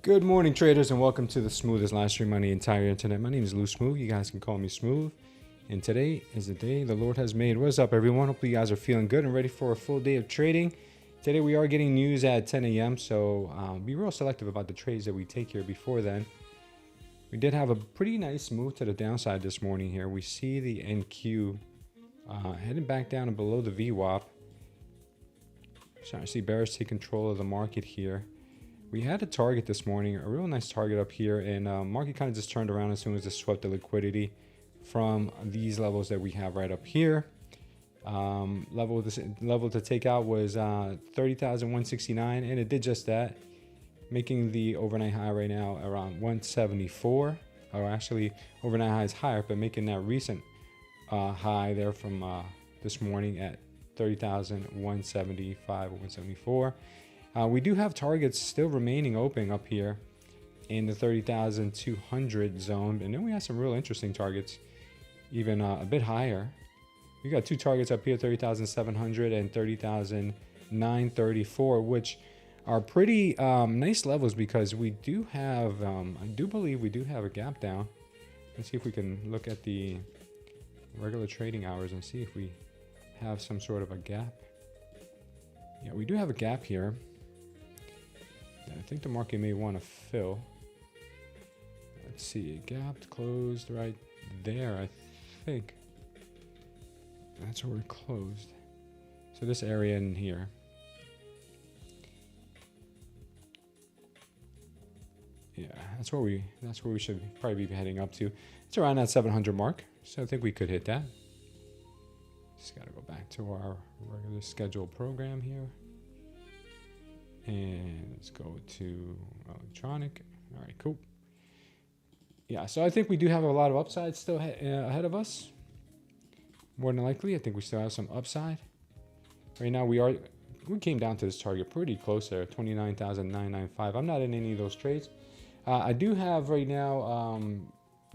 Good morning, traders, and welcome to the smoothest live stream on the entire internet. My name is Lou Smooth. You guys can call me Smooth. And today is the day the Lord has made. What's up, everyone? Hopefully you guys are feeling good and ready for a full day of trading. Today we are getting news at 10 a.m., so be real selective about the trades that we take here before then. We did have a pretty nice move to the downside this morning here. We see the NQ heading back down and below the VWAP. Starting to see bears take control of the market here. We had a target this morning, a real nice target up here, and market kind of just turned around as soon as it swept the liquidity from these levels that we have right up here. Level to take out was 30,169, and it did just that, making the overnight high right now around 174. Or actually, overnight high is higher, but making that recent high there from this morning at 30,175 or 174. We do have targets still remaining open up here in the 30,200 zone. And then we have some real interesting targets, even a bit higher. We got two targets up here, 30,700 and 30,934, which are pretty nice levels because we do have, I do believe we do have a gap down. Let's see if we can look at the regular trading hours and see if we have some sort of a gap. Yeah, we do have a gap here. I think the market may want to fill. Let's see, it gapped, closed right there, I think. That's where we're closed. So this area in here. Yeah, that's where we should probably be heading up to. It's around that 700 mark, so I think we could hit that. Just got to go back to our regular scheduled program here. And let's go to electronic. All right, cool. Yeah, so I think we do have a lot of upside still ahead of us. More than likely, I think we still have some upside. Right now, we came down to this target pretty close there, 29,995. I'm not in any of those trades. I do have right now,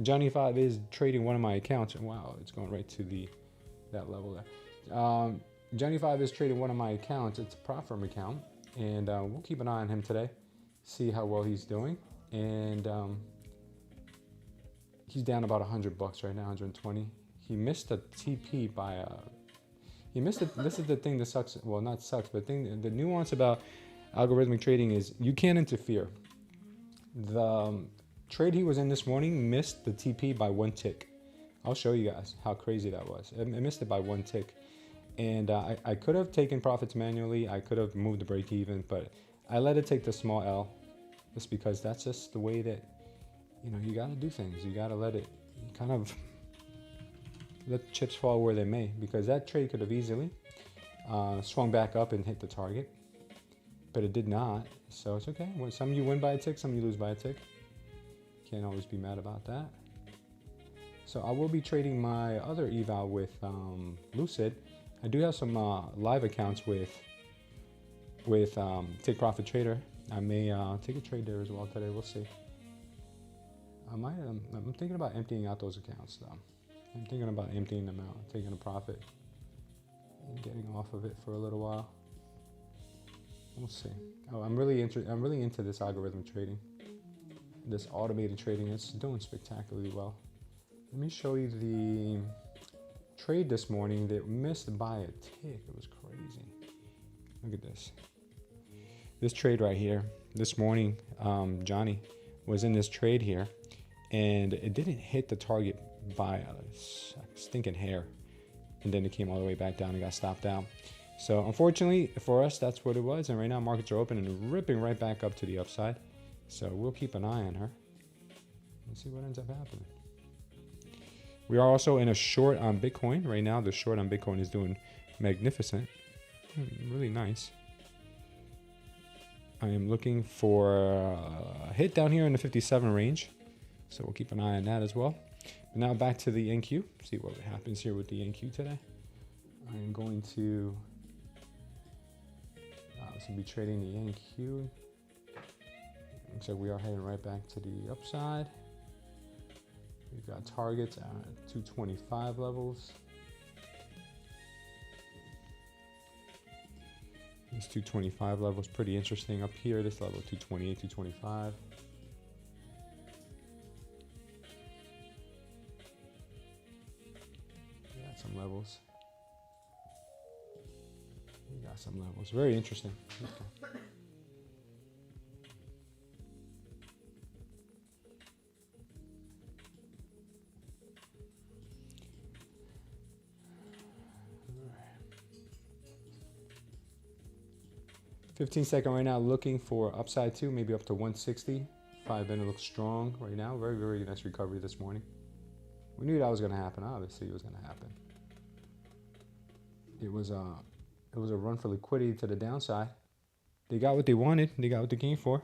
Johnny 5 is trading one of my accounts. Wow, it's going right to that level there. Johnny 5 is trading one of my accounts. It's a prop firm account. And we'll keep an eye on him today, see how well he's doing. And he's down about $100 right now, 120. He missed a TP by he missed it. This is the thing that sucks. Well, not sucks, but the nuance about algorithmic trading is you can't interfere. The trade he was in this morning missed the TP by one tick. I'll show you guys how crazy that was. It missed it by one tick. And I could have taken profits manually. I could have moved the break even, but I let it take the small L just because that's just the way that, you got to do things. You got to let the chips fall where they may, because that trade could have easily swung back up and hit the target, but it did not. So it's okay. Some you win by a tick, some you lose by a tick. Can't always be mad about that. So I will be trading my other eval with Lucid. I do have some live accounts with Take Profit Trader. I may take a trade there as well today. We'll see. I'm thinking about emptying out those accounts though. I'm thinking about emptying them out, taking a profit, and getting off of it for a little while. We'll see. Oh, I'm really into this algorithm trading, this automated trading. It's doing spectacularly well. Let me show you the trade this morning that missed by a tick. It was crazy. Look at this. This trade right here. This morning, Johnny was in this trade here, and it didn't hit the target by a stinking hair. And then it came all the way back down and got stopped out. So unfortunately for us, that's what it was. And right now markets are open and ripping right back up to the upside. So we'll keep an eye on her and see what ends up happening. We are also in a short on Bitcoin. Right now, the short on Bitcoin is doing magnificent. Really nice. I am looking for a hit down here in the 57 range. So we'll keep an eye on that as well. But now back to the NQ. See what happens here with the NQ today. I am going to be trading the NQ. Looks like we are heading right back to the upside. We've got targets at 225 levels. This 225 level is pretty interesting up here. This level 228, 225. levels. We got some levels. Very interesting. Okay. Right. 15-second right now, looking for upside too, maybe up to 160. 5-minute looks strong right now. Very, very nice recovery this morning. We knew that was going to happen. Obviously, it was going to happen. It was a run for liquidity to the downside. They got what they wanted. They got what they came for.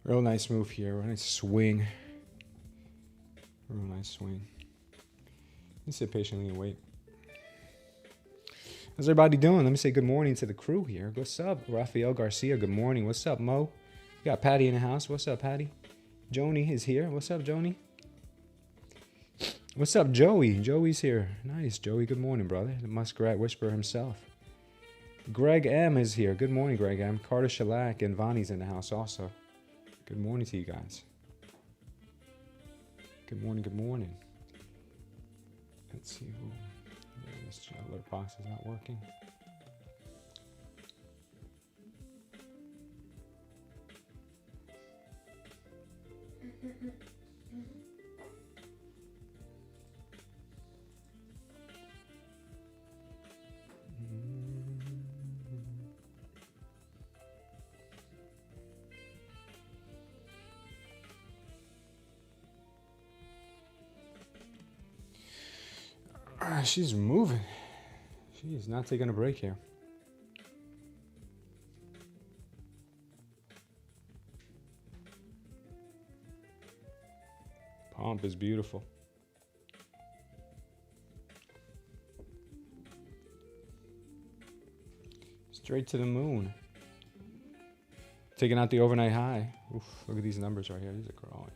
Real nice move here. Real nice swing. Real nice swing. Let's sit patiently and wait. How's everybody doing? Let me say good morning to the crew here. What's up, Rafael Garcia? Good morning. What's up, Mo? We got Patty in the house. What's up, Patty? Joni is here. What's up, Joni? What's up, Joey? Joey's here. Nice, Joey. Good morning, brother. The Muskrat Whisperer himself. Greg M is here. Good morning, Greg M. Carter Shellac and Vonnie's in the house also. Good morning to you guys. Good morning, good morning. Let's see who. This alert box is not working. She's moving. She's not taking a break here. Pump is beautiful. Straight to the moon. Taking out the overnight high. Oof, look at these numbers right here. These are growing.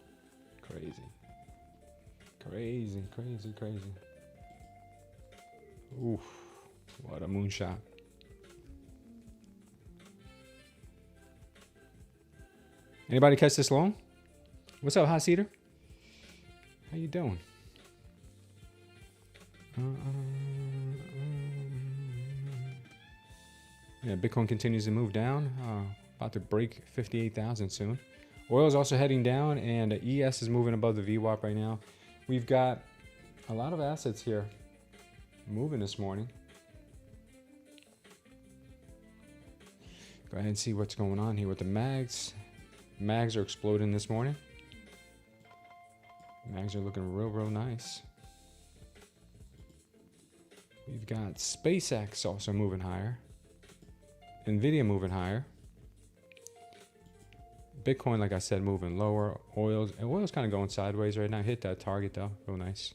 Crazy. Crazy, crazy, crazy. Oof, what a moonshot. Anybody catch this long? What's up, Hot Cedar? How you doing? Yeah, Bitcoin continues to move down. About to break 58,000 soon. Oil is also heading down, and ES is moving above the VWAP right now. We've got a lot of assets here moving this morning. Go ahead and see what's going on here with the mags. Mags are exploding this morning. Mags are looking real, real nice. We've got SpaceX also moving higher. Nvidia moving higher. Bitcoin, like I said, moving lower. Oil's kind of going sideways right now. Hit that target though, real nice.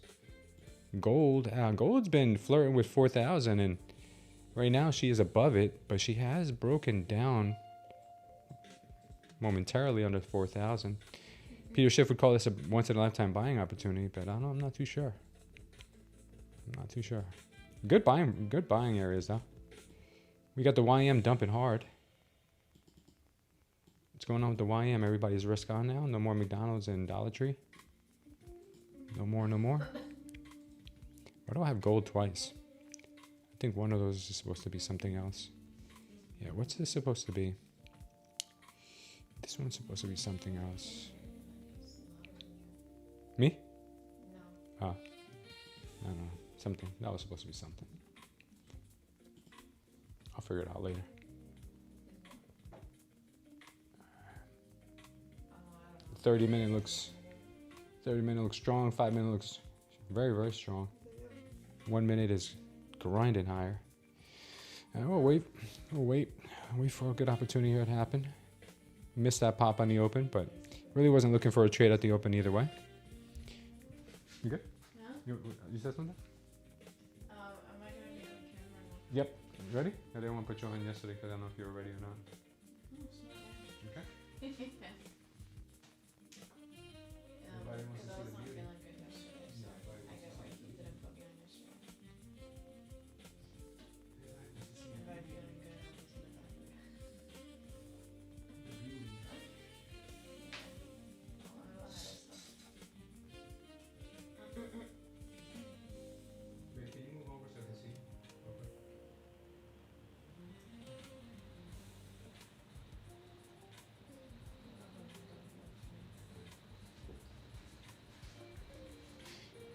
Gold's been flirting with 4,000, and right now she is above it, but she has broken down momentarily under 4,000. Peter Schiff would call this a once-in-a-lifetime buying opportunity, but I'm not too sure. I'm not too sure. Good buying areas though. We got the YM dumping hard. What's going on with the YM? Everybody's risk on now. No more McDonald's and Dollar Tree. No more, no more. Why do I have gold twice? I think one of those is supposed to be something else. Yeah, what's this supposed to be? This one's supposed to be something else. Me? No. Oh. I don't know. Something. That was supposed to be something. I'll figure it out later. The 30-minute looks strong. 5-minute looks very, very strong. 1 minute is grinding higher. And we'll wait for a good opportunity here to happen. Missed that pop on the open, but really wasn't looking for a trade at the open either way. You good? Yeah? You said something? Am I gonna be on camera now? Yep. Ready? I didn't want to put you on yesterday because I don't know if you were ready or not. No, it's not. Okay. Yeah, Everybody wants to because I see was the not beauty. feeling good yesterday, so Everybody I wants get to why see he didn't put me on yesterday. If I'm feeling good, I'll listen to that. the beauty. Oh, I love that stuff. Wait, can you move over so I can see? Okay.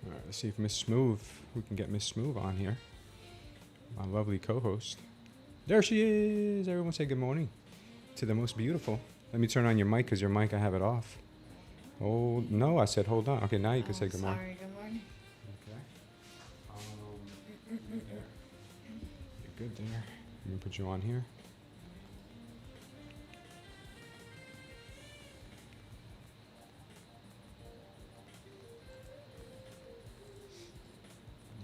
All right, let's see if Miss Smooth, we can get Miss Smooth on here. My lovely co-host. There she is. Everyone say good morning to the most beautiful. Let me turn on your mic because your mic, I have it off. Oh, no, I said hold on. Okay, now you can say good morning. Sorry, good morning. Okay. You're there. You're good there. Let me put you on here.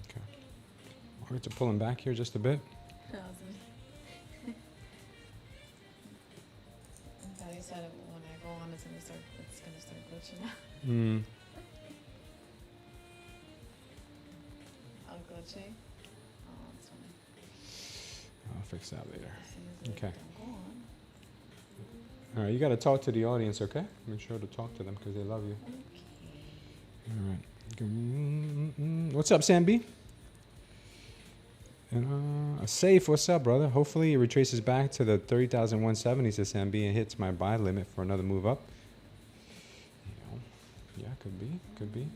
Okay. Markets are pulling back here just a bit. Daddy said it, when I go on, it's gonna start glitching out. Mm. How glitchy? Oh, that's funny. I'll fix that later. As soon as Okay. don't go on. All right, you got to talk to the audience, okay? Make sure to talk to them because they love you. Okay. All right. What's up, Sam B? And Safe, what's up, brother? Hopefully it retraces back to the 30,170, says Sam B, and hits my buy limit for another move up. You know, yeah, could be, could be.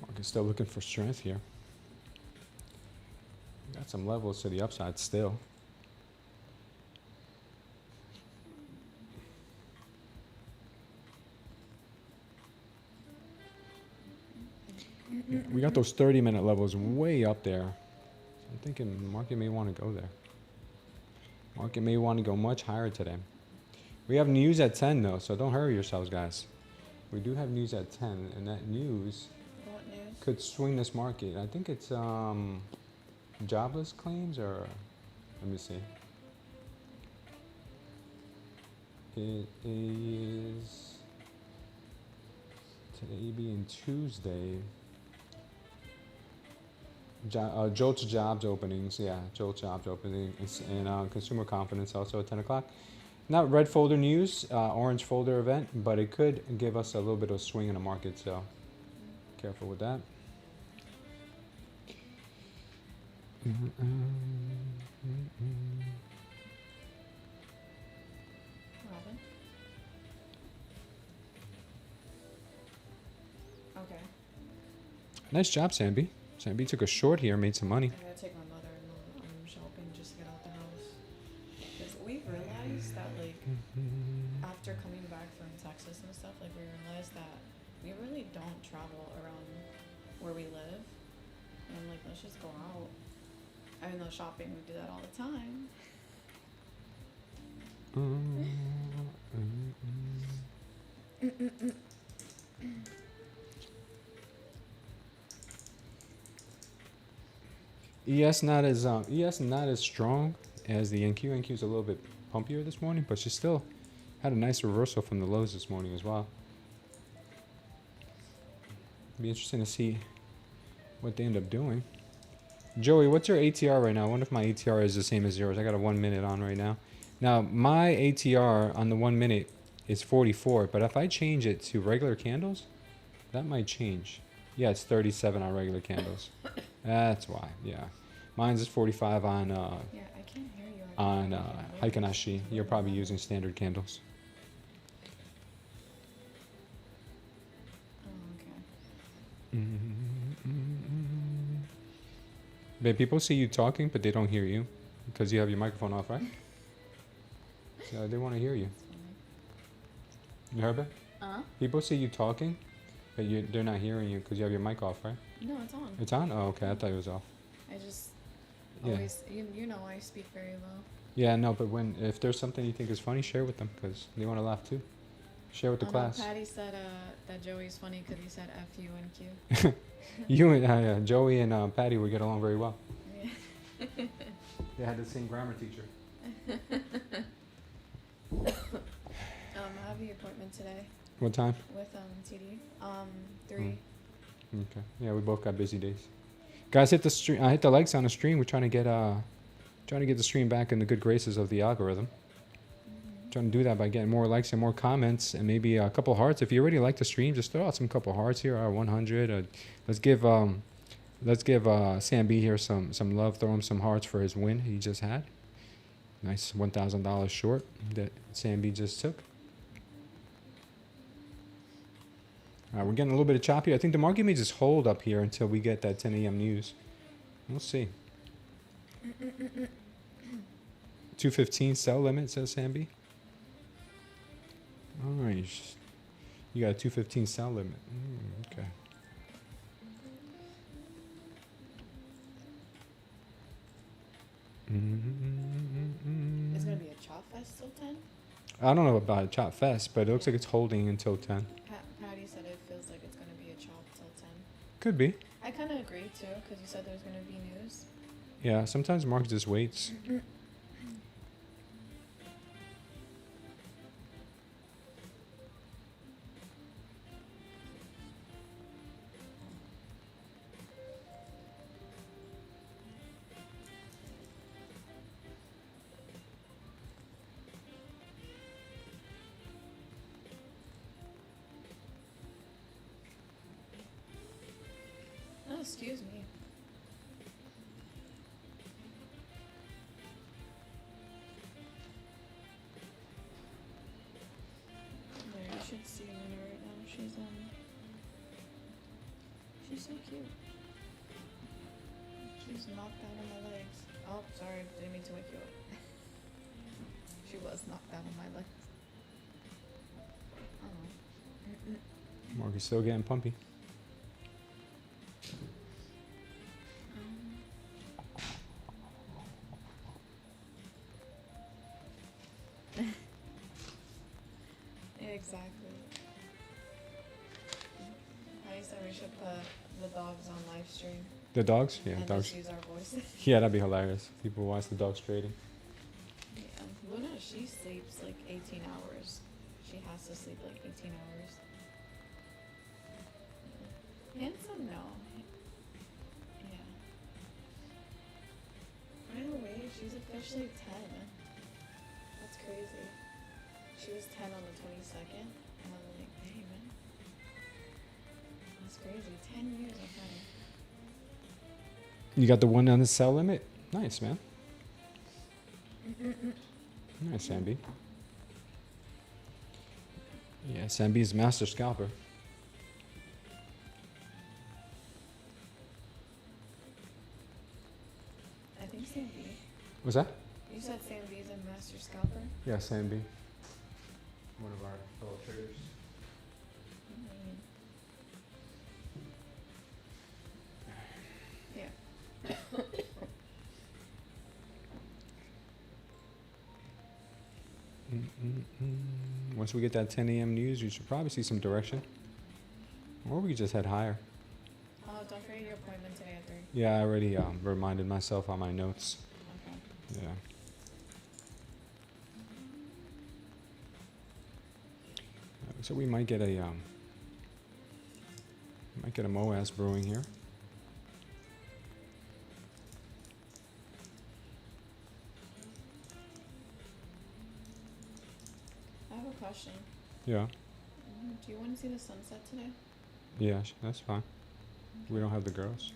Market's still looking for strength here. Got some levels to the upside still. Yeah, we got those 30-minute levels way up there. So I'm thinking the market may want to go there. Market may want to go much higher today. We have news at 10 though, so don't hurry yourselves, guys. We do have news at 10, and that news What news? could swing this market. I think it's jobless claims, or let me see. It is today being Tuesday. Jolt's jobs openings, yeah, Jolt's jobs openings, and consumer confidence also at 10 o'clock. Not red folder news, orange folder event, but it could give us a little bit of swing in the market, so careful with that. Robin? Okay. Nice job, Samby. Samby took a short here, made some money. I gotta take my mother shopping just to get out the house. Because we realized that, like, after coming back from Texas and stuff, like, we realized that we really don't travel around where we live. And I'm like, let's just go out. I mean, though shopping, we do that all the time. ES not as strong as the NQ. NQ is a little bit pumpier this morning, but she still had a nice reversal from the lows this morning as well. Be interesting to see what they end up doing. Joey, what's your ATR right now? I wonder if my ATR is the same as yours. I got a 1 minute on right now. Now, my ATR on the 1 minute is 44, but if I change it to regular candles, that might change. Yeah, it's 37 on regular candles. That's why, yeah. Mine's is 45 on Yeah, I can't hear you. Heikanashi. You're probably using standard candles. Oh, okay. Babe, people see you talking, but they don't hear you. Because you have your microphone off, right? So they want to hear you. That's funny. You heard it? People see you talking, but they're not hearing you because you have your mic off, right? No, it's on. It's on? Oh, okay. I thought it was off. I just Yeah. always, you know, I speak very low. Yeah, no, but if there's something you think is funny, share with them because they want to laugh too. Share with the class. Patty said that Joey's funny because he said F, U, and Q. You and Joey and Patty would get along very well. Yeah. They had the same grammar teacher. I have the appointment today What time? with TD. 3. Okay. Yeah, we both got busy days. Guys, hit the stream. I hit the likes on the stream. We're trying to get the stream back in the good graces of the algorithm. Trying to do that by getting more likes and more comments and maybe a couple hearts. If you already like the stream, just throw out some couple hearts here. 100. Let's give Sam B here some love. Throw him some hearts for his win he just had. Nice $1,000 short that Sam B just took. All right, we're getting a little bit of choppy. I think the market may just hold up here until we get that 10 a.m. news. We'll see. 215 sell limit, says Sam B. All right. You got a 215 sell limit. Okay. It's going to be a chop fest till 10? I don't know about a chop fest, but it looks like it's holding until 10. Patty said it feels like it's going to be a chop till 10. Could be. I kind of agree too because you said there's going to be news. Yeah, sometimes the market just waits. Oh, excuse me. There, you should see Luna right now. She's so cute. She's knocked out on my legs. Oh, sorry, didn't mean to wake you up. She was knocked out on my legs. Oh. Market's still getting pumpy. Exactly. I said we should put the dogs on live stream. The dogs? Yeah, and dogs. just use our voices. Yeah, that'd be hilarious. People watch the dogs trading. Yeah. Luna, she sleeps like 18 hours. She has to sleep like 18 hours. Handsome, no. Yeah. By the way, she's officially 10. That's crazy. She was 10 on the 22nd, and I'm like, hey man, that's crazy. 10 years of her. You got the one on the sell limit? Nice, man. Nice, Sambi. Yeah, Sambi's master scalper. I think Sam B. What's that? You said Sam B's a master scalper? Yeah, Sambi. One of our fellow traders. Yeah. Once we get that 10 a.m. news, you should probably see some direction. Or we could just head higher. Oh, don't forget your appointment today at 3. Yeah, I already reminded myself on my notes. Okay. Yeah. So we might get a MOAS brewing here. I have a question. Yeah. Do you want to see the sunset today? Yeah, that's fine. We don't have the girls.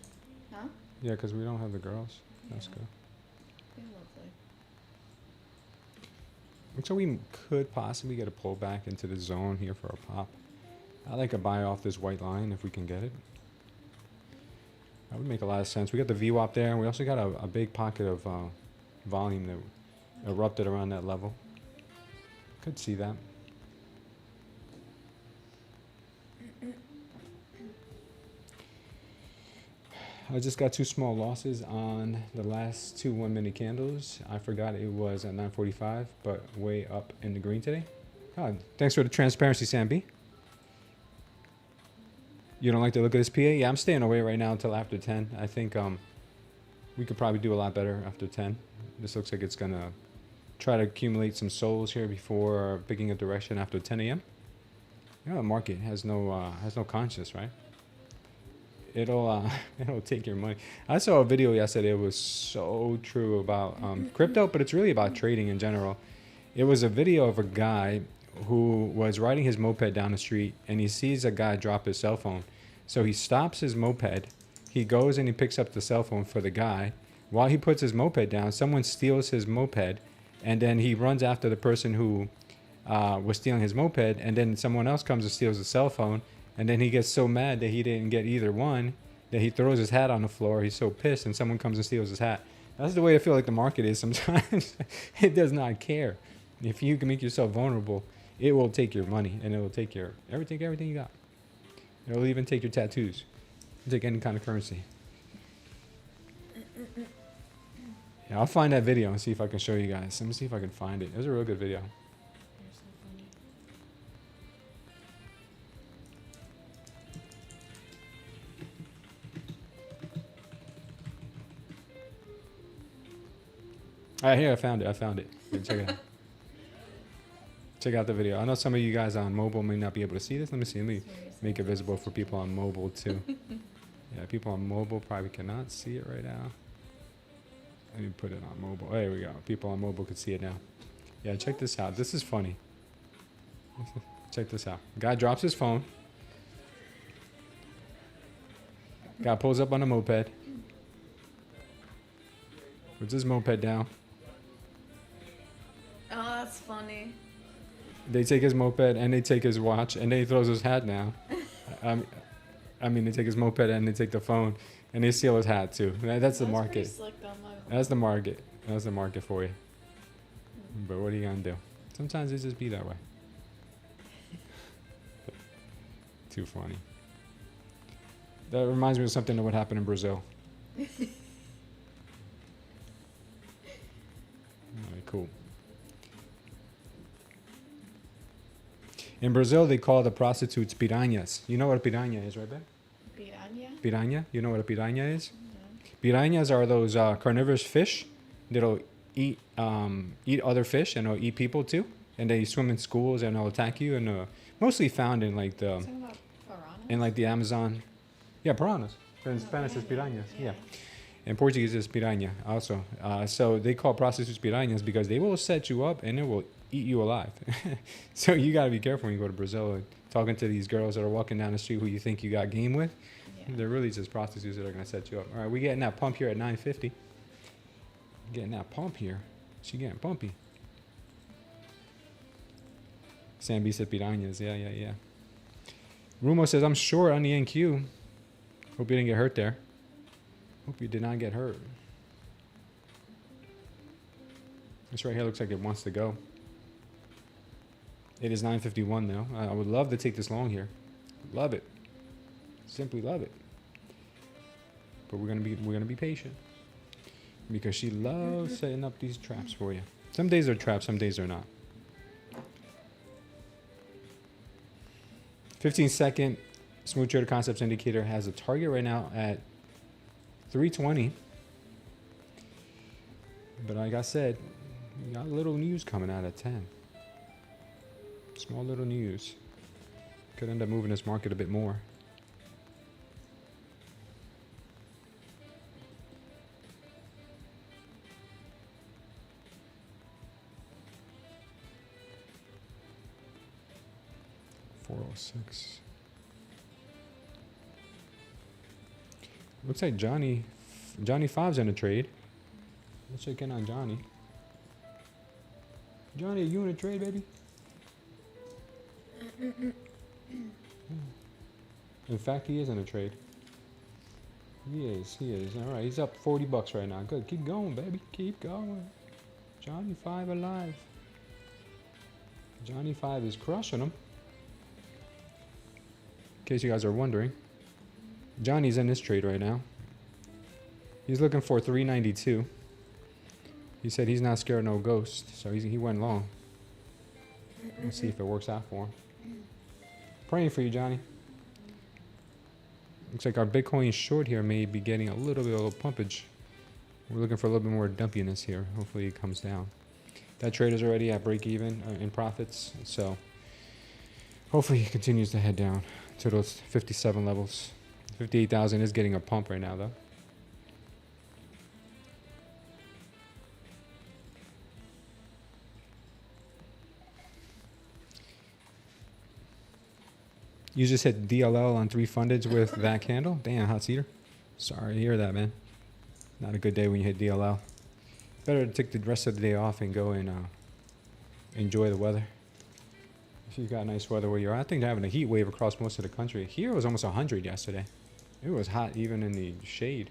Huh? Yeah, because we don't have the girls. That's Yeah. good. Be lovely. So we could possibly get a pullback into the zone here for a pop. I like a buy off this white line if we can get it. That would make a lot of sense. We got the VWAP there, and we also got a big pocket of volume that erupted around that level. Could see that. I just got 2 small losses on the last 2 1-minute candles. I forgot it was at 9:45, but way up in the green today. God, thanks for the transparency, Sam B. You don't like the look of this PA? Yeah, I'm staying away right now until after 10. I think we could probably do a lot better after 10. This looks like it's gonna try to accumulate some souls here before picking a direction after 10 a.m. You know, the market has no conscience, right? It'll take your money. I saw a video yesterday. It was so true about crypto, but it's really about trading in general. It was a video of a guy who was riding his moped down the street, and he sees a guy drop his cell phone. So he stops his moped. He goes and he picks up the cell phone for the guy. While he puts his moped down, someone steals his moped, and then he runs after the person who was stealing his moped, and then someone else comes and steals the cell phone. And then he gets so mad that he didn't get either one that he throws his hat on the floor. He's so pissed, and someone comes and steals his hat. That's the way I feel like the market is sometimes. It does not care. If you can make yourself vulnerable, it will take your money, and it will take your everything you got. It will even take your tattoos. It'll take any kind of currency. Yeah, I'll find that video and see if I can show you guys. Let me see if I can find it. It was a real good video. You're so funny. All right, here, I found it. Here, check it out. Check out the video. I know some of you guys on mobile may not be able to see this. Let me see. Let me make it visible for people on mobile too. Yeah, people on mobile probably cannot see it right now. Let me put it on mobile. There we go. People on mobile can see it now. Yeah, check this out. This is funny. Check this out. Guy drops his phone. Guy pulls up on a moped. Puts his moped down. Oh, that's funny. They take his moped and they take his watch and they throws his hat down. I mean, they take his moped and they take the phone and they steal his hat too. That's the market. Pretty slick on my That's the market. That's the market for you. But what are you gonna do? Sometimes it just be that way. Too funny. That reminds me of something that would happen in Brazil. Alright, cool. In Brazil, they call the prostitutes piranhas. You know what a piranha is, right, babe? Piranha? Piranha? You know what a piranha is? No. Piranhas are those carnivorous fish that'll eat other fish and they'll eat people too. And they swim in schools and they'll attack you. And mostly found in like the Talking about piranhas? in like the Amazon. Yeah, piranhas. But in Spanish, it's piranhas. Yeah. In Portuguese, it's piranha also. So they call prostitutes piranhas because they will set you up and they will eat you alive. So you got to be careful when you go to Brazil and talking to these girls that are walking down the street who you think you got game with. Yeah. They're really just prostitutes that are going to set you up. All right, we getting that pump here at 950. Getting that pump here. She getting pumpy. Sam B said piranhas. Yeah. Rumo says, I'm short on the NQ. Hope you didn't get hurt there. Hope you did not get hurt. This right here looks like it wants to go. It is 9:51 now. I would love to take this long here. Love it. Simply love it. But we're gonna be patient. Because she loves setting up these traps for you. Some days they're traps, some days they're not. 15-second Smooth Trader Concepts indicator has a target right now at 320. But like I said, we got little news coming out at 10. Small little news. Could end up moving this market a bit more. $406. Looks like Johnny Five's in a trade. Let's check in on Johnny. Johnny, are you in a trade, baby? In fact, he is in a trade. He is. All right, he's up $40 right now. Good. Keep going, baby. Keep going. Johnny 5 alive. Johnny 5 is crushing them. In case you guys are wondering, Johnny's in this trade right now. He's looking for 392. He said he's not scared of no ghost, so he went long. Let's see if it works out for him. Praying for you, Johnny. Looks like our Bitcoin short here may be getting a little bit of pumpage. We're looking for a little bit more dumpiness here. Hopefully it comes down. That trade is already at break even in profits, so hopefully it continues to head down to those 57 levels. 58,000 is getting a pump right now, though. You just hit DLL on 3 fundeds with that candle? Damn, hot cedar. Sorry to hear that, man. Not a good day when you hit DLL. Better to take the rest of the day off and go and enjoy the weather. If you've got nice weather where you're at. I think they're having a heat wave across most of the country. Here it was almost 100 yesterday. It was hot even in the shade.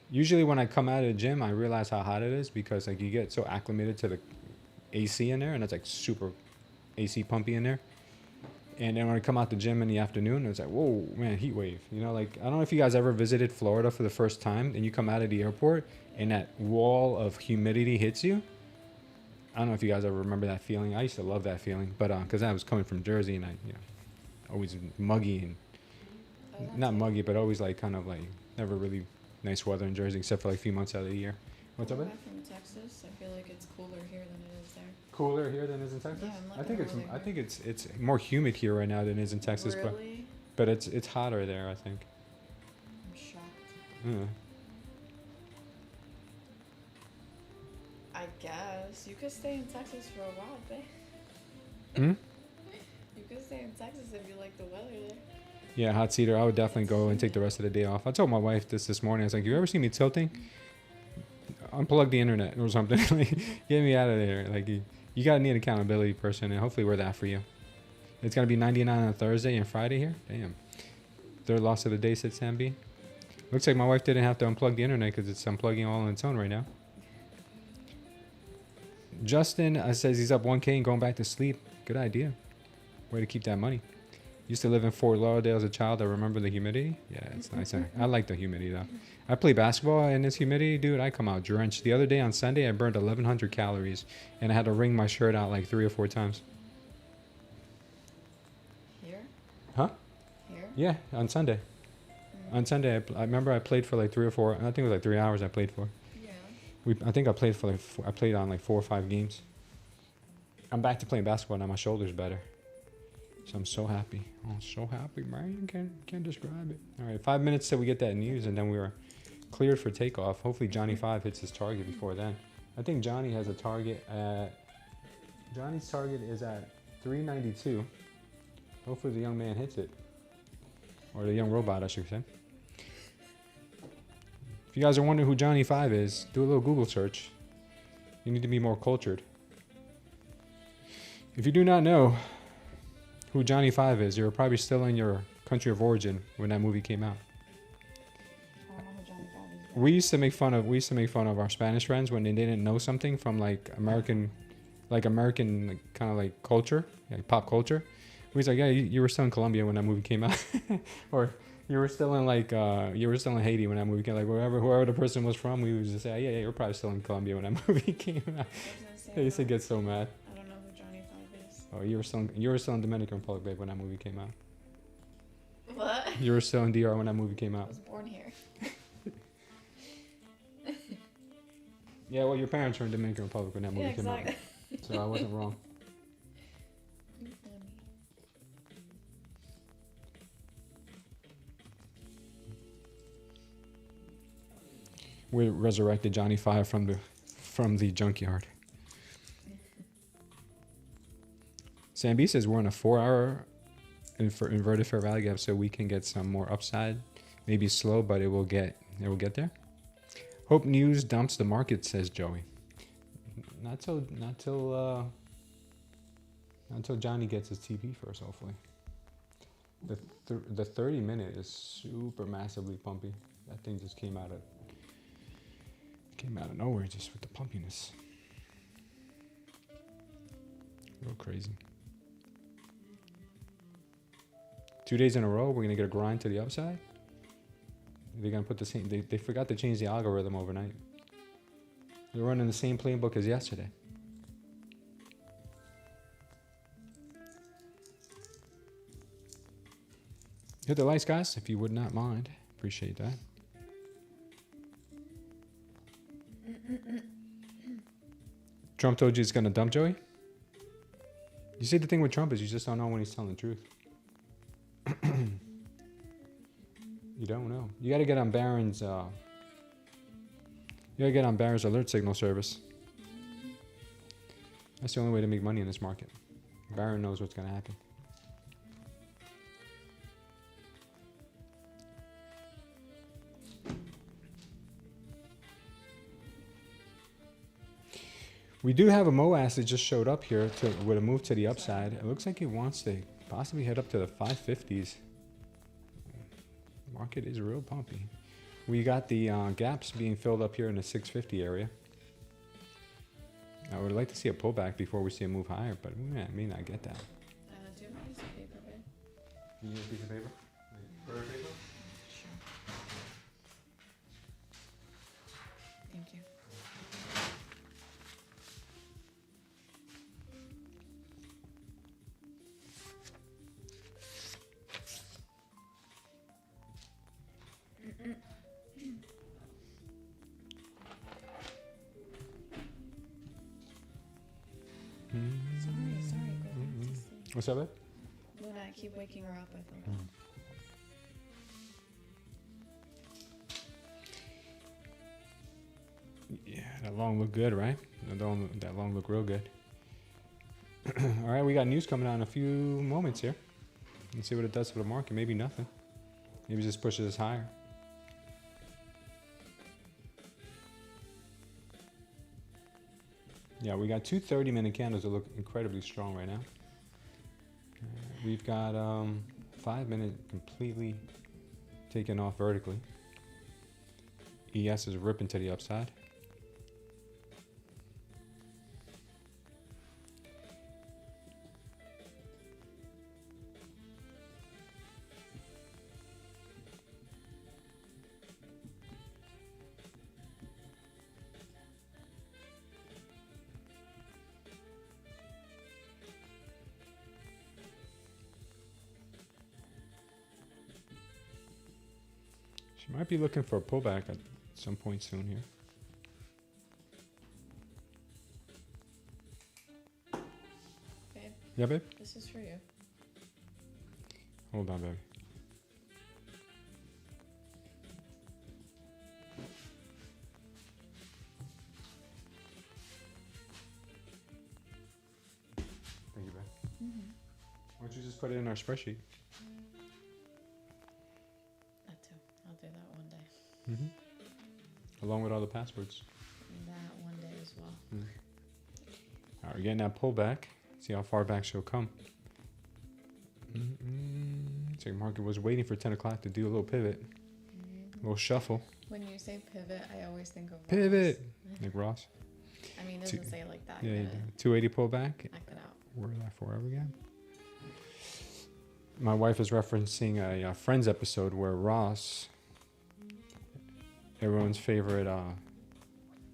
Usually when I come out of the gym, I realize how hot it is because like you get so acclimated to the AC in there, and it's like super AC pumpy in there. And then when I come out the gym in the afternoon, it's like, whoa, man, heat wave. You know, like, I don't know if you guys ever visited Florida for the first time and you come out of the airport and that wall of humidity hits you. I don't know if you guys ever remember that feeling. I used to love that feeling, but because I was coming from Jersey and I, you know, always muggy and not muggy, but always like kind of like never really nice weather in Jersey except for like a few months out of the year. What's up, man? From Texas, I feel like it's cooler here than it is there. Cooler here than it is in Texas? Yeah, I think it's more humid here right now than it is in Texas, really? but it's hotter there, I think. I'm shocked. Yeah. I guess you could stay in Texas for a while, babe. Hmm? You could stay in Texas if you like the weather there. Yeah, hot cedar. I would definitely go and take the rest of the day off. I told my wife this morning. I was like, "You ever see me tilting? Unplug the internet or something. Like, get me out of there. Like, you gotta need an accountability person, and hopefully we're that for you." It's gonna be 99 on Thursday and Friday here. Damn. Third loss of the day, said Sam B. Looks like my wife didn't have to unplug the internet because it's unplugging all on its own right now. Justin says he's up 1K and going back to sleep. Good idea. Way to keep that money. Used to live in Fort Lauderdale as a child. I remember the humidity. Yeah, it's nice. I like the humidity, though. I play basketball in this humidity, dude. I come out drenched. The other day on Sunday, I burned 1,100 calories, and I had to wring my shirt out like 3 or 4 times. Here? Huh? Here? Yeah, on Sunday. On Sunday, I remember I played for like 3 or 4. I think it was like 3 hours I played for. Yeah. I think I played for like I played on like 4 or 5 games. I'm back to playing basketball now. My shoulder's better. So I'm so happy. Oh, so happy, man. Can't describe it. All right, 5 minutes till we get that news, and then we are cleared for takeoff. Hopefully Johnny 5 hits his target before then. I think Johnny has a target at... Johnny's target is at 392. Hopefully the young man hits it. Or the young robot, I should say. If you guys are wondering who Johnny 5 is, do a little Google search. You need to be more cultured. If you do not know who Johnny 5 is, you're probably still in your country of origin when that movie came out. I don't know who Johnny 5 is. We used to make fun of our Spanish friends when they didn't know something from like American kind of like culture, like pop culture. We was like, yeah, you were still in Colombia when that movie came out, or you were still in Haiti when that movie came out. Like whoever the person was from, we would just say, yeah, you're probably still in Colombia when that movie came out. They used to get so mad. I don't know who Johnny 5 is. Oh, you were still in Dominican Republic, babe, when that movie came out. What? You were still in DR when that movie came I out. was born here. Yeah, well, your parents were in Dominican Republic when that movie came out, so I wasn't wrong. We resurrected Johnny 5 from the junkyard. Sam B says we're on a 4-hour inverted fair value gap, so we can get some more upside. Maybe slow, but it will get there. Hope news dumps the market, says Joey. Not till Johnny gets his TP first, hopefully. The 30-minute is super massively pumpy. That thing just came Came out of nowhere just with the pumpiness. Real crazy. 2 days in a row, we're going to get a grind to the upside. They're going to put the same... They forgot to change the algorithm overnight. They're running the same playbook as yesterday. Hit the likes, guys, if you would not mind. Appreciate that. Trump told you he's going to dump Joey? You see, the thing with Trump is you just don't know when he's telling the truth. You don't know. You got to get on Barron's... you got to get on Barron's alert signal service. That's the only way to make money in this market. Barron knows what's going to happen. We do have a MOAS that just showed up here with a move to the upside. It looks like it wants to possibly head up to the 550s. Market is real pumpy. We got the gaps being filled up here in the 650 area. I would like to see a pullback before we see a move higher, but we may not get that. Do you have a piece of paper, babe? You need a piece of paper? Paper? Sure. Thank you. Sorry, go back to sleep. What's up, babe? When I keep waking her up, I thought. Yeah, that long look good, right? That long look real good. All right, we got news coming out in a few moments here. Let's see what it does for the market. Maybe nothing. Maybe it just pushes us higher. Yeah, we got two 30-minute candles that look incredibly strong right now. We've got 5-minute completely taken off vertically. ES is ripping to the upside. She might be looking for a pullback at some point soon here. Babe, Yeah, babe? this is for you. Hold on, baby. Thank you, babe. Mm-hmm. Why don't you just put it in our spreadsheet? That too. I'll do that one day. Along with all the passwords. That one day as well. All right, we're getting that pullback. See how far back she'll come. So the market was waiting for 10 o'clock to do a little pivot. A little shuffle. When you say pivot, I always think of Pivot! Ross. Like Ross. I mean, it doesn't say it like that. Yeah, You you gotta do. 280 pullback. act it out. Where's that forever again? My wife is referencing a Friends episode where Ross, everyone's favorite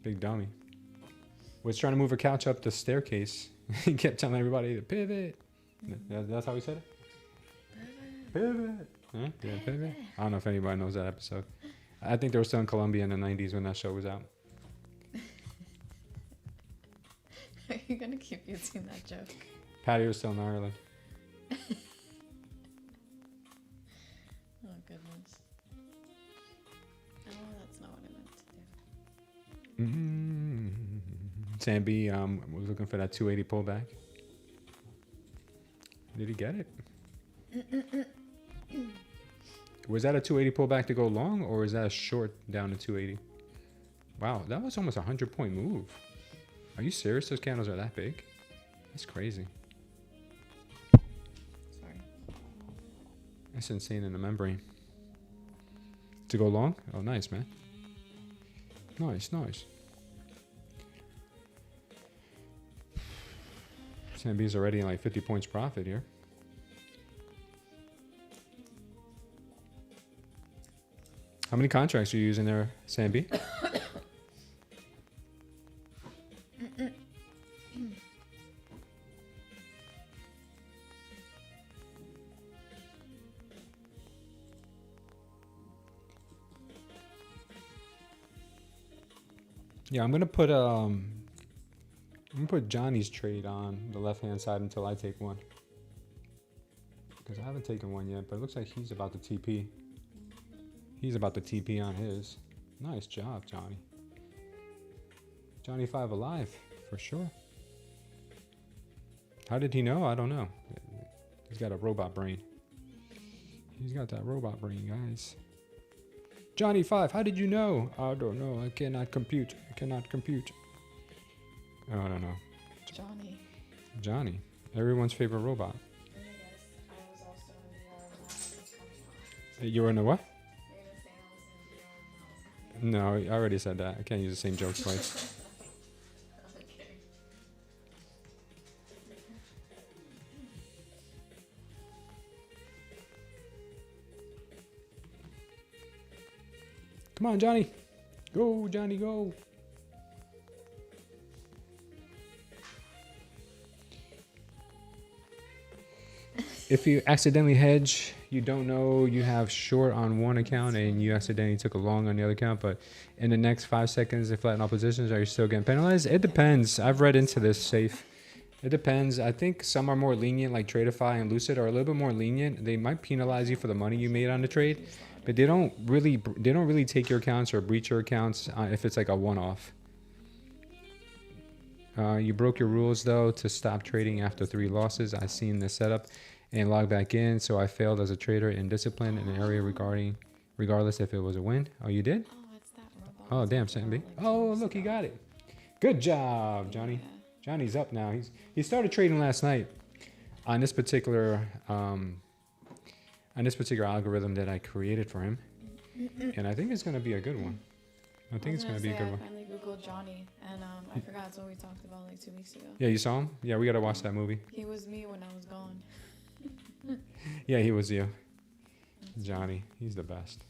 big dummy, was trying to move a couch up the staircase. He kept telling everybody to pivot. That's how he said it? Pivot. Huh? Yeah, pivot. I don't know if anybody knows that episode. I think they were still in Colombia in the 90s when that show was out. Are you going to keep using that joke? Patty was still in Ireland. Oh, goodness. Oh, that's not what I meant to do. Sam B was looking for that 280 pullback. Did he get it? Was that a 280 pullback to go long, or was that a short down to 280? Wow, that was almost a 100-point move. Are you serious? Those candles are that big? That's crazy. Sorry. That's insane in the membrane. To go long? Oh, nice, man. Nice, nice. SMB's already in like 50 points profit here. How many contracts are you using there, Sambi? Yeah, I'm gonna put Johnny's trade on the left-hand side until I take one. Because I haven't taken one yet, but it looks like he's about to TP. He's about to TP on his. Nice job, Johnny. Johnny 5 alive, for sure. How did he know? I don't know. He's got a robot brain. He's got that robot brain, guys. Johnny 5, how did you know? I don't know. I cannot compute. I cannot compute. Oh, I don't know. Johnny. Johnny. Everyone's favorite robot. I was also in the You were in a what? You're gonna say I was in the No, I already said that. I can't use the same joke twice. Okay. Come on, Johnny. Go, Johnny, go. If you accidentally hedge, you don't know you have short on one account and you accidentally took a long on the other account, but in the next 5 seconds they flatten all positions, are you still getting penalized? It depends. I've read into this safe. It depends. I think some are more lenient, like Tradeify and Lucid are a little bit more lenient. They might penalize you for the money you made on the trade, but they don't really take your accounts or breach your accounts if it's like a one-off. You broke your rules though to stop trading after 3 losses. I seen this setup and log back in, so I failed as a trader in discipline in an area regardless if it was a win. Oh, you did? Oh, it's that robot. Oh, damn, Sandy. Oh, look, he got it. Good job, Johnny. Yeah. Johnny's up now. He started trading last night on this particular algorithm that I created for him, and I think it's gonna be a good one. I think it's gonna be a good one. I finally googled Johnny, and I forgot it's what we talked about like 2 weeks ago. Yeah, you saw him? Yeah, we gotta watch that movie. He was me when I was gone. Yeah, he was you. Johnny, he's the best.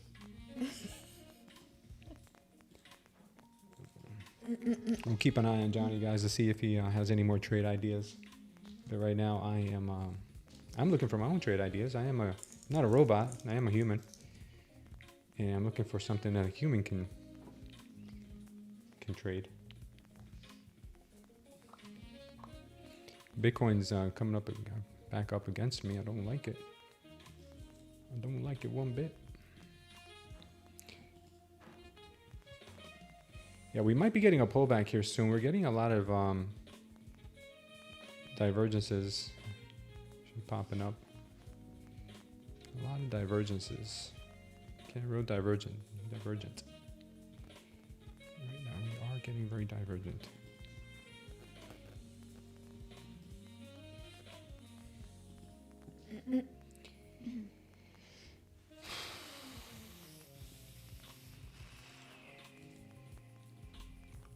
We'll keep an eye on Johnny, guys, to see if he has any more trade ideas. But right now, I'm looking for my own trade ideas. I am not a robot. I am a human, and I'm looking for something that a human can trade. Bitcoin's coming up back up against me. I don't like it. I don't like it one bit. Yeah, we might be getting a pullback here soon. We're getting a lot of divergences popping up. A lot of divergences. Okay, real divergent. Right now, we are getting very divergent.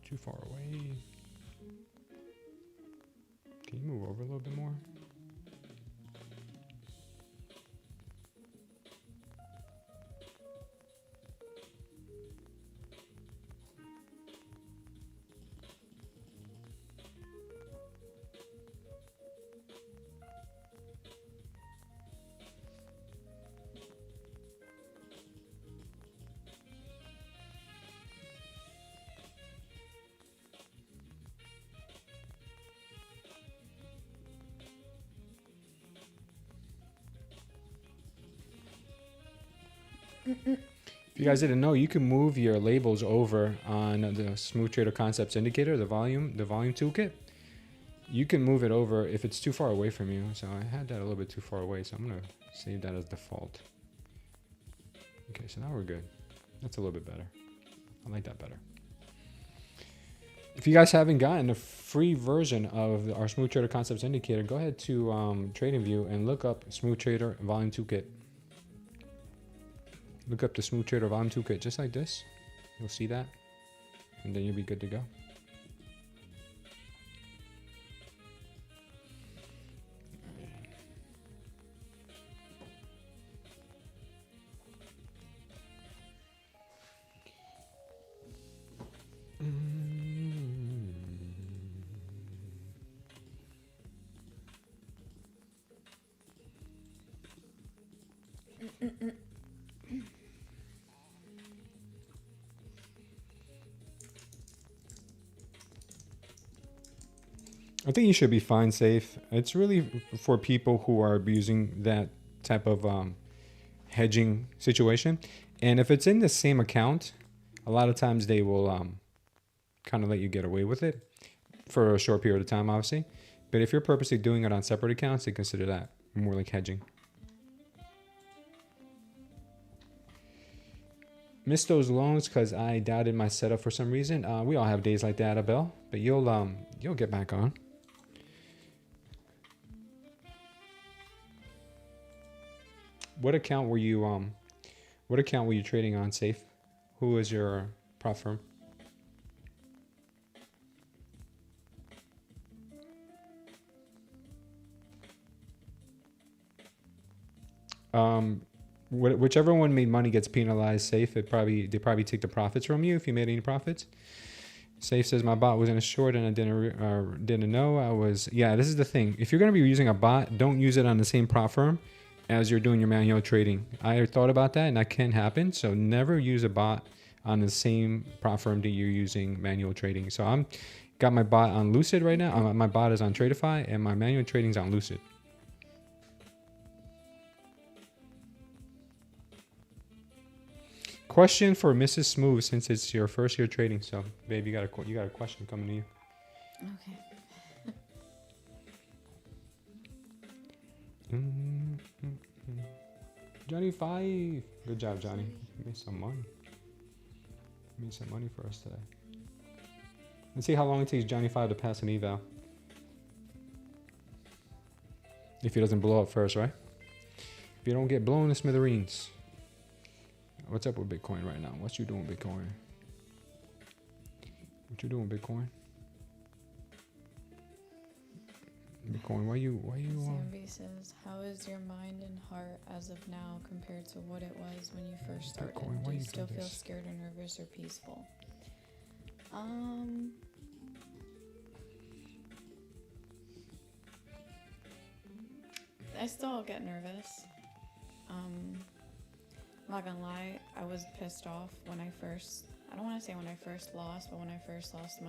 Too far away. Can you move over a little bit more? If you guys didn't know, you can move your labels over on the Smooth Trader Concepts indicator, the volume toolkit. You can move it over if it's too far away from you. So I had that a little bit too far away, so I'm gonna save that as default. Okay, so now we're good. That's a little bit better. I like that better. If you guys haven't gotten the free version of our Smooth Trader Concepts indicator, go ahead to TradingView and look up Smooth Trader Volume Toolkit. Look up the Smooth Trader Volume Toolkit just like this. You'll see that. and then you'll be good to go. I think you should be fine, safe. It's really for people who are abusing that type of hedging situation. And if it's in the same account, a lot of times they will kind of let you get away with it for a short period of time, obviously. But if you're purposely doing it on separate accounts, they consider that more like hedging. Missed those loans because I doubted my setup for some reason. We all have days like that, Abel. But you'll get back on. What account were you trading on, Safe? Who was your prop firm? Whichever one made money gets penalized. Safe. They probably take the profits from you if you made any profits. Safe says my bot was in a short and I didn't know I was. Yeah, this is the thing. If you're gonna be using a bot, don't use it on the same prop firm as you're doing your manual trading. I thought about that and that can happen. So never use a bot on the same prop firm that you're using manual trading. So I'm got my bot on Lucid right now. My bot is on Tradeify and my manual trading is on Lucid. Question for Mrs. Smooth, since it's your first year trading. So, babe, you got a question coming to you. Okay. Johnny 5. Good job, Johnny. You made some money. You made some money for us today. Let's see how long it takes Johnny 5 to pass an eval. If he doesn't blow up first, right? If you don't get blown to smithereens. What's up with Bitcoin right now? What you doing, Bitcoin? What you doing, Bitcoin? Bitcoin, why you? Zambi says, "How is your mind and heart as of now compared to what it was when you first started? Bitcoin, do you still feel scared or nervous or peaceful?" I still get nervous. I'm not gonna lie, I was pissed off when I don't want to say when I first lost, but when I first lost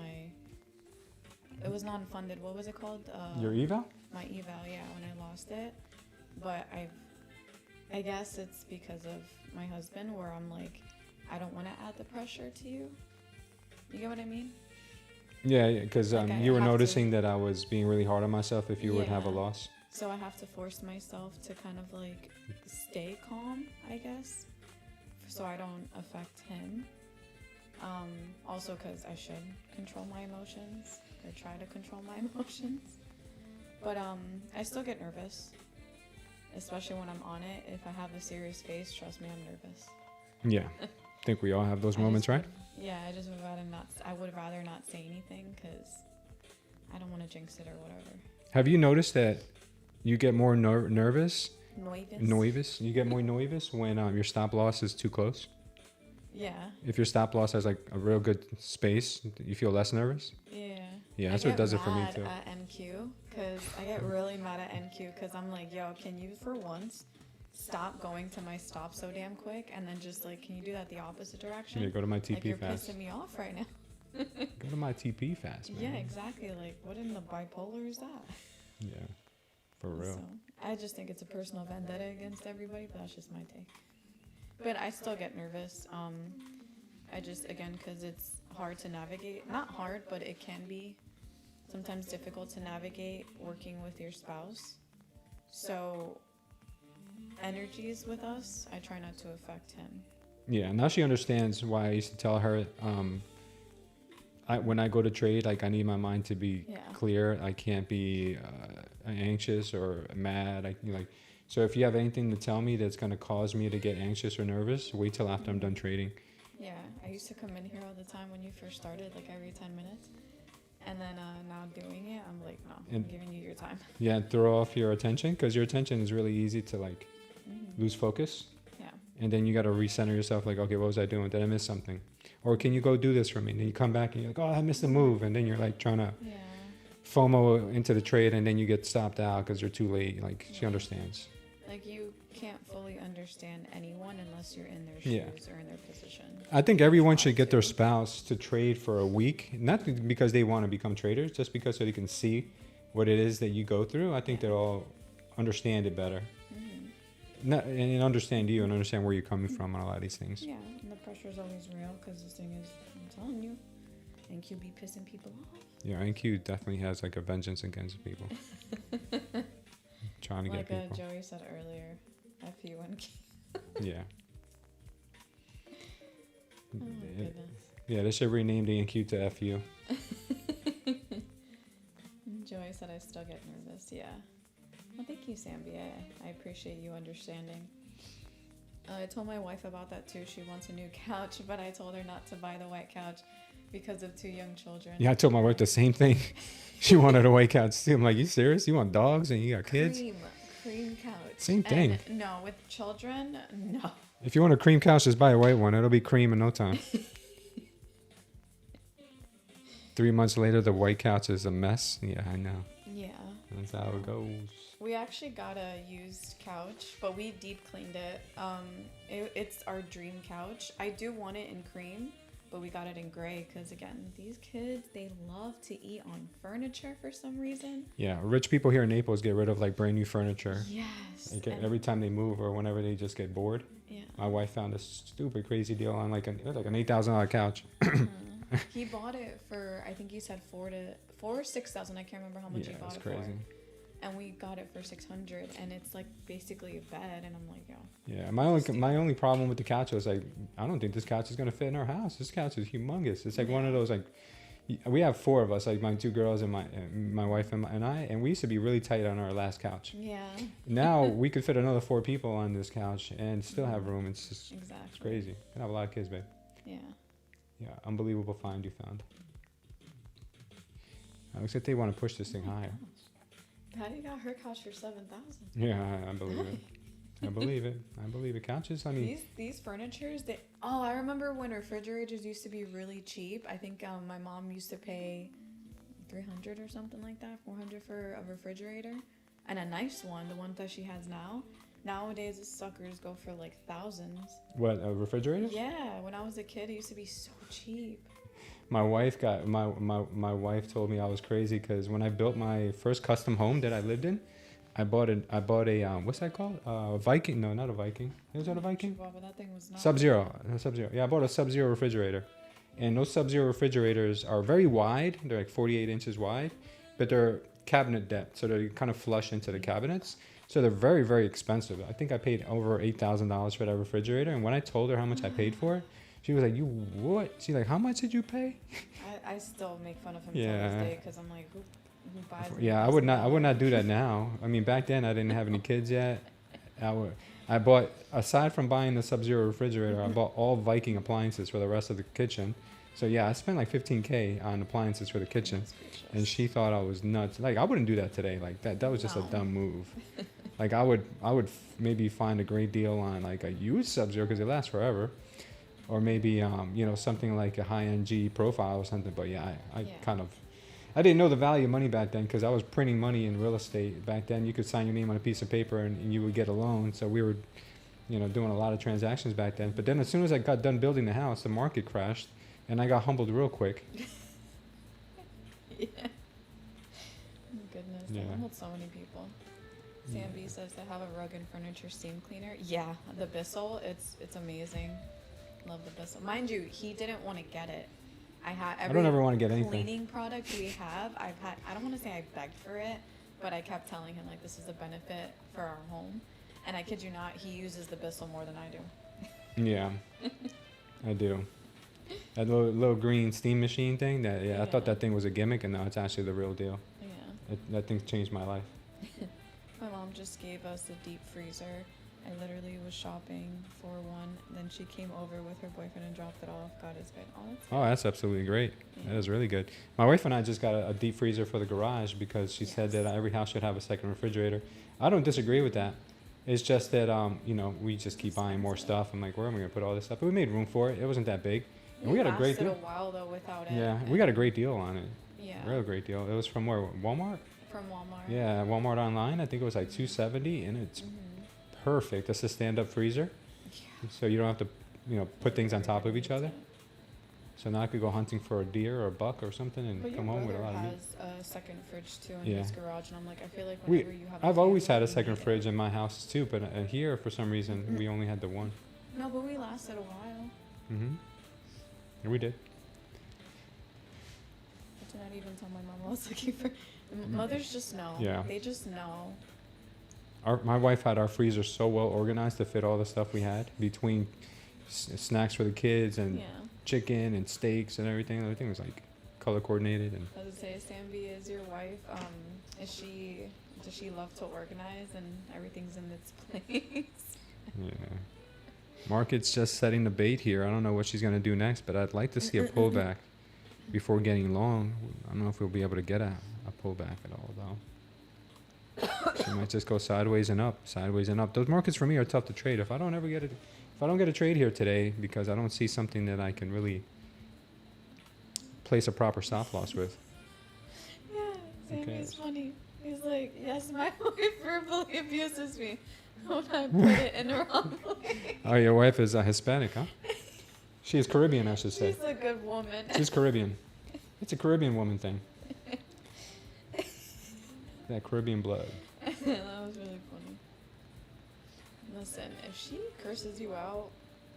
it was non-funded, what was it called? Your eval? My eval, yeah, when I lost it. But I guess it's because of my husband where I'm like, I don't want to add the pressure to you. You get what I mean? Yeah, because you were noticing that I was being really hard on myself if you would have a loss. So I have to force myself to kind of like stay calm, I guess, so I don't affect him. Also because I should control my emotions, or try to control my emotions. But I still get nervous, especially when I'm on it. If I have a serious face, trust me, I'm nervous. Yeah, I think we all have those moments, right? I just would rather not. I would rather not say anything because I don't want to jinx it or whatever. Have you noticed that you get more nervous? Noivous. You get more noivous when your stop loss is too close? Yeah. If your stop loss has like a real good space, you feel less nervous? Yeah. Yeah, that's what does it for me too. At NQ, because I get really mad at NQ because I'm like, yo, can you for once stop going to my stop so damn quick and then just like, can you do that the opposite direction? Yeah, go to my TP like, you're fast. pissing me off right now. Go to my TP fast, man. Yeah, exactly. Like, what in the bipolar is that? Yeah, for real. So, I just think it's a personal vendetta against everybody, but that's just my take. But I still get nervous. I just, again, because it's hard to navigate. Not hard, but it can be sometimes difficult to navigate working with your spouse. So energies with us, I try not to affect him. Yeah, now she understands why I used to tell her when I go to trade, like I need my mind to be clear. I can't be anxious or mad. So if you have anything to tell me that's going to cause me to get anxious or nervous, wait till after I'm done trading. Yeah, I used to come in here all the time when you first started, like every 10 minutes. And then now doing it, I'm like, no, I'm giving you your time. Yeah, throw off your attention, because your attention is really easy to like lose focus. Yeah. And then you got to recenter yourself, like, okay, what was I doing? Did I miss something? Or can you go do this for me? And then you come back and you're like, oh, I missed a move. And then you're like trying to FOMO into the trade, and then you get stopped out because you're too late. Like, she understands. Like, you can't fully understand anyone unless you're in their shoes or in their position. I think everyone should get their spouse to trade for a week, not because they want to become traders, just because so they can see what it is that you go through. I think they'll all understand it better. And understand you and understand where you're coming from on a lot of these things. Yeah, and the pressure is always real, because this thing is, I'm telling you, NQ be pissing people off. Yeah, NQ definitely has like a vengeance against people. Trying to get people. Like Joey said earlier, FU NQ. Yeah. Oh my goodness. Yeah, they should rename the NQ to FU. Joey said I still get nervous. Yeah. Well, thank you, Sambi. I appreciate you understanding. I told my wife about that too. She wants a new couch, but I told her not to buy the white couch because of 2 young children. Yeah, I told my wife the same thing. She wanted a white couch too. I'm like, you serious? You want dogs and you got kids? Cream couch. Same thing. And no, with children, no. If you want a cream couch, just buy a white one. It'll be cream in no time. 3 months later, the white couch is a mess. Yeah, I know. Yeah. That's how it goes. We actually got a used couch, but we deep cleaned it. It's our dream couch. I do want it in cream, but we got it in gray because, again, these kids, they love to eat on furniture for some reason. Yeah, rich people here in Naples get rid of like brand new furniture. Yes. Every time they move or whenever they just get bored. Yeah. My wife found a stupid crazy deal on it was like an $8,000 couch. He bought it for, I think he said $4,000 or $6,000. I can't remember how much he bought it for. And we got it for $600, and it's like basically a bed, and I'm like, yo. Yeah, my only problem with the couch was like, I don't think this couch is gonna fit in our house. This couch is humongous. It's like one of those, like, we have 4 of us, like my 2 girls and my wife and I, and we used to be really tight on our last couch. Yeah. Now we could fit another 4 people on this couch and still have room. It's just it's crazy. Can have a lot of kids, babe. Yeah. Yeah, unbelievable find you found. Looks like they want to push this thing higher. Patty got her couch for $7,000. Yeah, I believe it. I believe it. I believe it. Couches, I mean... These furnitures, I remember when refrigerators used to be really cheap. I think my mom used to pay $300 or something like that, $400 for a refrigerator. And a nice one, the one that she has now. Nowadays, the suckers go for like thousands. What, a refrigerator? Yeah, when I was a kid, it used to be so cheap. My wife my wife told me I was crazy because when I built my first custom home that I lived in, I bought a what's that called? Viking? No, not a Viking. Is that a Viking? Well, but that thing was not Sub-Zero. Sub-Zero. Yeah, I bought a Sub-Zero refrigerator, and those Sub-Zero refrigerators are very wide. They're like 48 inches wide, but they're cabinet depth, so they kind of flush into the cabinets. So they're very, very expensive. I think I paid over $8,000 for that refrigerator, and when I told her how much I paid for it, she was like, "You what?" She's like, "How much did you pay?" I still make fun of him to this day because I'm like, who buys? Yeah, I would not do that now. I mean, back then I didn't have any kids yet. I bought, aside from buying the Sub-Zero refrigerator, I bought all Viking appliances for the rest of the kitchen. So yeah, I spent like $15,000 on appliances for the kitchen, and she thought I was nuts. Like, I wouldn't do that today. Like that was just a dumb move. Like I would maybe find a great deal on like a used Sub-Zero because it lasts forever. Or maybe, something like a high-end G profile or something. But yeah, I didn't know the value of money back then because I was printing money in real estate. Back then, you could sign your name on a piece of paper and you would get a loan. So we were, doing a lot of transactions back then. But then as soon as I got done building the house, the market crashed and I got humbled real quick. Yeah. Goodness, Yeah. I humbled so many people. Sam B says they have a rug and furniture steam cleaner. Yeah, the Bissell, it's amazing. Love the Bissell. Mind you, he didn't want to get it. I don't ever want to get anything. Cleaning product we have, I don't want to say I begged for it, but I kept telling him like this is a benefit for our home. And I kid you not, he uses the Bissell more than I do. Yeah, I do. That little green steam machine thing. I thought that thing was a gimmick, and now it's actually the real deal. Yeah. That thing changed my life. My mom just gave us a deep freezer. I literally was shopping for one. Then she came over with her boyfriend and dropped it off. God is good. Oh, that's good. Oh, that's absolutely great. Yeah. That is really good. My wife and I just got a deep freezer for the garage because she said that Yes. every house should have a second refrigerator. I don't disagree with that. It's just that, you know, we just keep buying more Expensive. stuff. I'm like, where am I going to put all this stuff? But we made room for it. It wasn't that big. And we got a great lasted deal. a while though without it. Yeah, we got a great deal on it. Yeah. Real great deal. It was from where? Walmart? From Walmart. Yeah, Walmart online. I think it was like $270, and it's perfect. It's a stand-up freezer, Yeah. so you don't have to, you know, put things on top of each other. So now I could go hunting for a deer or a buck or something and But your come home with a brother lot of meat. has a second fridge too in Yeah. his garage, and I'm like, I feel like We- whenever you have. I've always had a family, you second need it. fridge in my house too, but here for some reason we only had the one. No, but we lasted a while. Mm-hmm. And we did. I did not even tell my mom I was looking for. Mothers just know. Yeah. They just know. My wife had our freezer so well organized to fit all the stuff we had between snacks for the kids and Yeah. chicken and steaks and everything. Everything was like color coordinated and. I was say, Sambi, is your wife? Does she love to organize and everything's in its place? Yeah. Market's just setting the bait here. I don't know what she's going to do next, but I'd like to see a pullback before getting long. I don't know if we'll be able to get a pullback at all, though. She might just go sideways and up, sideways and up. Those markets for me are tough to trade. If I don't get a trade here today because I don't see something that I can really place a proper stop loss with. Yeah, Sammy's funny. He's like, yes, my wife verbally abuses me when I put it in the wrong place. Oh, your wife is Hispanic, huh? She is Caribbean, I should say. She's a good woman. She's Caribbean. It's a Caribbean woman thing. That Caribbean blood. That was really funny. Listen, if she curses you out,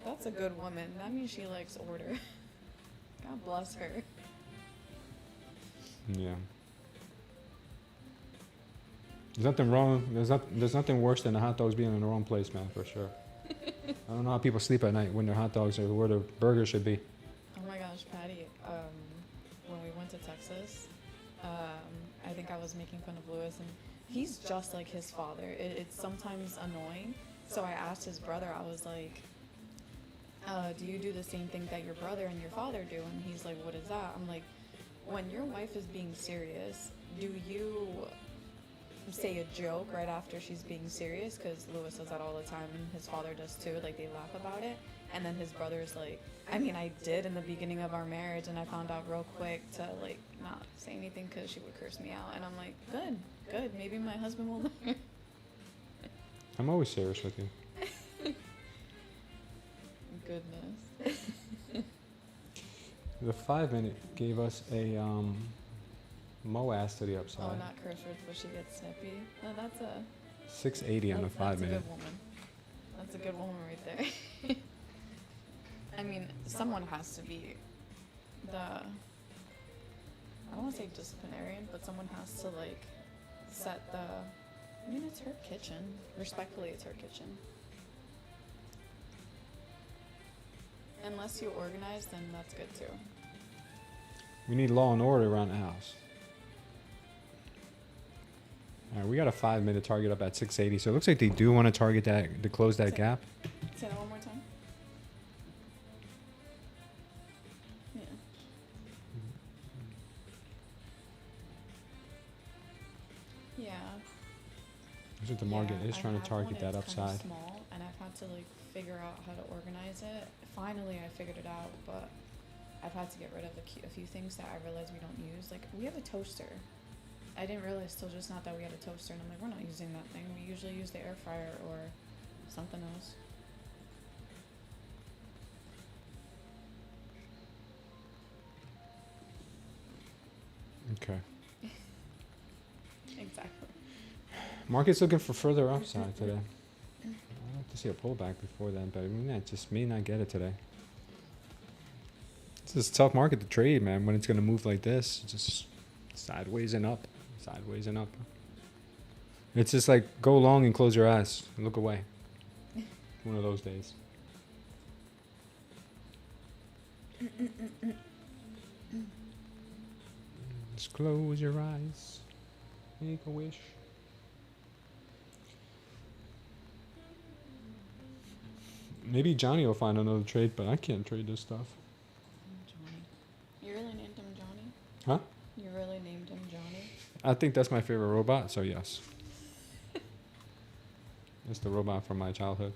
that's a good woman. That means she likes order. God bless her. Yeah. There's nothing wrong. There's nothing worse than the hot dogs being in the wrong place, man, for sure. I don't know how people sleep at night when their hot dogs are where their burgers should be. Oh my gosh, Patty. When we went to Texas, I think I was making fun of Lewis, and he's just like his father. It's sometimes annoying. So I asked his brother, I was like, do you do the same thing that your brother and your father do? And he's like, what is that? I'm like, when your wife is being serious, do you say a joke right after she's being serious? Because Lewis does that all the time, and his father does too. Like, they laugh about it. And then his brother's like, I mean, I did in the beginning of our marriage, and I found out real quick to, like, not say anything because she would curse me out. And I'm like, good. Maybe my husband will learn. I'm always serious with you. Goodness. The 5-minute gave us a MOAS to the upside. Oh, not curse words, but she gets snippy. No, that's a... 680 on the 5-minute. That's a good woman. That's a good woman right there. I mean, someone has to be I don't want to say disciplinarian, but someone has to, like, set I mean, it's her kitchen. Respectfully, it's her kitchen. Unless you organize, then that's good too. We need law and order around the house. All right, we got a 5-minute target up at 680. So it looks like they do want to target that to close that gap. Say that one more time. Yeah. Yeah. That's what the market is I trying to have target one, that it's kind of upside. small, and I've had to, like, figure out how to organize it. Finally, I figured it out, but I've had to get rid of a few things that I realized we don't use. Like, we have a toaster. I didn't realize till just now that we had a toaster, and I'm like, we're not using that thing. We usually use the air fryer or something else. Okay. Exactly. Market's looking for further upside today. I'd like to see a pullback before then, but we just may not get it today. It's a tough market to trade, man, when it's going to move like this. Just sideways and up. Sideways and up. It's just like go long and close your eyes and look away. One of those days. Just close your eyes. Make a wish. Maybe Johnny will find another trade, but I can't trade this stuff. Johnny. You really named him Johnny? Huh? You really named him Johnny? I think that's my favorite robot, so yes. It's the robot from my childhood.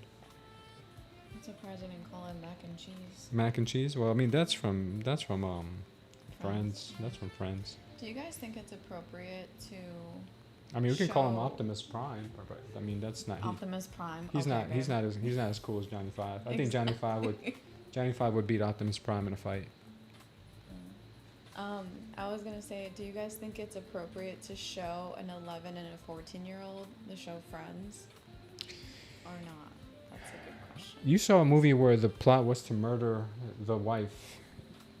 I'm surprised you didn't call him mac and cheese. Mac and cheese? Well, I mean, that's from Friends. That's from Friends. Do you guys think it's appropriate to I mean, we can call him show- Optimus Prime, but I mean, that's not. Optimus Prime? He's Okay, not. He's babe. not as cool as Johnny Five. I think Johnny Five would beat Optimus Prime in a fight. I was gonna say, do you guys think it's appropriate to show an 11 and a 14-year-old the show Friends, or not? That's a good question. You saw a movie where the plot was to murder the wife,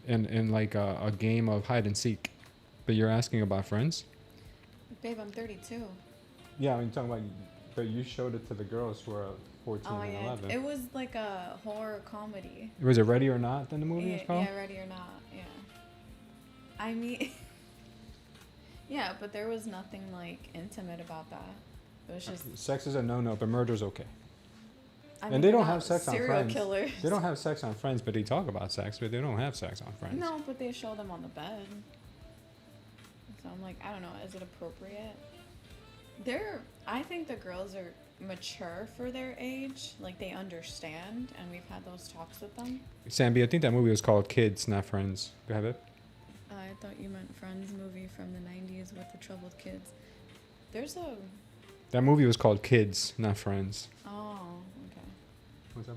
in like a game of hide and seek, but you're asking about Friends. Babe, I'm 32. Yeah, I mean, talking about, but you showed it to the girls who are 14 Oh and yeah, 11. it was like a horror comedy. Was it Ready or Not? Then the movie was called. Yeah, Ready or Not. Yeah. I mean, yeah, but there was nothing like intimate about that. It was just. Sex is a no-no, but murder's okay. I And mean, they they're don't not have sex on serial Friends. killers. They don't have sex on Friends, but they talk about sex, but they don't have sex on Friends. No, but they show them on the bed. So I'm like, I don't know, is it appropriate? I think the girls are mature for their age, like they understand, and we've had those talks with them. Sambi, I think that movie was called Kids, not Friends. Go ahead, babe. I thought you meant Friends movie from the 90s with the troubled kids. There's a. That movie was called Kids, not Friends. Oh, okay. What's that?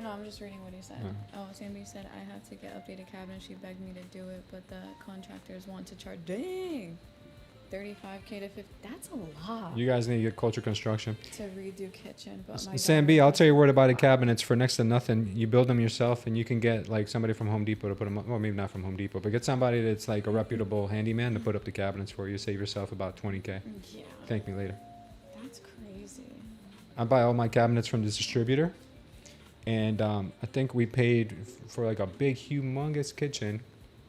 No, I'm just reading what he said. Oh. Oh, Sammy said, I have to get updated cabinets. She begged me to do it, but the contractors want to charge. Dang! 35K to 50. That's a lot You guys need to get Culture Construction. to redo kitchen. But my Sam daughter B, I'll has- tell you a word about the cabinets for next to nothing. You build them yourself, and you can get like somebody from Home Depot to put them up. Well, maybe not from Home Depot, but get somebody that's like a reputable handyman to put up the cabinets for you. Save yourself about 20K. Yeah. Thank me later. That's crazy. I buy all my cabinets from this distributor, and I think we paid for like a big, humongous kitchen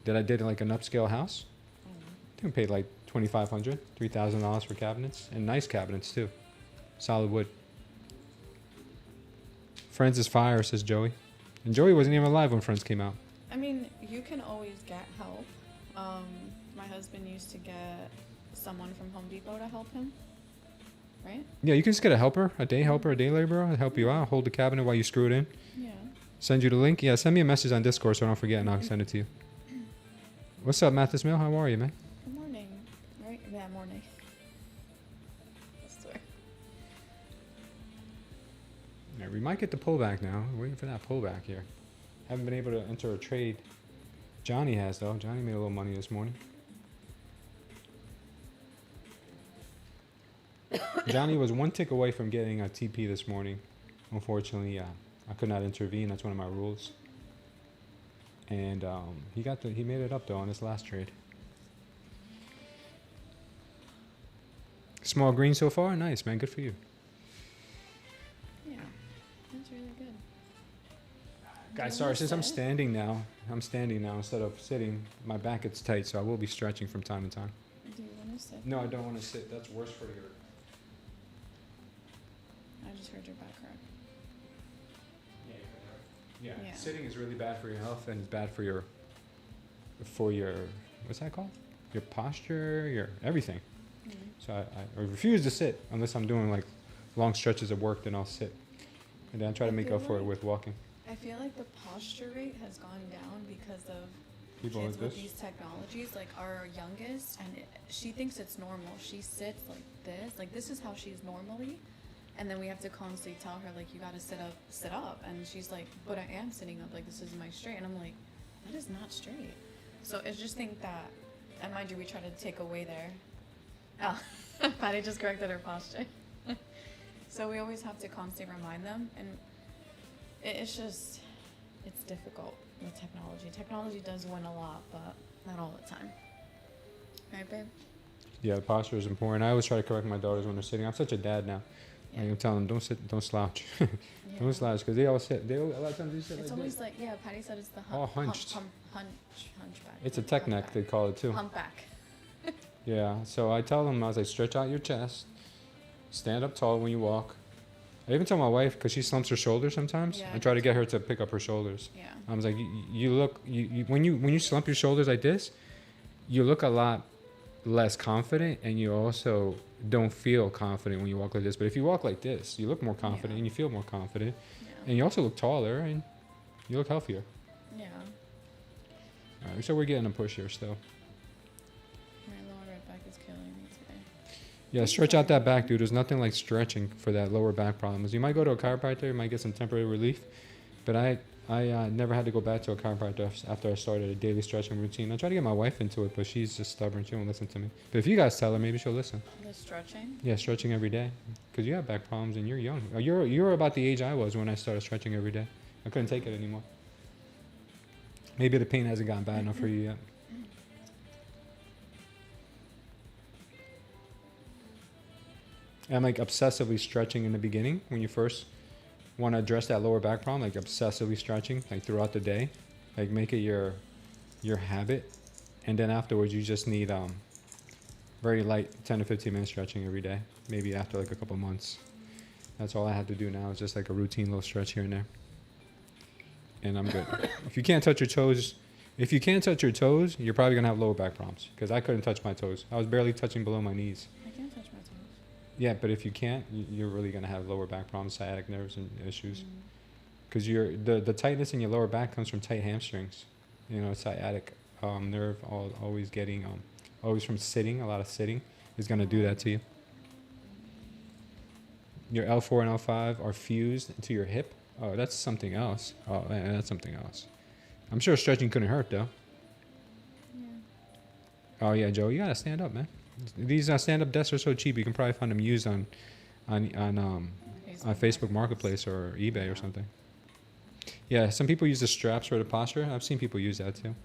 that I did in like an upscale house. I think we paid like $2,500, $3,000 for cabinets, and nice cabinets too, solid wood. Friends is fire, says Joey, and Joey wasn't even alive when Friends came out. I mean, you can always get help. My husband used to get someone from Home Depot to help him, right? Yeah, you can just get a helper, a day laborer, to help you out, hold the cabinet while you screw it in, Yeah. send you the link. Yeah, send me a message on Discord so I don't forget, and I'll send it to you. What's up, Mathis Mill? How are you, man? Good morning. Right? Yeah, morning. I swear. Yeah, we might get the pullback now. We're waiting for that pullback here. Haven't been able to enter a trade. Johnny has, though. Johnny made a little money this morning. Johnny was one tick away from getting a TP this morning. Unfortunately, I could not intervene. That's one of my rules. And he made it up though on this last trade. Small green so far, nice man, good for you. Yeah. That's really good. Guys, You sorry, wanna since I'm sit? standing now instead of sitting. My back gets tight, so I will be stretching from time to time. Do you want to sit? No, I don't want to sit. That's worse for your. I just heard your back crack. Yeah. Yeah. Sitting is really bad for your health and it's bad for your what's that called? Your posture, your everything. So I refuse to sit unless I'm doing like long stretches of work. Then I'll sit, and then I try to make up for it with walking. I feel like the posture rate has gone down because of People kids like with this. these technologies. Like our youngest, and she thinks it's normal. She sits like this. Like this is how she's normally. And then we have to constantly tell her, like, you gotta sit up. And she's like, but I am sitting up, like, this is my straight. And I'm like, that is not straight. So I just think that, and mind you, we try to take away their, oh, Patty just corrected her posture. So we always have to constantly remind them. And it's just, it's difficult with technology. Technology does win a lot, but not all the time. Right, babe? Yeah, the posture is important. I always try to correct my daughters when they're sitting. I'm such a dad now. Yeah. I'm telling them, don't sit, don't slouch. Yeah. Don't slouch, because they all sit. A lot of times they sit It's like always this. like, yeah, Patty said it's the All hunched. hunchback. It's a tech neck, they call it too. Humpback. Yeah, so I tell them, I was like, stretch out your chest, stand up tall when you walk, I even tell my wife, because she slumps her shoulders sometimes. Yeah, I try to get her to pick up her shoulders. Yeah. I was like, you look, when you slump your shoulders like this, you look a lot less confident, and you also don't feel confident when you walk like this. But if you walk like this, you look more confident, Yeah. and you feel more confident, Yeah. and you also look taller, and you look healthier. Yeah. All right, so we're getting a push here still. My lower right back is killing me today. Yeah, stretch out that back, dude. There's nothing like stretching for that lower back problems. You might go to a chiropractor, you might get some temporary relief, but I never had to go back to a chiropractor after I started a daily stretching routine. I tried to get my wife into it, but she's just stubborn. She won't listen to me. But if you guys tell her, maybe she'll listen. The stretching? Yeah, stretching every day, because you have back problems and you're young. You're about the age I was when I started stretching every day. I couldn't take it anymore. Maybe the pain hasn't gotten bad enough for you yet. And like obsessively stretching in the beginning when you first want to address that lower back problem, like obsessively stretching like throughout the day, like make it your habit, and then afterwards you just need very light 10 to 15 minutes stretching every day, maybe after like a couple months. That's all I have to do now is just like a routine little stretch here and there, and I'm good. If you can't touch your toes, you're probably gonna have lower back problems, because I couldn't touch my toes. I was barely touching below my knees. I can't touch my toes. Yeah, but if you can't, you're really gonna have lower back problems, sciatic nerves and issues, because the tightness in your lower back comes from tight hamstrings. You know, sciatic nerve always from sitting. A lot of sitting is gonna do that to you. Your L4 and L5 are fused to your hip. Oh, that's something else. Oh, man, that's something else. I'm sure stretching couldn't hurt though. Yeah. Oh yeah, Joe, you gotta stand up, man. These stand-up desks are so cheap. You can probably find them used on Facebook Marketplace or eBay or something. Yeah, some people use the straps for the posture. I've seen people use that too.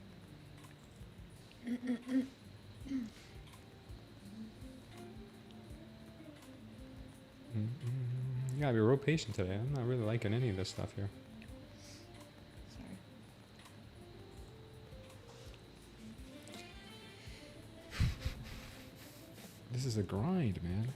You gotta be real patient today. I'm not really liking any of this stuff here. Sorry. This is a grind, man.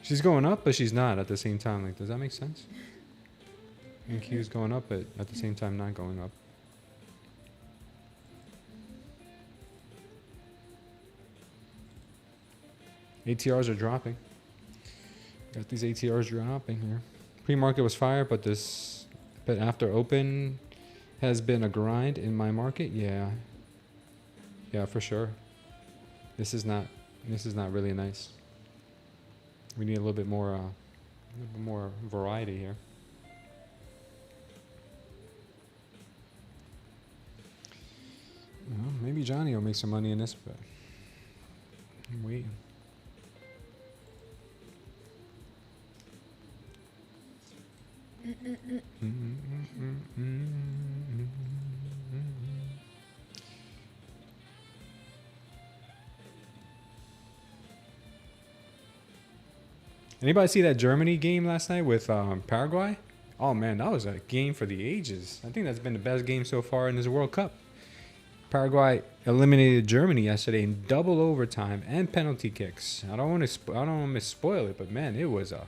She's going up, but she's not at the same time. Like, does that make sense? And Q's going up, but at the same time not going up. ATRs are dropping. Got these ATRs dropping here. Pre-market was fire, but after open has been a grind in my market. Yeah, for sure. This is not really nice. We need a little bit more variety here. Well, maybe Johnny will make some money in this, but I'm waiting. Anybody see that Germany game last night with Paraguay? Oh man, that was a game for the ages. I think that's been the best game so far in this World Cup. Paraguay eliminated Germany yesterday in double overtime and penalty kicks. I don't want to spoil it, but man, it was a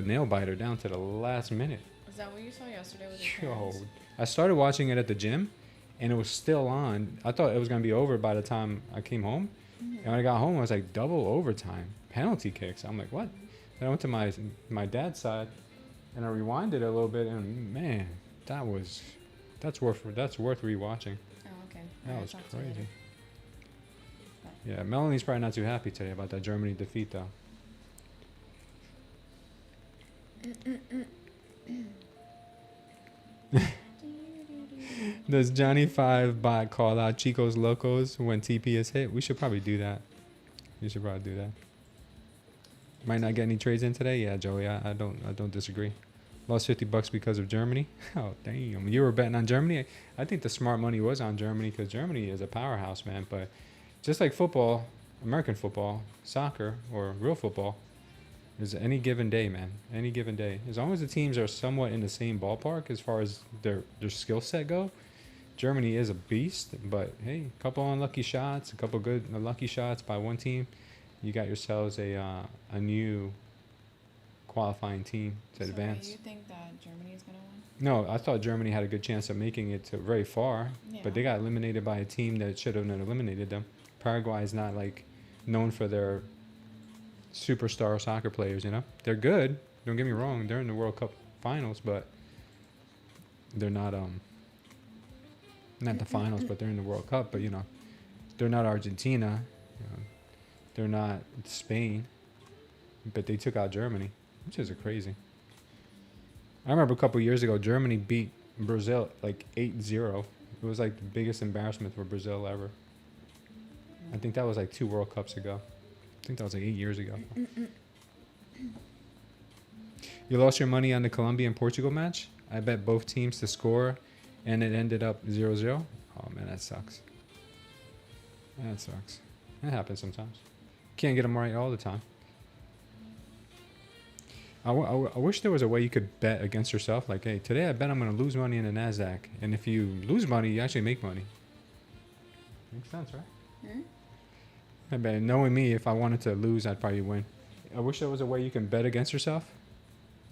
nail biter down to the last minute. Is that what you saw yesterday with your Yo, parents? I started watching it at the gym, and it was still on. I thought it was gonna be over by the time I came home. And when I got home, I was like, double overtime, penalty kicks. I'm like, what? Then I went to my dad's side, and I rewinded it a little bit, and man, that's worth rewatching. Oh, okay. That Alright, was talk to you crazy. later. Yeah, Melanie's probably not too happy today about that Germany defeat, though. Does Johnny 5 bot call out Chico's Locos when TP is hit? We should probably do that. Might not get any trades in today. Yeah, Joey, I don't disagree. Lost $50 because of Germany. Oh, damn. You were betting on Germany? I think the smart money was on Germany, because Germany is a powerhouse, man. But just like football, American football, soccer, or real football, Is any given day, man. Any given day. As long as the teams are somewhat in the same ballpark as far as their skill set go, Germany is a beast. But hey, a couple unlucky shots, a couple good lucky shots by one team, you got yourselves a new qualifying team to advance. So you think that Germany is gonna win? No, I thought Germany had a good chance of making it to very far, Yeah. but they got eliminated by a team that should have not eliminated them. Paraguay is not like known for their superstar soccer players, you know. They're good. Don't get me wrong. They're in the World Cup finals, but they're not not the finals, but they're in the World Cup. But you know, they're not Argentina. You know, they're not Spain. But they took out Germany, which is crazy. I remember a couple years ago, Germany beat Brazil like 8-0. It was like the biggest embarrassment for Brazil ever. I think that was like 2 World Cups ago. I think that was like 8 years ago. You lost your money on the Colombia and Portugal match? I bet both teams to score, and it ended up 0-0. Oh, man, that sucks. That sucks. That happens sometimes. Can't get them right all the time. I wish there was a way you could bet against yourself. Like, hey, today I bet I'm going to lose money in the Nasdaq. And if you lose money, you actually make money. Makes sense, right? Hmm? I bet, knowing me, if I wanted to lose, I'd probably win. I wish there was a way you can bet against yourself.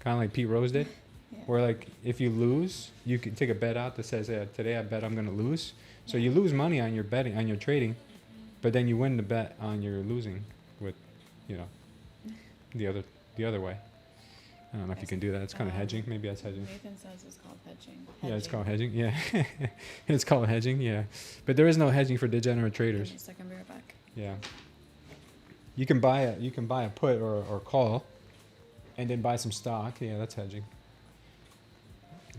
Kind of like Pete Rose did. Yeah. Where, like, if you lose, you can take a bet out that says, hey, today I bet I'm going to lose. So you lose money on your betting, on your trading. But then you win the bet on your losing with, you know, the other way. I don't know if you can do that. It's kind of hedging. Maybe that's hedging. Nathan says it's called hedging. Yeah, it's called hedging. Yeah. It's called hedging. Yeah. But there is no hedging for degenerate traders. Give me a second, be right back. Yeah. You can buy a put or call and then buy some stock. Yeah, that's hedging.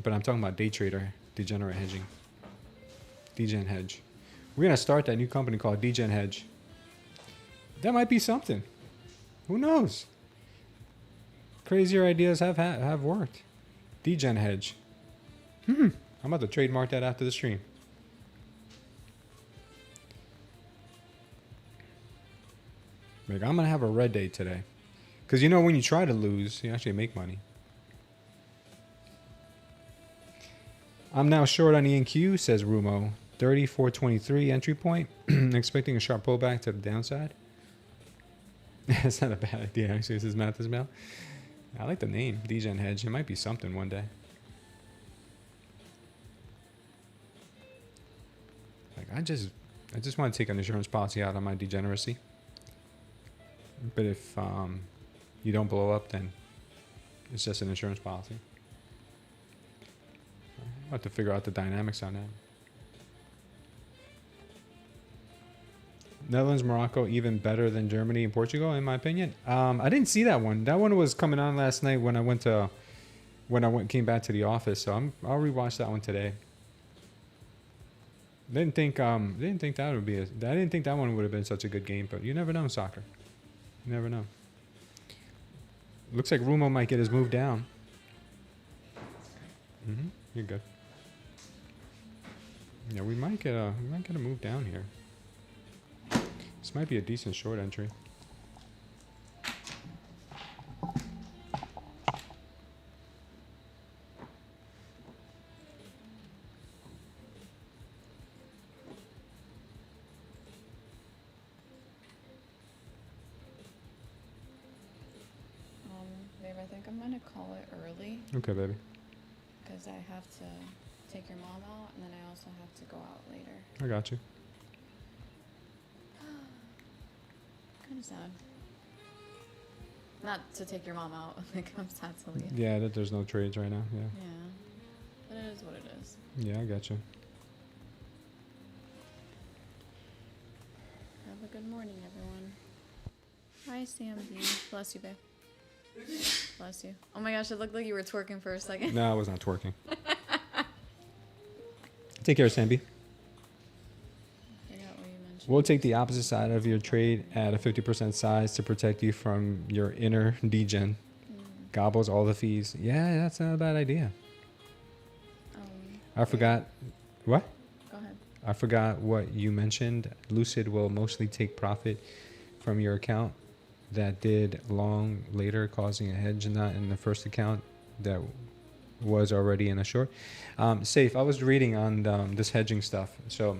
But I'm talking about day trader, degenerate hedging. Degen Hedge. We're going to start that new company called Degen Hedge. That might be something. Who knows? Crazier ideas have worked. Degen Hedge. I'm about to trademark that after the stream. Like, I'm gonna have a red day today, because you know when you try to lose, you actually make money. I'm now short on ENQ, says Rumo. 34.23 entry point. Expecting a sharp pullback to the downside. That's not a bad idea, actually. This is Matt Ismail. I like the name, Degen Hedge. It might be something one day. Like, I just want to take an insurance policy out on my degeneracy. But if you don't blow up, then it's just an insurance policy. I'll have to figure out the dynamics on that. Netherlands, Morocco, even better than Germany and Portugal, in my opinion. I didn't see that one. That one was coming on last night when I came back to the office. So I'll rewatch that one today. Didn't think that would be. I didn't think that one would have been such a good game. But you never know in soccer. You never know. Looks like Rumo might get his move down. You're good. Yeah, we might get a move down here. This might be a decent short entry. Babe, I think I'm gonna call it early Okay, baby. because I have to take your mom out, and then I also have to go out later. I got you. Kind of sad. Not to take your mom out. Like, I'm sad to leave. Yeah, that there's no trades right now. Yeah. Yeah. But it is what it is. Yeah, I got you. Have a good morning, everyone. Hi, Sam B. Bless you, babe. Bless you. Oh my gosh, it looked like you were twerking for a second. No, I was not twerking. Take care, Samby. We'll take the opposite side of your trade at a 50% size to protect you from your inner degen. Gobbles all the fees. Yeah, that's not a bad idea. I forgot. What? Go ahead. I forgot what you mentioned. Lucid will mostly take profit from your account that did long later, causing a hedge in the first account that was already in a short. Safe. I was reading on this hedging stuff. So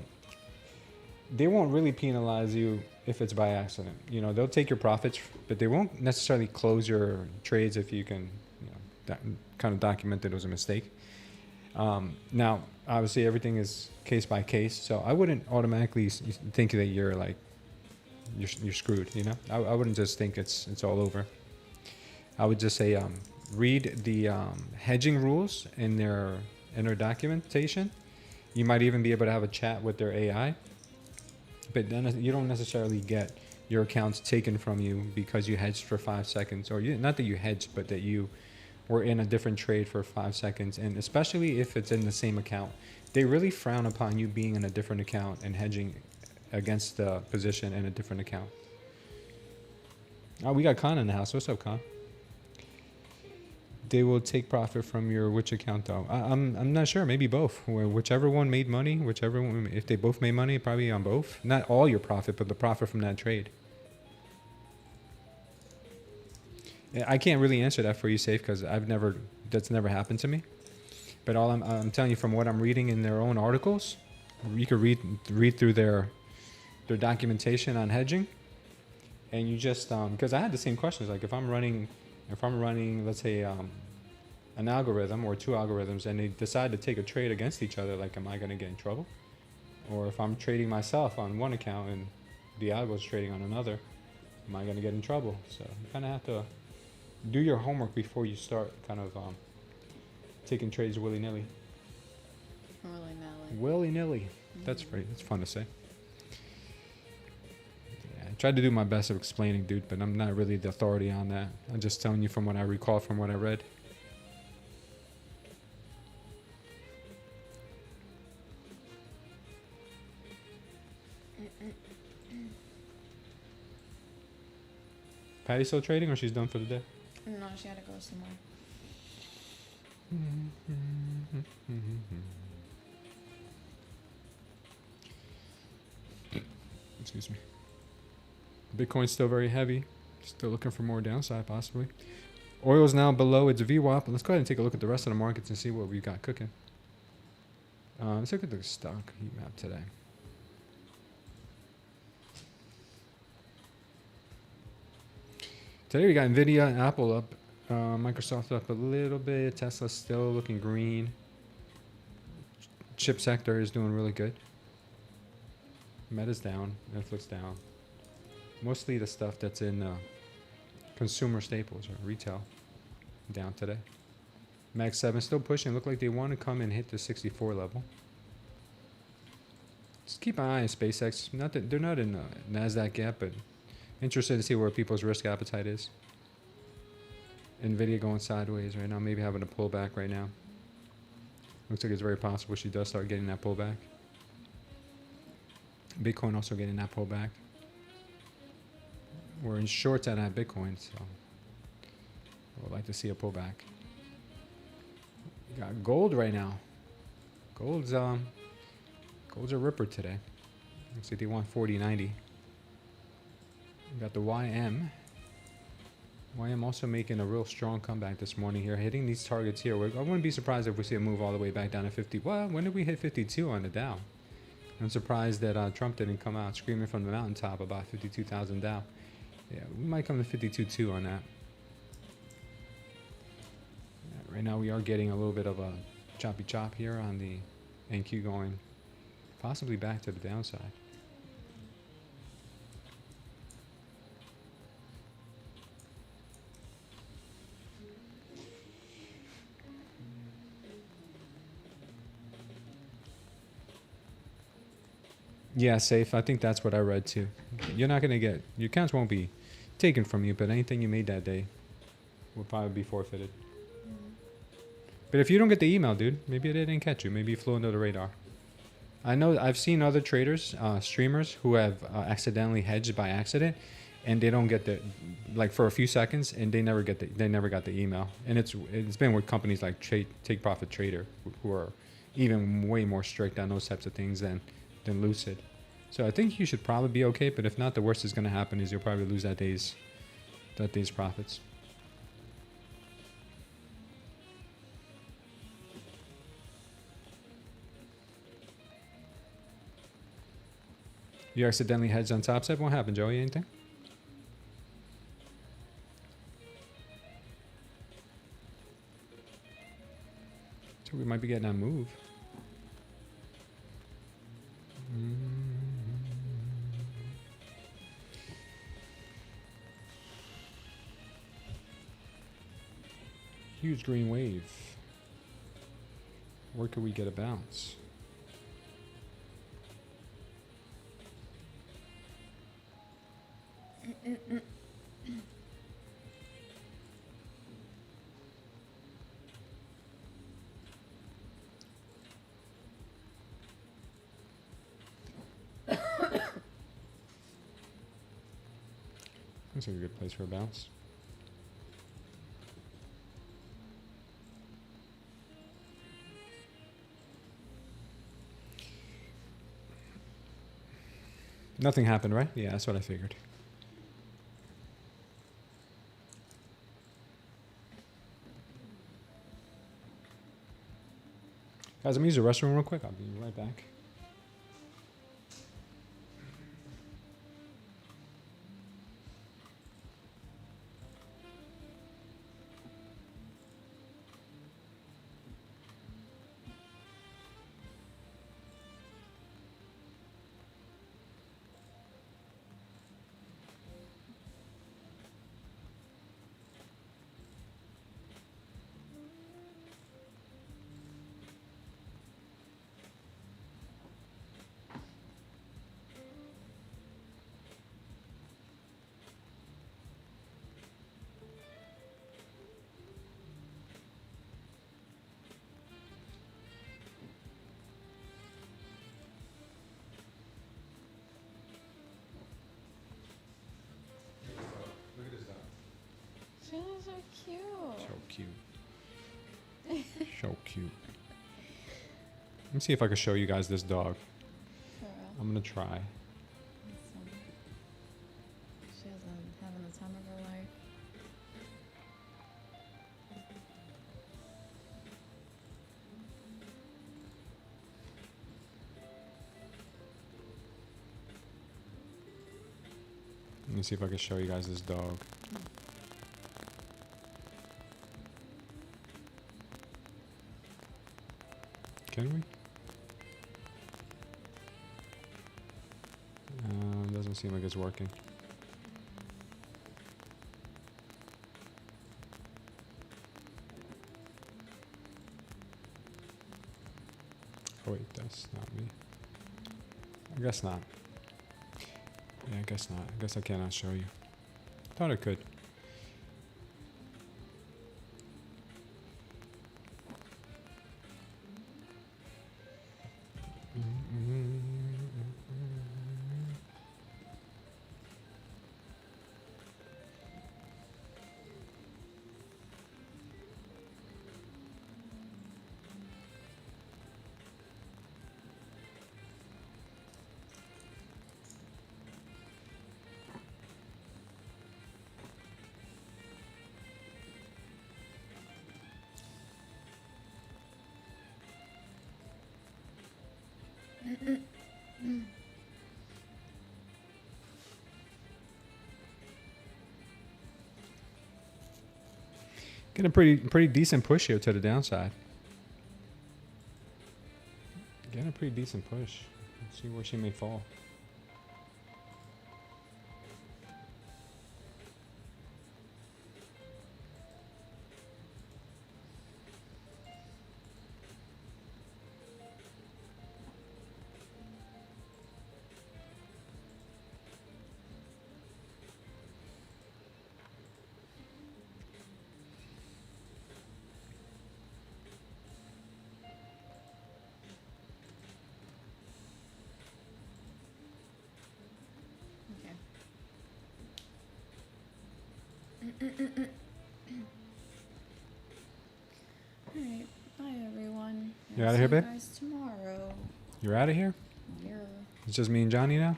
they won't really penalize you if it's by accident. You know, they'll take your profits, but they won't necessarily close your trades if you can, you know, kind of document that it was a mistake. Now, obviously, everything is case by case, so I wouldn't automatically think that you're like you're screwed. You know, I wouldn't just think it's all over. I would just say read the hedging rules in their documentation. You might even be able to have a chat with their AI, but then you don't necessarily get your accounts taken from you because you hedged for 5 seconds, or not that you hedged, but that you were in a different trade for 5 seconds. And especially if it's in the same account, they really frown upon you being in a different account and hedging against the position in a different account. Oh, we got Khan in the house. What's up, Khan? They will take profit from your which account though? I'm not sure. Maybe both. Whichever one made money, whichever one. If they both made money, probably on both. Not all your profit, but the profit from that trade. I can't really answer that for you, Safe, because that's never happened to me. But all I'm telling you from what I'm reading in their own articles, you could read through their documentation on hedging, and you just because I had the same questions. Like if I'm running, let's say an algorithm or two algorithms, and they decide to take a trade against each other, like am I going to get in trouble? Or if I'm trading myself on one account and the algo is trading on another, am I going to get in trouble? So you kind of have to do your homework before you start kind of taking trades willy-nilly. Willy-nilly. That's fun to say. Yeah, I tried to do my best of explaining, dude, but I'm not really the authority on that. I'm just telling you from what I recall from what I read. Patty's still trading, or she's done for the day? No, she had to go somewhere. Excuse me. Bitcoin's still very heavy. Still looking for more downside, possibly. Oil's now below its VWAP. Let's go ahead and take a look at the rest of the markets and see what we got cooking. Let's look at the stock heat map today. Today we got Nvidia and Apple up. Microsoft up a little bit. Tesla's still looking green. Chip sector is doing really good. Meta's down. Netflix down. Mostly the stuff that's in consumer staples or retail down today. Mag 7 still pushing. Look like they want to come and hit the 64 level. Just keep an eye on SpaceX. Not that they're not in Nasdaq yet, but interested to see where people's risk appetite is. Nvidia going sideways right now, maybe having a pullback right now. Looks like it's very possible she does start getting that pullback. Bitcoin also getting that pullback. We're in shorts at Bitcoin, so I would like to see a pullback. We got gold right now. Gold's a ripper today. Looks like they want 40.90. We got the YM. YM also making a real strong comeback this morning here, hitting these targets here. I wouldn't be surprised if we see a move all the way back down to 50. Well, when did we hit 52 on the Dow? I'm surprised that Trump didn't come out screaming from the mountaintop about 52,000 Dow. Yeah, we might come to 52.2 on that. Yeah, right now we are getting a little bit of a choppy chop here on the NQ going possibly back to the downside. Yeah, safe. I think that's what I read too. You're not going to get, your accounts won't be taken from you, but anything you made that day will probably be forfeited. But if you don't get the email, dude, maybe they didn't catch you. Maybe you flew under the radar. I know I've seen other traders, streamers who have accidentally hedged by accident, and they don't get the, like for a few seconds, and they never got the email. And it's been with companies like Take Profit Trader, who are even way more strict on those types of things than Lucid. So I think you should probably be okay, but if not, the worst is going to happen is you'll probably lose that day's that day's profits. You accidentally hedged on top step? What happened, Joey? Anything? So we might be getting that move. Huge green wave. Where could we get a bounce? Looks like a good place for a bounce. Nothing happened, right? Yeah, that's what I figured. Guys, I'm gonna use the restroom real quick. I'll be right back. She's so cute. So cute. So cute. Let me see if I can show you guys this dog. For real. I'm gonna try. Awesome. She has having the time of her life. Let me see if I can show you guys this dog. Can we? Doesn't seem like it's working. Oh wait, that's not me. I guess not. Yeah, I guess not. I guess I cannot show you. Thought I could. Getting a pretty decent push here to the downside. Getting a pretty decent push. Let's see where she may fall. Alright, bye everyone. You I'll outta see here, babe? You guys tomorrow. You're out of here? You're It's just me and Johnny now?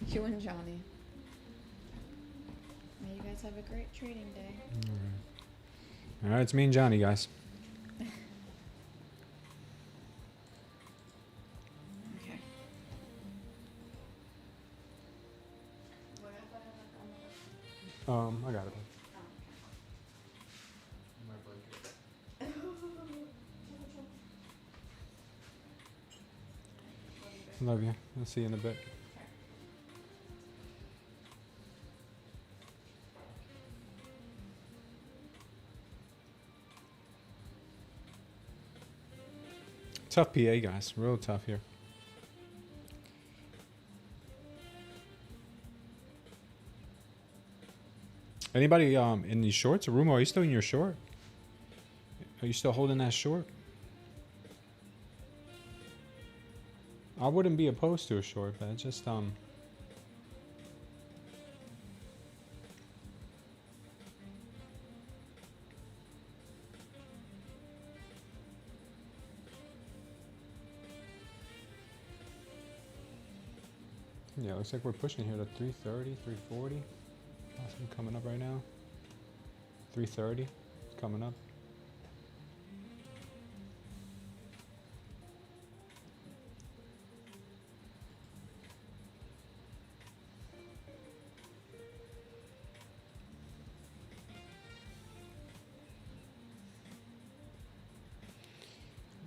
you and Johnny. Are you guys guys have a great trading day. All right, it's me and Johnny, guys. Okay. I got it. Love you. I'll see you in a bit. Tough PA, guys. Real tough here. Anybody in these shorts? Rumo, are you still in your short? Are you still holding that short? I wouldn't be opposed to a short, but it's just yeah, looks like we're pushing here to 330, 340. Awesome, coming up right now. 330, coming up.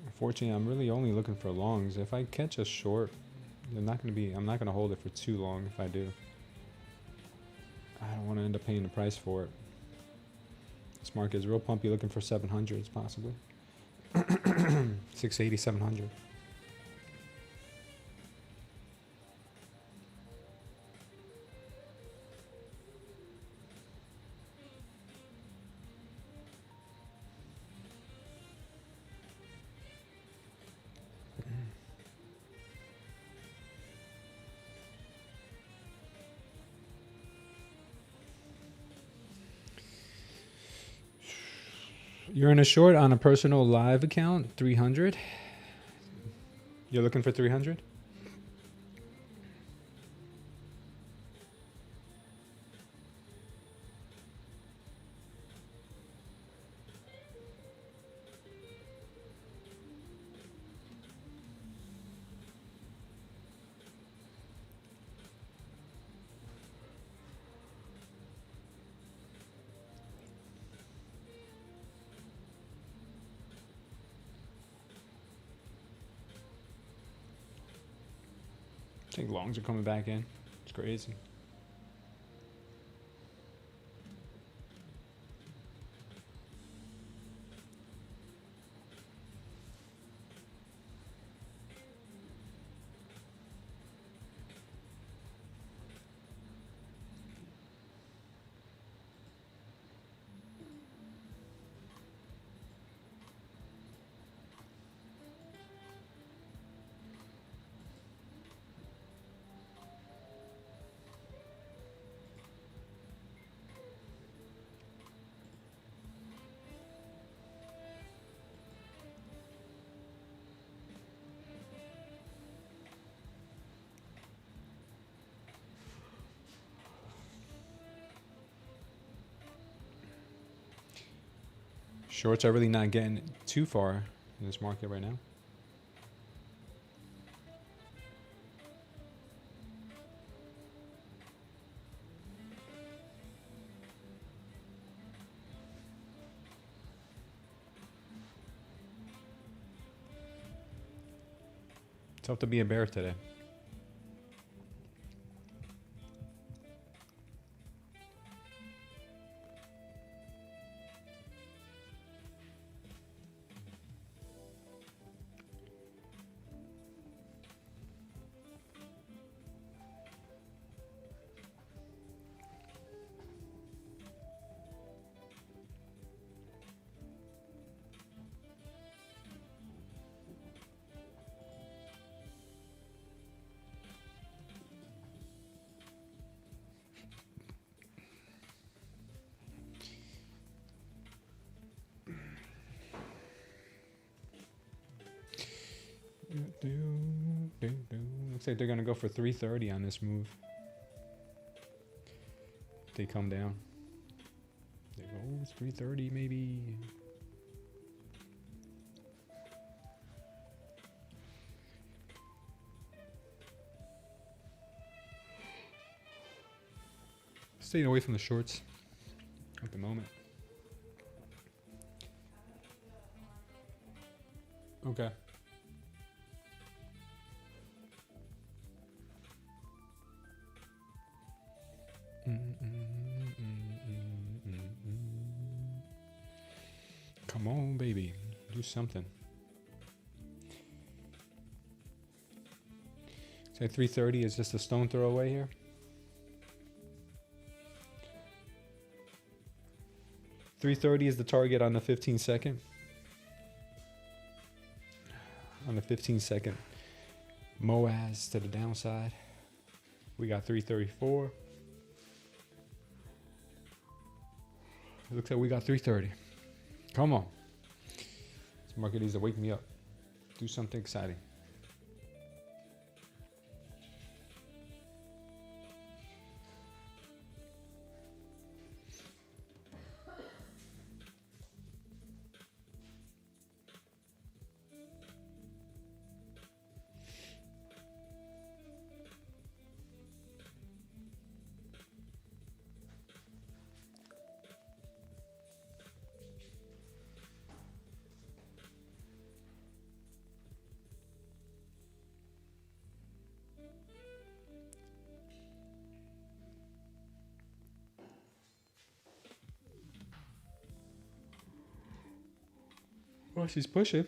Unfortunately, I'm really only looking for longs. If I catch a short, I'm not gonna hold it for too long if I do. I don't want to end up paying the price for it. This market is real pumpy, looking for 700s possibly. 680, 700. You're in a short on a personal live account, 300. You're looking for 300? I think longs are coming back in. It's crazy. Shorts are really not getting too far in this market right now. Tough to be a bear today. Looks like they're gonna go for 330 on this move. They come down. Oh, it's 3:30 maybe. Staying away from the shorts at the moment. Okay. Come on, baby. Do something. Say 3:30 is just a stone throw away here. 3:30 is the target on the 15-second. On the 15-second MOAS to the downside. We got 334. It looks like we got 330. Come on. This market needs to wake me up. Do something exciting. Well, she's pushing.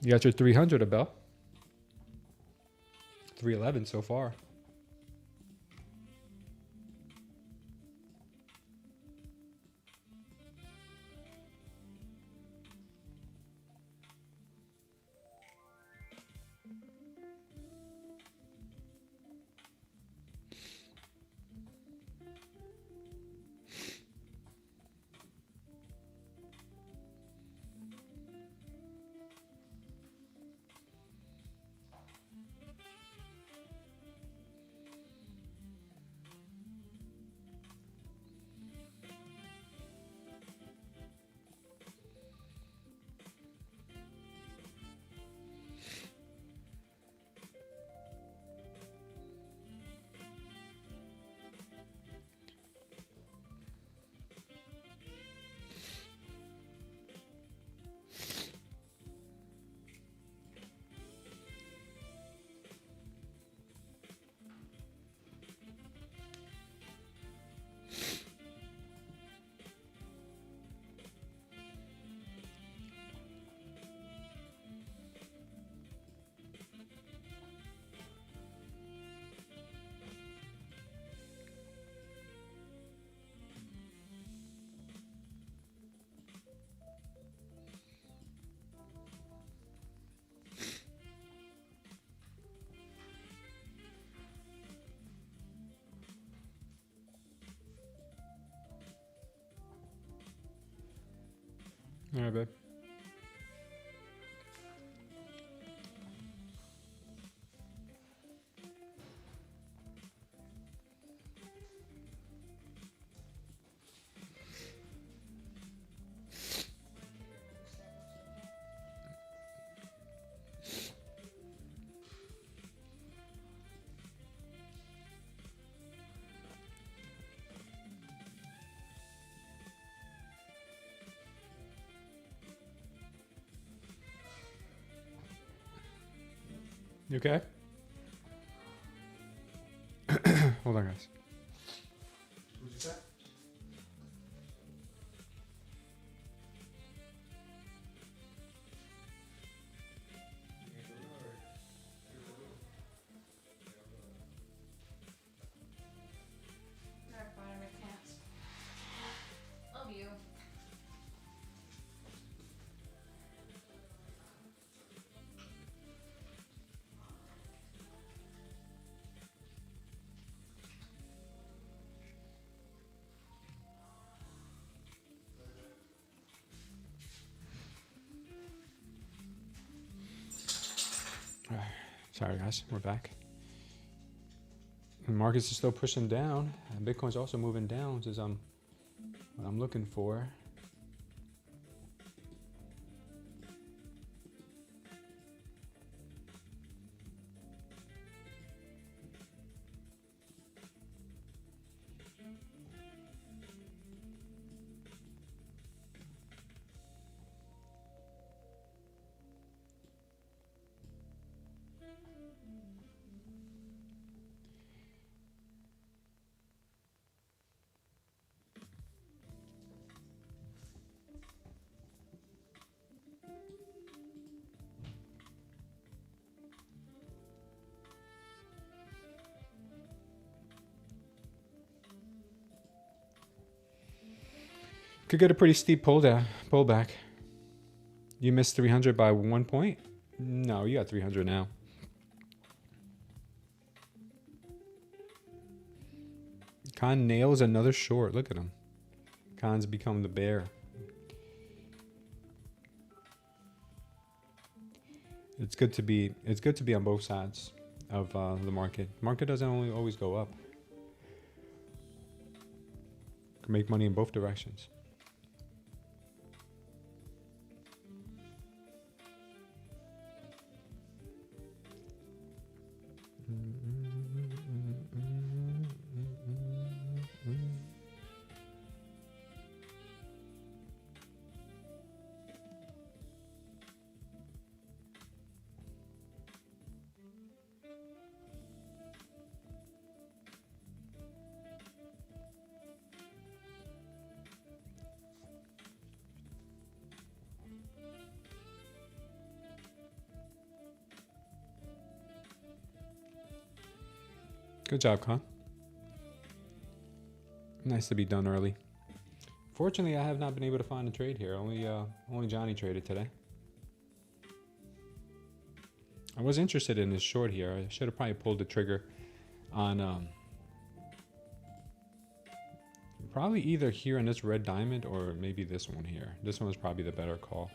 You got your 300 about. 311 so far. All right, babe. You okay? Hold on, guys. What'd you say? Alright, fine, I can't. Love you. Sorry, guys. We're back. The markets are still pushing down. And Bitcoin's also moving down as I'm What I'm looking for. Could get a pretty steep pullback. You missed 300 by 1 point? No, you got 300 now. Khan nails another short. Look at him. Khan's become the bear. It's good to be on both sides of the market. Market doesn't always go up. You can make money in both directions. Good job, Khan. Nice to be done early. Fortunately, I have not been able to find a trade here. Only Johnny traded today. I was interested in this short here. I should have probably pulled the trigger on probably either here in this red diamond or maybe this one here. This one was probably the better call.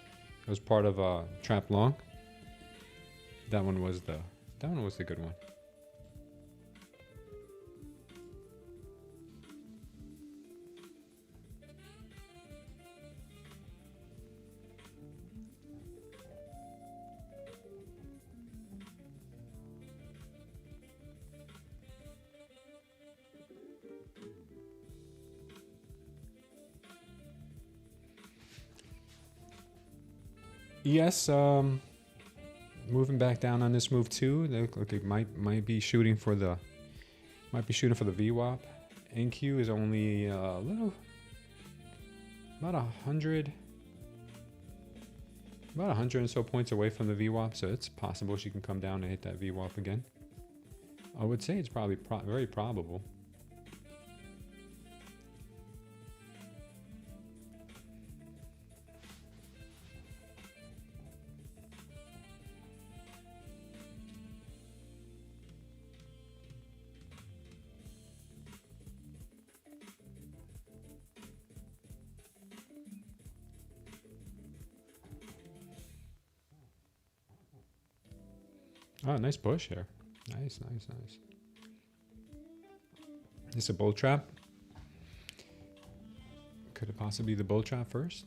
It was part of a trap long. That one was the good one. Yes, moving back down on this move too. They look like it might be shooting for the VWAP. NQ is only about 100 and so points away from the VWAP, so it's possible she can come down and hit that VWAP again. I would say it's probably very probable. Oh, nice push here. Nice. This a bull trap? Could it possibly be the bull trap first?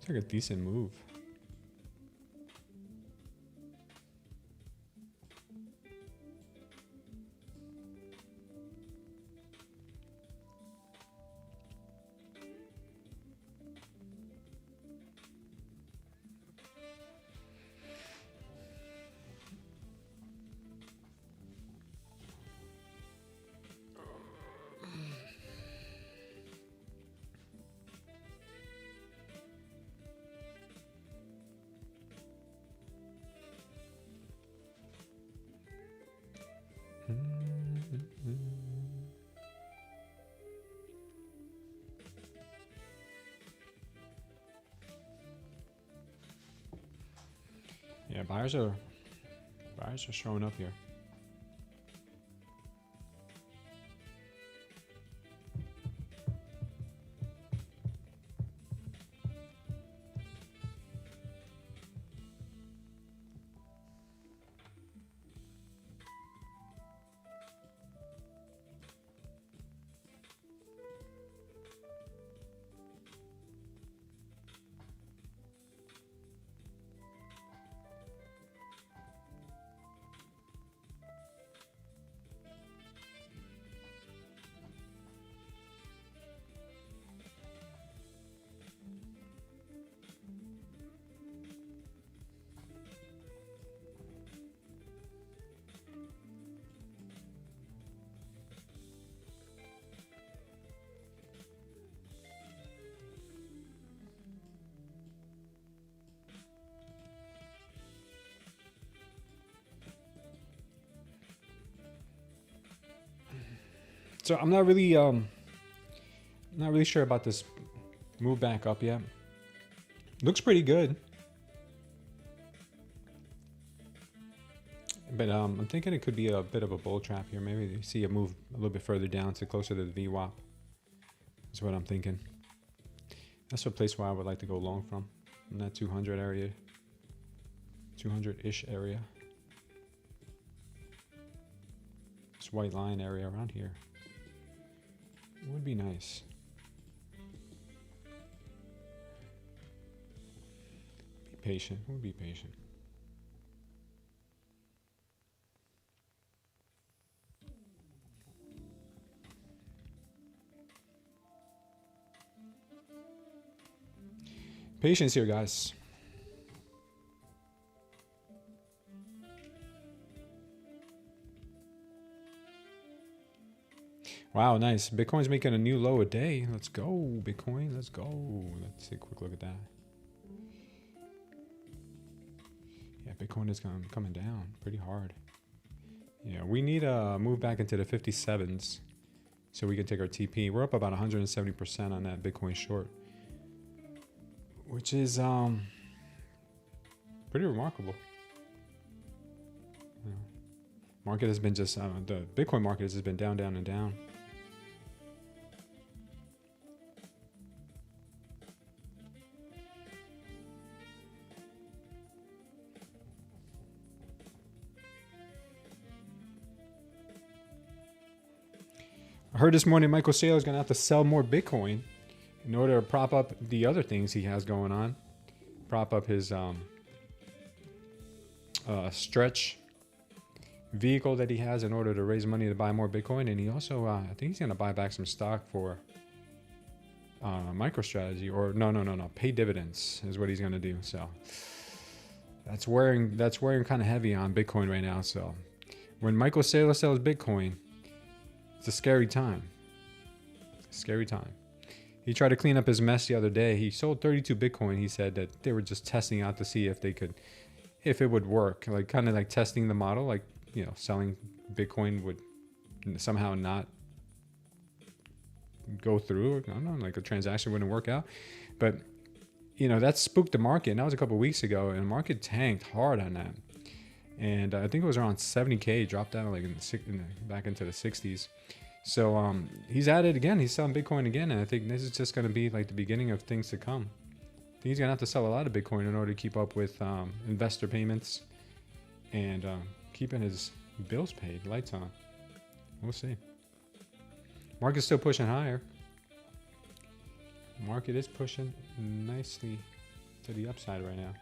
Took a decent move. Yeah, buyers are showing up here. So I'm not really sure about this move back up yet. Looks pretty good. But I'm thinking it could be a bit of a bull trap here. Maybe you see a move a little bit further down to closer to the VWAP. That's what I'm thinking. That's a place where I would like to go long from. In that 200 area. 200-ish area. This white line area around here. It would be nice. Be patient. We'll be patient. Patience here, guys. Wow, nice. Bitcoin's making a new low a day. Let's go, Bitcoin. Let's go. Let's take a quick look at that. Yeah, Bitcoin is coming down pretty hard. Yeah, we need a move back into the 57s so we can take our TP. We're up about 170% on that Bitcoin short, which is pretty remarkable. Yeah. Market has been just, the Bitcoin market has just been down, down, and down. I heard this morning Michael Saylor is going to have to sell more Bitcoin in order to prop up the other things he has going on. Prop up his stretch vehicle that he has in order to raise money to buy more Bitcoin. And he also, I think he's going to buy back some stock for MicroStrategy, or no, pay dividends is what he's going to do. So that's wearing kind of heavy on Bitcoin right now. So when Michael Saylor sells Bitcoin, it's a scary time. Scary time. He tried to clean up his mess the other day. He sold 32 Bitcoin. He said that they were just testing out to see if it would work. Like kind of like testing the model, like, you know, selling Bitcoin would somehow not go through. I don't know, like a transaction wouldn't work out. But, you know, that spooked the market. And that was a couple of weeks ago. And the market tanked hard on that. And I think it was around 70K, dropped down like back into the 60s. So he's at it again. He's selling Bitcoin again. And I think this is just going to be like the beginning of things to come. I think he's going to have to sell a lot of Bitcoin in order to keep up with investor payments and keeping his bills paid, lights on. We'll see. Market's still pushing higher. Market is pushing nicely to the upside right now.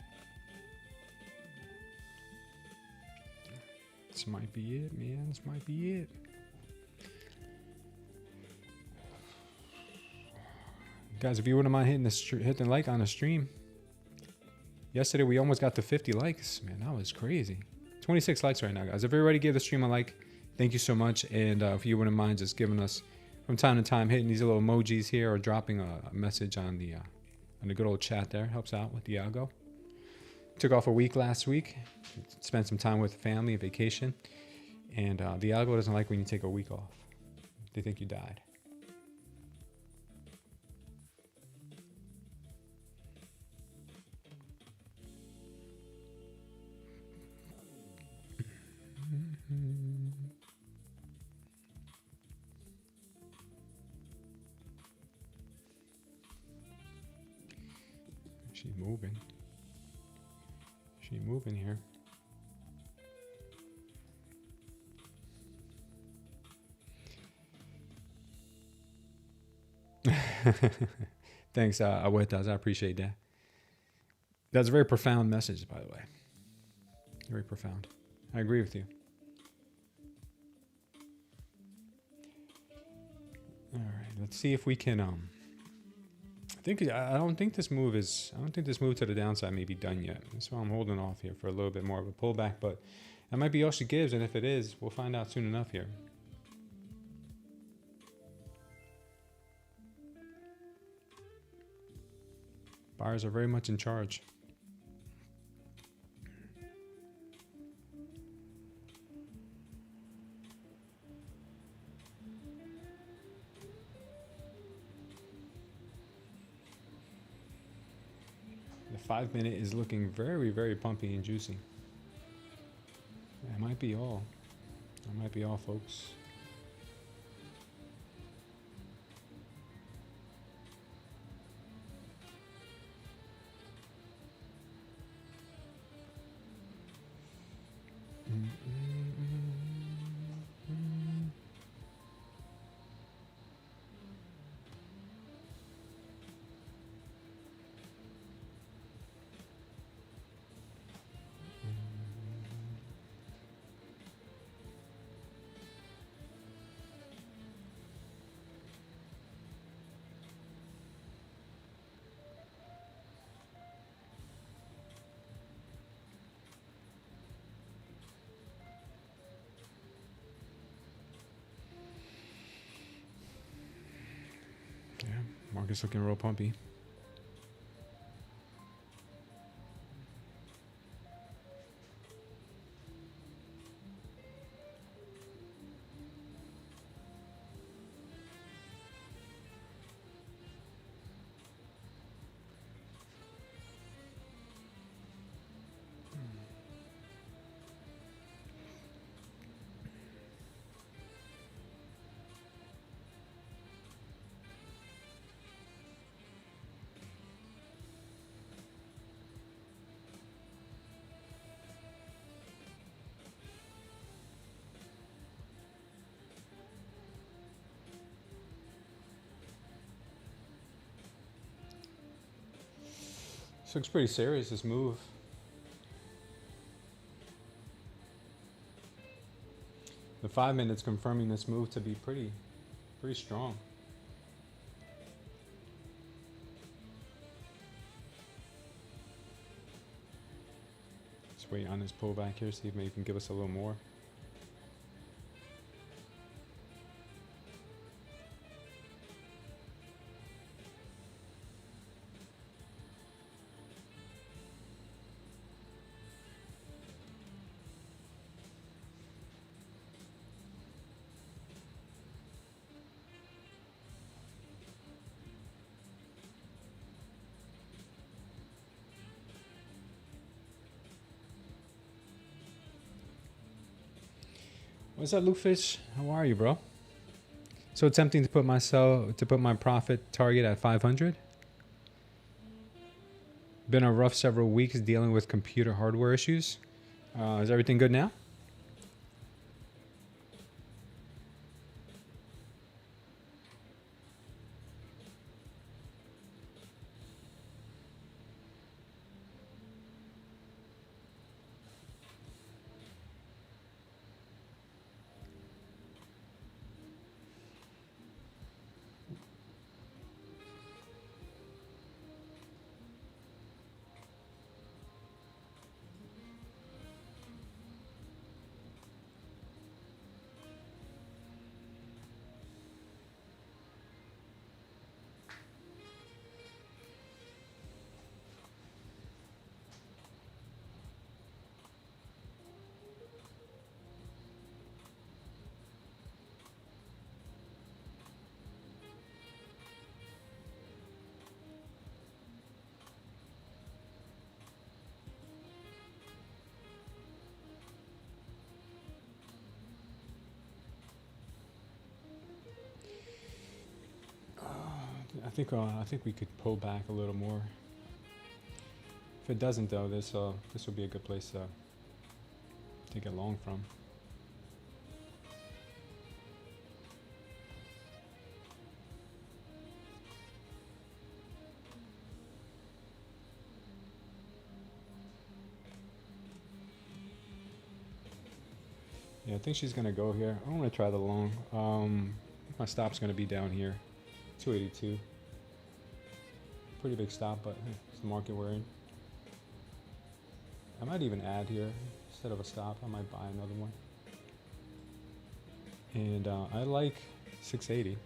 This might be it, man. This might be it. Guys, if you wouldn't mind hitting like on the stream. Yesterday, we almost got to 50 likes. Man, that was crazy. 26 likes right now, guys. If everybody gave the stream a like, thank you so much. And if you wouldn't mind just giving us, from time to time, hitting these little emojis here or dropping a message on the good old chat there. Helps out with the algo. Took off a week last week. Spent some time with family, vacation. And the algo doesn't like when you take a week off. They think you died. She's moving. She's moving here. Thanks, Awetas. I appreciate that. That's a very profound message, by the way. Very profound. I agree with you. All right, let's see if we can. I don't think this move to the downside may be done yet. So I'm holding off here for a little bit more of a pullback, but that might be all she gives, and if it is, we'll find out soon enough here. Buyers are very much in charge. The 5 minute is looking very, very pumpy and juicy. That might be all. That might be all, folks. Yeah, market's looking real pumpy. This looks pretty serious, this move. The 5 minutes confirming this move to be pretty strong. Just wait on this pullback here, see if maybe you can give us a little more. What's up, Lukefish? How are you, bro? So tempting to put my profit target at 500. Been a rough several weeks dealing with computer hardware issues. Is everything good now? I think we could pull back a little more. If it doesn't though, this will be a good place to get long from. Yeah, I think she's gonna go here. I want to try the long. My stop's gonna be down here, 282. Pretty big stop, but it's the market we're in. I might even add here instead of a stop. I might buy another one. And I like 680.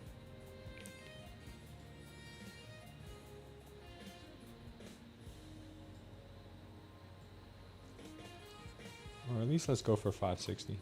Or at least let's go for 560.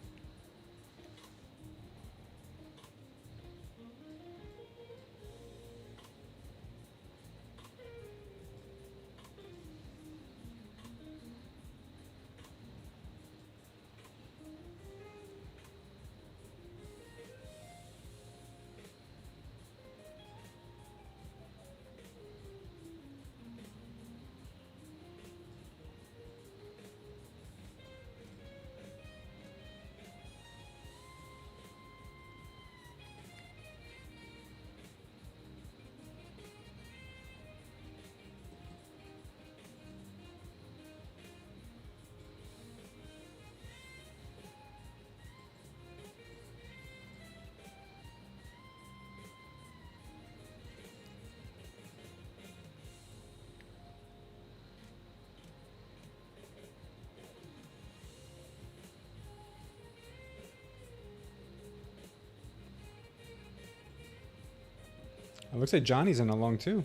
It looks like Johnny's in a long too.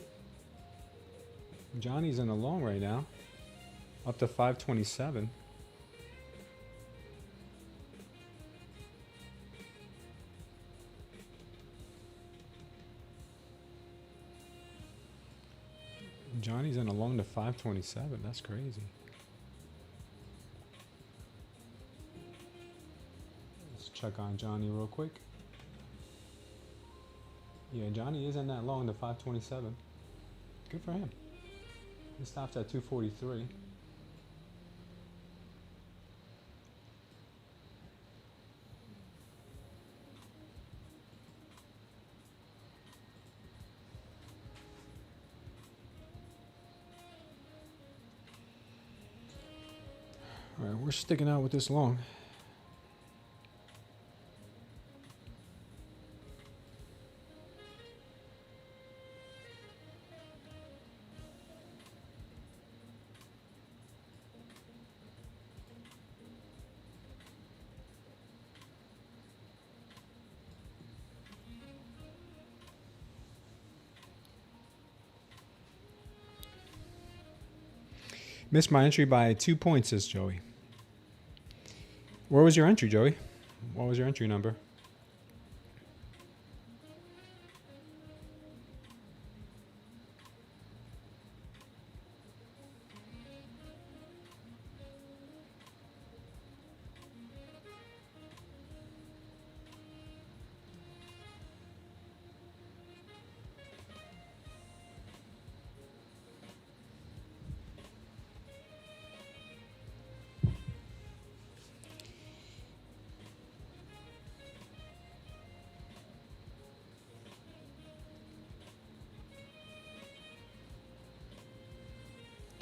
Johnny's in a long right now. Up to 527. Johnny's in a long to 527. That's crazy. Let's check on Johnny real quick. Yeah, Johnny is in that long to 527. Good for him. He stops at 243. All right, we're sticking out with this long. Missed my entry by 2 points, says Joey. Where was your entry, Joey? What was your entry number?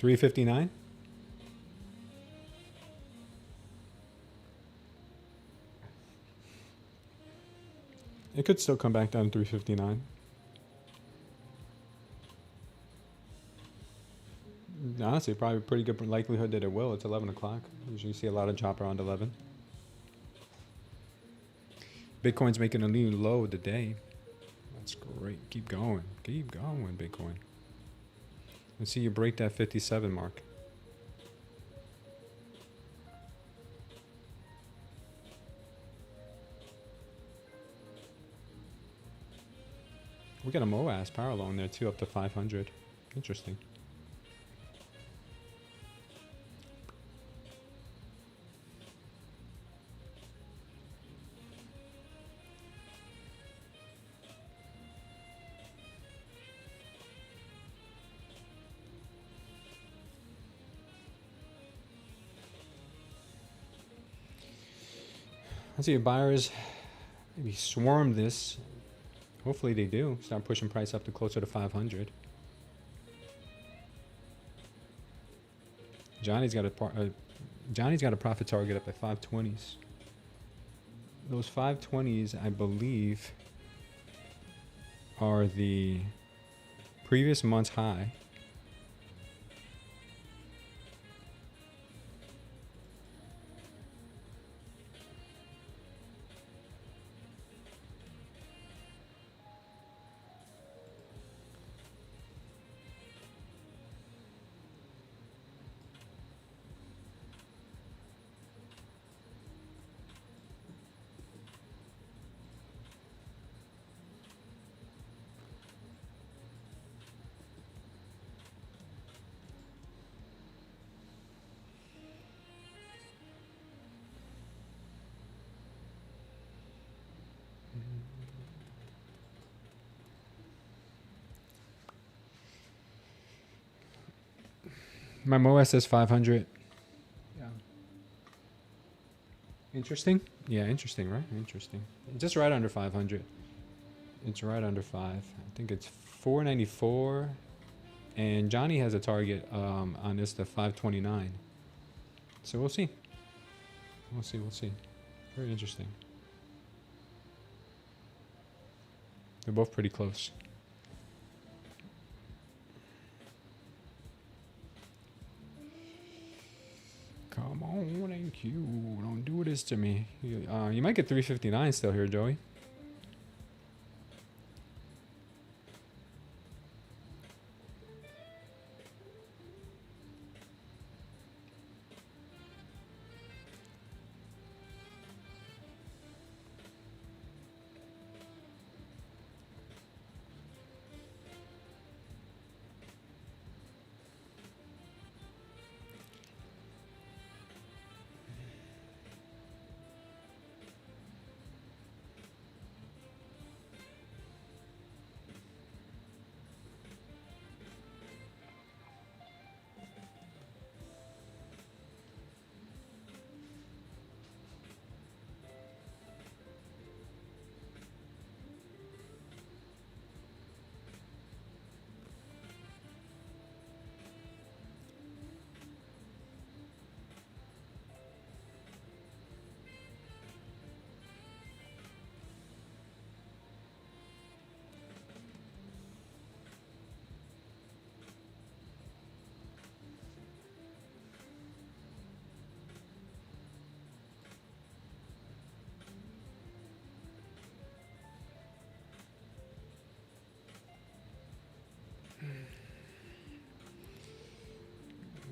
$359. It could still come back down to 359. Honestly, probably a pretty good likelihood that it will. It's 11 o'clock. Usually you see a lot of drop around 11. Bitcoin's making a new low of the day. That's great. Keep going. Keep going, Bitcoin. Let's see you break that 57 mark. We got a MOAS parallel in there too, up to 500. Interesting. Let's see if buyers maybe swarm this. Hopefully they do. Start pushing price up to closer to 500. Johnny's got a profit target up at 520s. Those 520s, I believe, are the previous month's high. My MOS says 500. Yeah. Interesting? Yeah, interesting, right? Interesting. Just right under 500. It's right under 5. I think it's 494. And Johnny has a target on this to 529. So we'll see. We'll see. Very interesting. They're both pretty close. Come on, thank you. Don't do this to me. You might get 359 still here, Joey.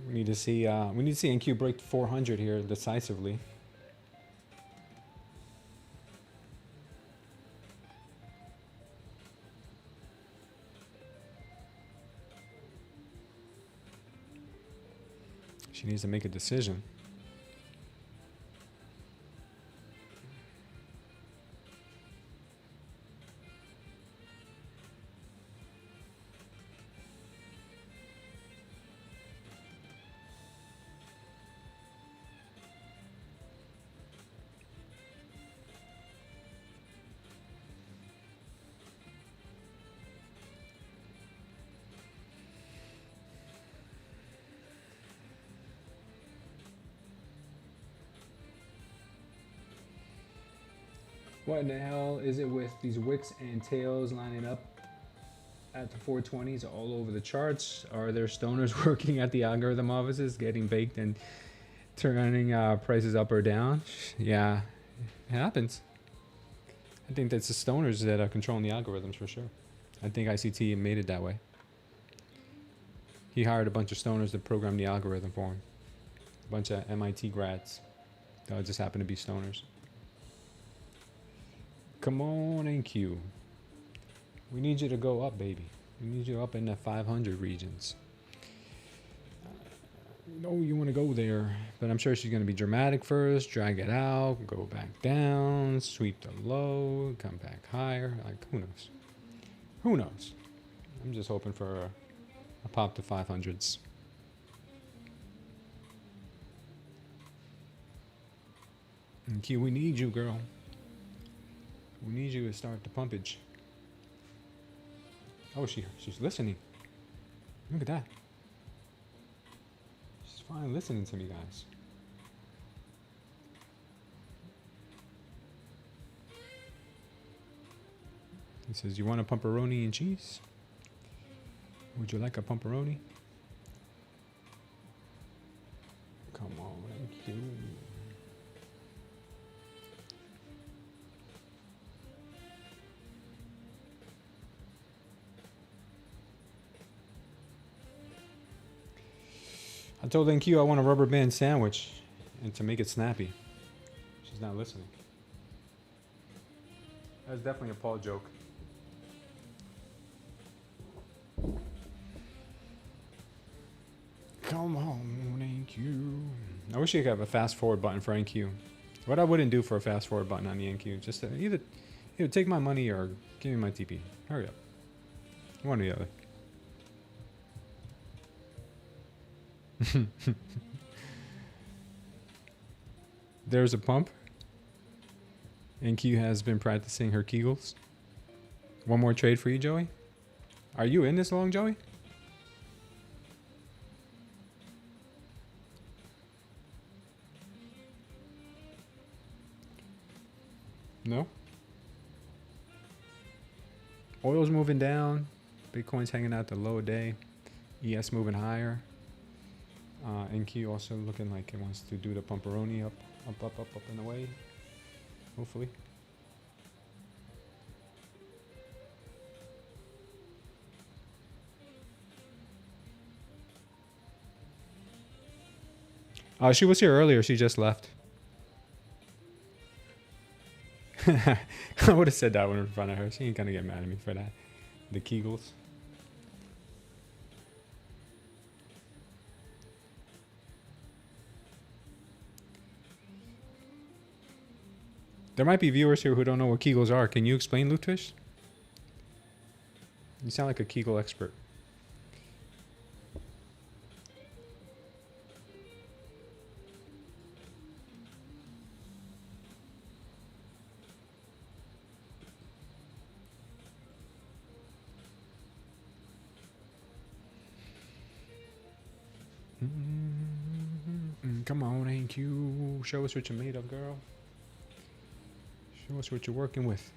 We need to see NQ break 400 here decisively. She needs to make a decision. What in the hell is it with these wicks and tails lining up at the 420s all over the charts? Are there stoners working at the algorithm offices getting baked and turning prices up or down? Yeah, it happens. I think that's the stoners that are controlling the algorithms for sure. I think ICT made it that way. He hired a bunch of stoners to program the algorithm for him. A bunch of MIT grads that just happen to be stoners. Come on, NQ. We need you to go up, baby. We need you up in the 500 regions. No, you want to go there, but I'm sure she's going to be dramatic first, drag it out, go back down, sweep the low, come back higher. Like, who knows? Who knows? I'm just hoping for a pop to 500s. NQ, we need you, girl. We need you to start the pumpage. Oh, she's listening. Look at that. She's finally listening to me, guys. He says, you want a pumperoni and cheese? Would you like a pumperoni? Come on, thank you. I told NQ I want a rubber band sandwich and to make it snappy. She's not listening. That's definitely a Paul joke. Come on, NQ. I wish you could have a fast forward button for NQ. What I wouldn't do for a fast forward button on the NQ, just to either take my money or give me my TP. Hurry up. One or the other. There's a pump. NQ has been practicing her Kegels. One more trade for you, Joey. Are you in this long, Joey? No? Oil's moving down. Bitcoin's hanging out the low day. ES moving higher. NQ also looking like it wants to do the pumperoni up and away. Hopefully. She was here earlier. She just left. I would have said that one in front of her. She ain't gonna get mad at me for that. The Kegels. There might be viewers here who don't know what Kegels are. Can you explain, Lutefish? You sound like a Kegel expert. Come on, NQ. Show us what you're made of, girl. Show us what you're working with.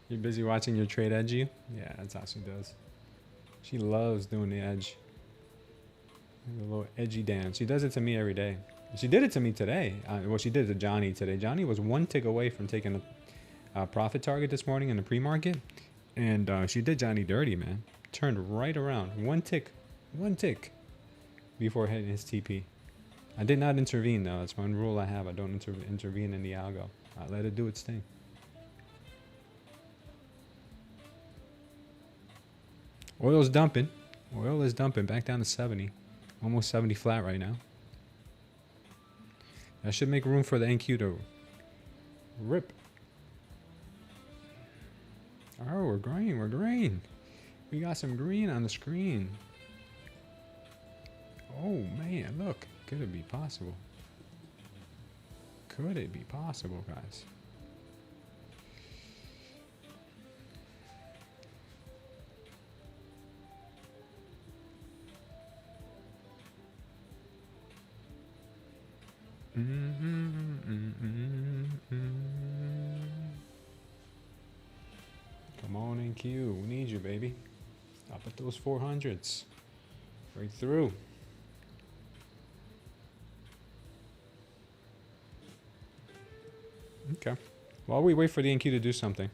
You're busy watching your trade edge you? Yeah, that's how she does. She loves doing the edge. The little edgy dance. She does it to me every day. She did it to me today. Well, she did it to Johnny today. Johnny was one tick away from taking a profit target this morning in the pre-market. And she did Johnny dirty, man. Turned right around. One tick before hitting his TP. I did not intervene, though. That's one rule I have. I don't intervene in the algo. I let it do its thing. Oil's dumping. Oil is dumping back down to 70. Almost 70 flat right now. That should make room for the NQ to rip. Oh, we're green. We're green. We got some green on the screen. Oh, man. Look. Could it be possible? Could it be possible, guys? Come on, NQ. We need you, baby. Stop at those 400s. Right through. Okay. While we wait for the NQ to do something,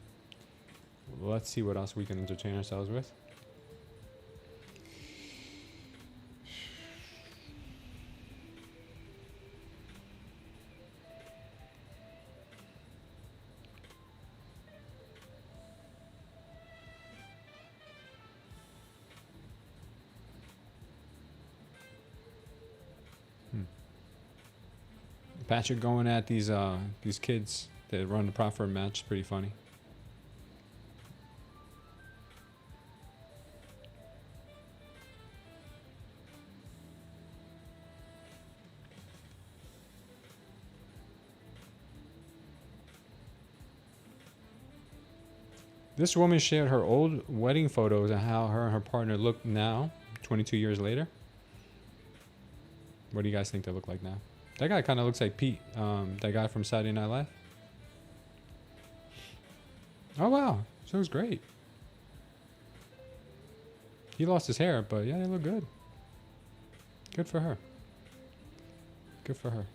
let's see what else we can entertain ourselves with. Patrick going at these kids that run the prop for a match. Pretty funny. This woman shared her old wedding photos and how her and her partner look now, 22 years later. What do you guys think they look like now? That guy kind of looks like Pete, that guy from Saturday Night Live. Oh, wow. She looks great. He lost his hair, but yeah, they look good. Good for her. Good for her.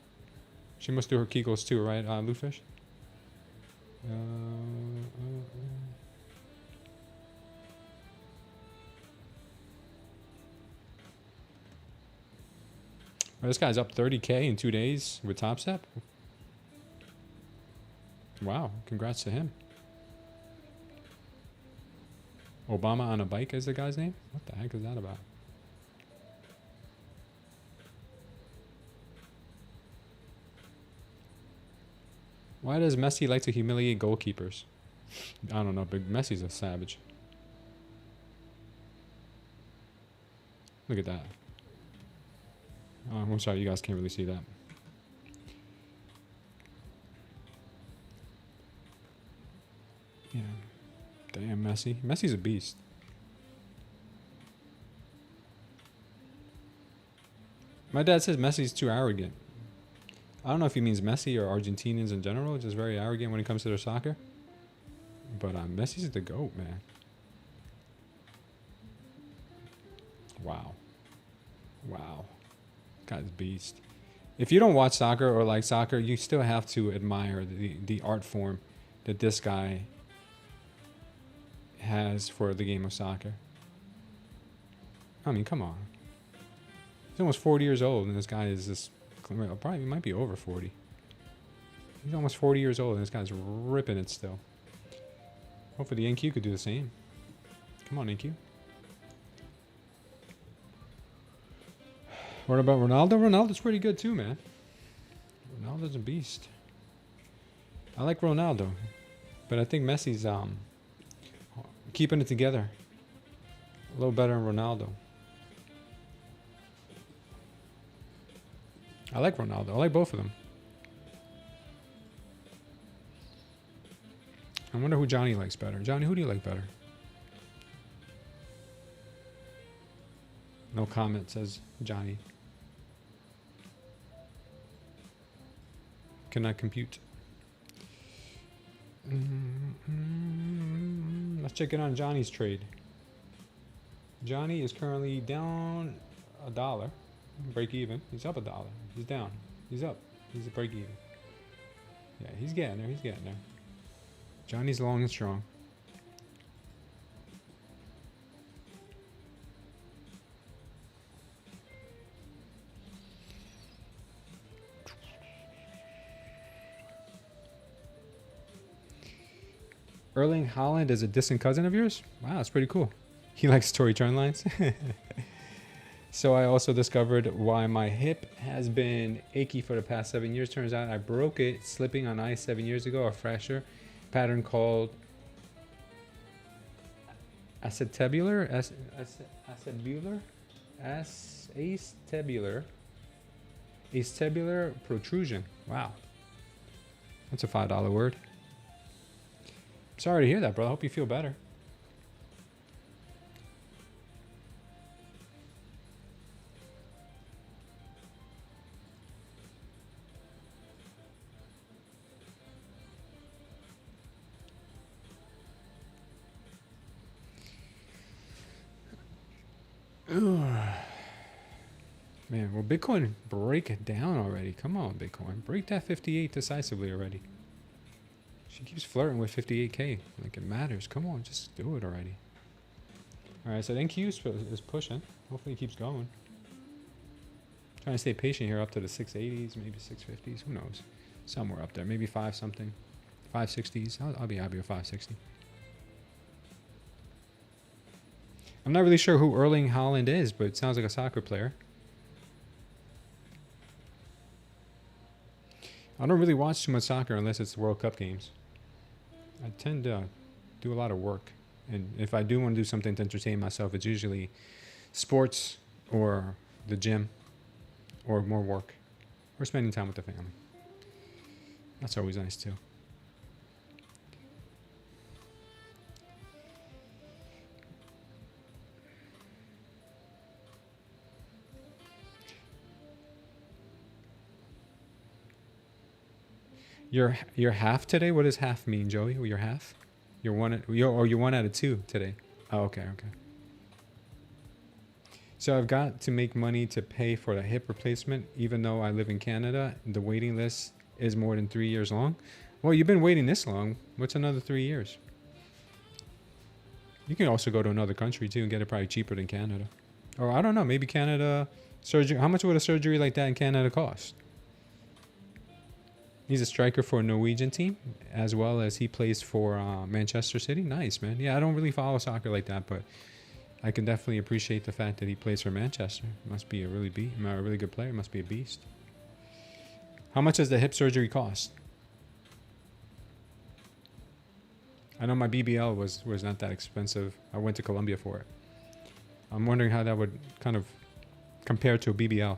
She must do her Kegels too, right, Bluefish? Well, this guy's up 30K in 2 days with Top Step. Wow, congrats to him. Obama on a bike is the guy's name? What the heck is that about? Why does Messi like to humiliate goalkeepers? I don't know, but Messi's a savage. Look at that. I'm sorry, you guys can't really see that. Yeah. Damn, Messi. Messi's a beast. My dad says Messi's too arrogant. I don't know if he means Messi or Argentinians in general, just very arrogant when it comes to their soccer. But Messi's the GOAT, man. Wow. Wow. Guy's a beast. If you don't watch soccer or like soccer, you still have to admire the art form that this guy has for the game of soccer. I mean, come on. He's almost 40 years old, and this guy is just probably might be over 40. He's almost 40 years old, and this guy's ripping it still. Hopefully the NQ could do the same. Come on, NQ. What about Ronaldo? Ronaldo's pretty good too, man. Ronaldo's a beast. I like Ronaldo, but I think Messi's keeping it together a little better than Ronaldo. I like Ronaldo. I like both of them. I wonder who Johnny likes better. Johnny, who do you like better? No comment, says Johnny. Cannot compute. Let's check in on Johnny's trade. Johnny is currently down $1. Break even. He's up $1. He's down. He's up. He's a break even. Yeah, he's getting there. He's getting there. Johnny's long and strong. Erling Haaland is a distant cousin of yours? Wow, that's pretty cool. He likes Tory turn lines. So I also discovered why my hip has been achy for the past 7 years. Turns out I broke it slipping on ice 7 years ago, a fracture pattern called acetabular protrusion. Wow. That's a $5 word. Sorry to hear that, bro. I hope you feel better. Man, will Bitcoin break it down already? Come on, Bitcoin. Break that 58 decisively already. She keeps flirting with 58K. Like it matters. Come on, just do it already. Alright, so NQ is pushing. Hopefully it keeps going. Trying to stay patient here up to the 680s, maybe 650s. Who knows? Somewhere up there. Maybe 5 something. 560s. I'll be happy with 560. I'm not really sure who Erling Haaland is, but it sounds like a soccer player. I don't really watch too much soccer unless it's World Cup games. I tend to do a lot of work. And if I do want to do something to entertain myself, it's usually sports or the gym or more work or spending time with the family. That's always nice too. You're half today? What does half mean, Joey? You're half? You're one out of two today. Oh, okay. So I've got to make money to pay for the hip replacement, even though I live in Canada. The waiting list is more than 3 years long. Well, you've been waiting this long. What's another 3 years? You can also go to another country too and get it probably cheaper than Canada. Or I don't know, maybe Canada surgery. How much would a surgery like that in Canada cost? He's a striker for a Norwegian team, as well as he plays for Manchester City. Nice, man. Yeah, I don't really follow soccer like that, but I can definitely appreciate the fact that he plays for Manchester. Must be a really good player. Must be a beast. How much does the hip surgery cost? I know my BBL was not that expensive. I went to Colombia for it. I'm wondering how that would kind of compare to a BBL.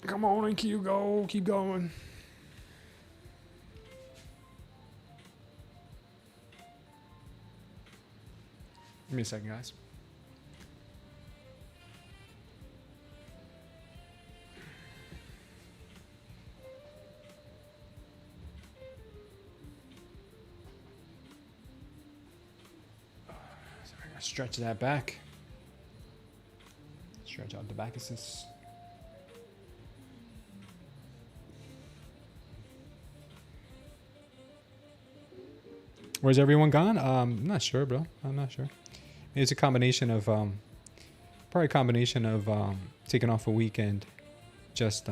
Come on, IQ, go. Keep going. Give me a second, guys. So I gotta stretch that back. Stretch out the back assist. Where's everyone gone? I'm not sure, bro. I'm not sure. Maybe it's a combination of, probably a combination of taking off a weekend, just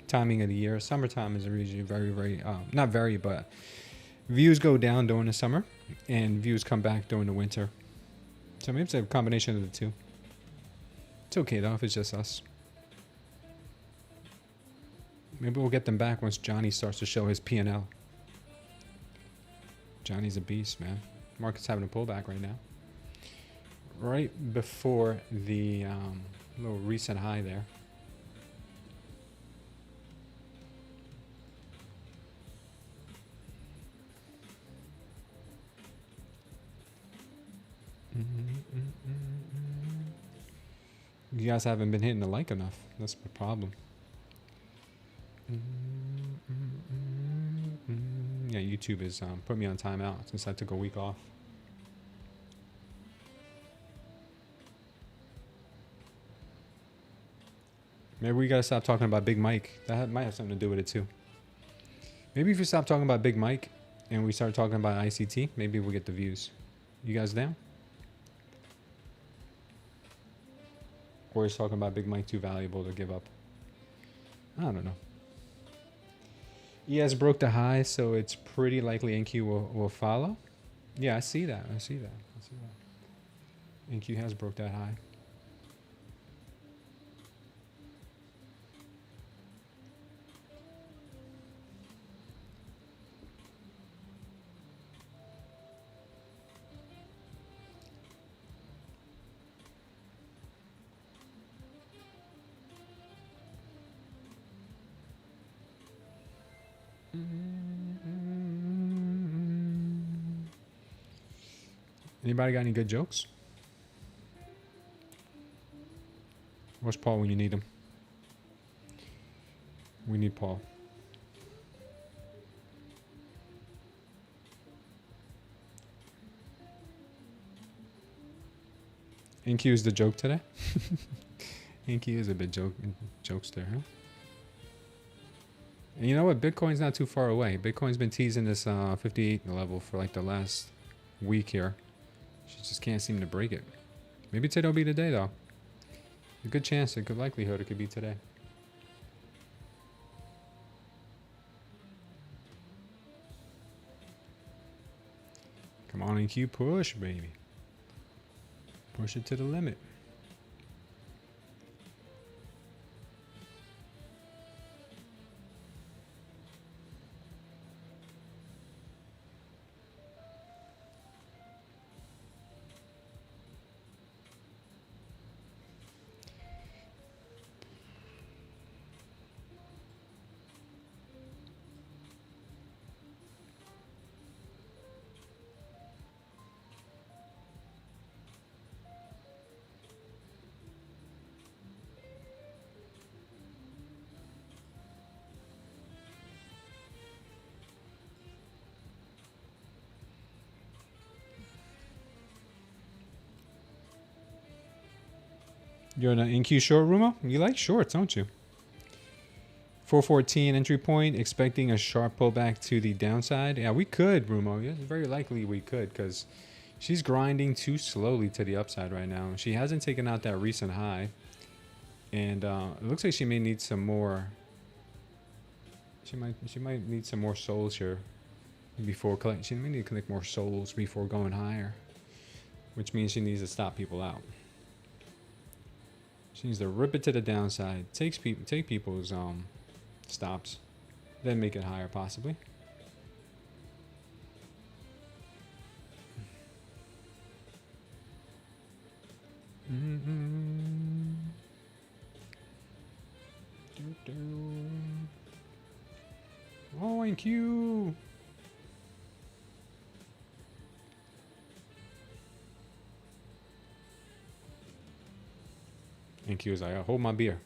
timing of the year. Summertime is usually very, not very, but views go down during the summer and views come back during the winter. So maybe it's a combination of the two. It's okay though if it's just us. Maybe we'll get them back once Johnny starts to show his P&L. Johnny's a beast, man. Market's having a pullback right now. Right before the little recent high there. You guys haven't been hitting the like enough. That's the problem. Yeah, YouTube is put me on timeout since I took a week off. Maybe we gotta stop talking about Big Mike. That might have something to do with it too. Maybe if we stop talking about Big Mike and we start talking about ICT, maybe we'll get the views. You guys down? Or is talking about Big Mike too valuable to give up? I don't know. ES broke the high, so it's pretty likely NQ will follow. Yeah, I see that. NQ has broke that high. Anybody got any good jokes? Where's Paul when you need him? We need Paul. NQ is the joke today? NQ is a bit jokester, huh? And you know what? Bitcoin's not too far away. Bitcoin's been teasing this 58 level for like the last week here. She just can't seem to break it. Maybe today'll be the day though. A good chance, a good likelihood it could be today. Come on, NQ, push, baby. Push it to the limit. You're in an NQ short, Rumo? You like shorts, don't you? 414 entry point, expecting a sharp pullback to the downside. Yeah, we could, Rumo. Yeah, very likely we could, because she's grinding too slowly to the upside right now. She hasn't taken out that recent high. And it looks like she may need some more. She might need some more souls here before collect. She may need to collect more souls before going higher, which means she needs to stop people out. She needs to rip it to the downside. Take people's stops, then make it higher possibly. Oh, NQ. NQ is like, hold my beer.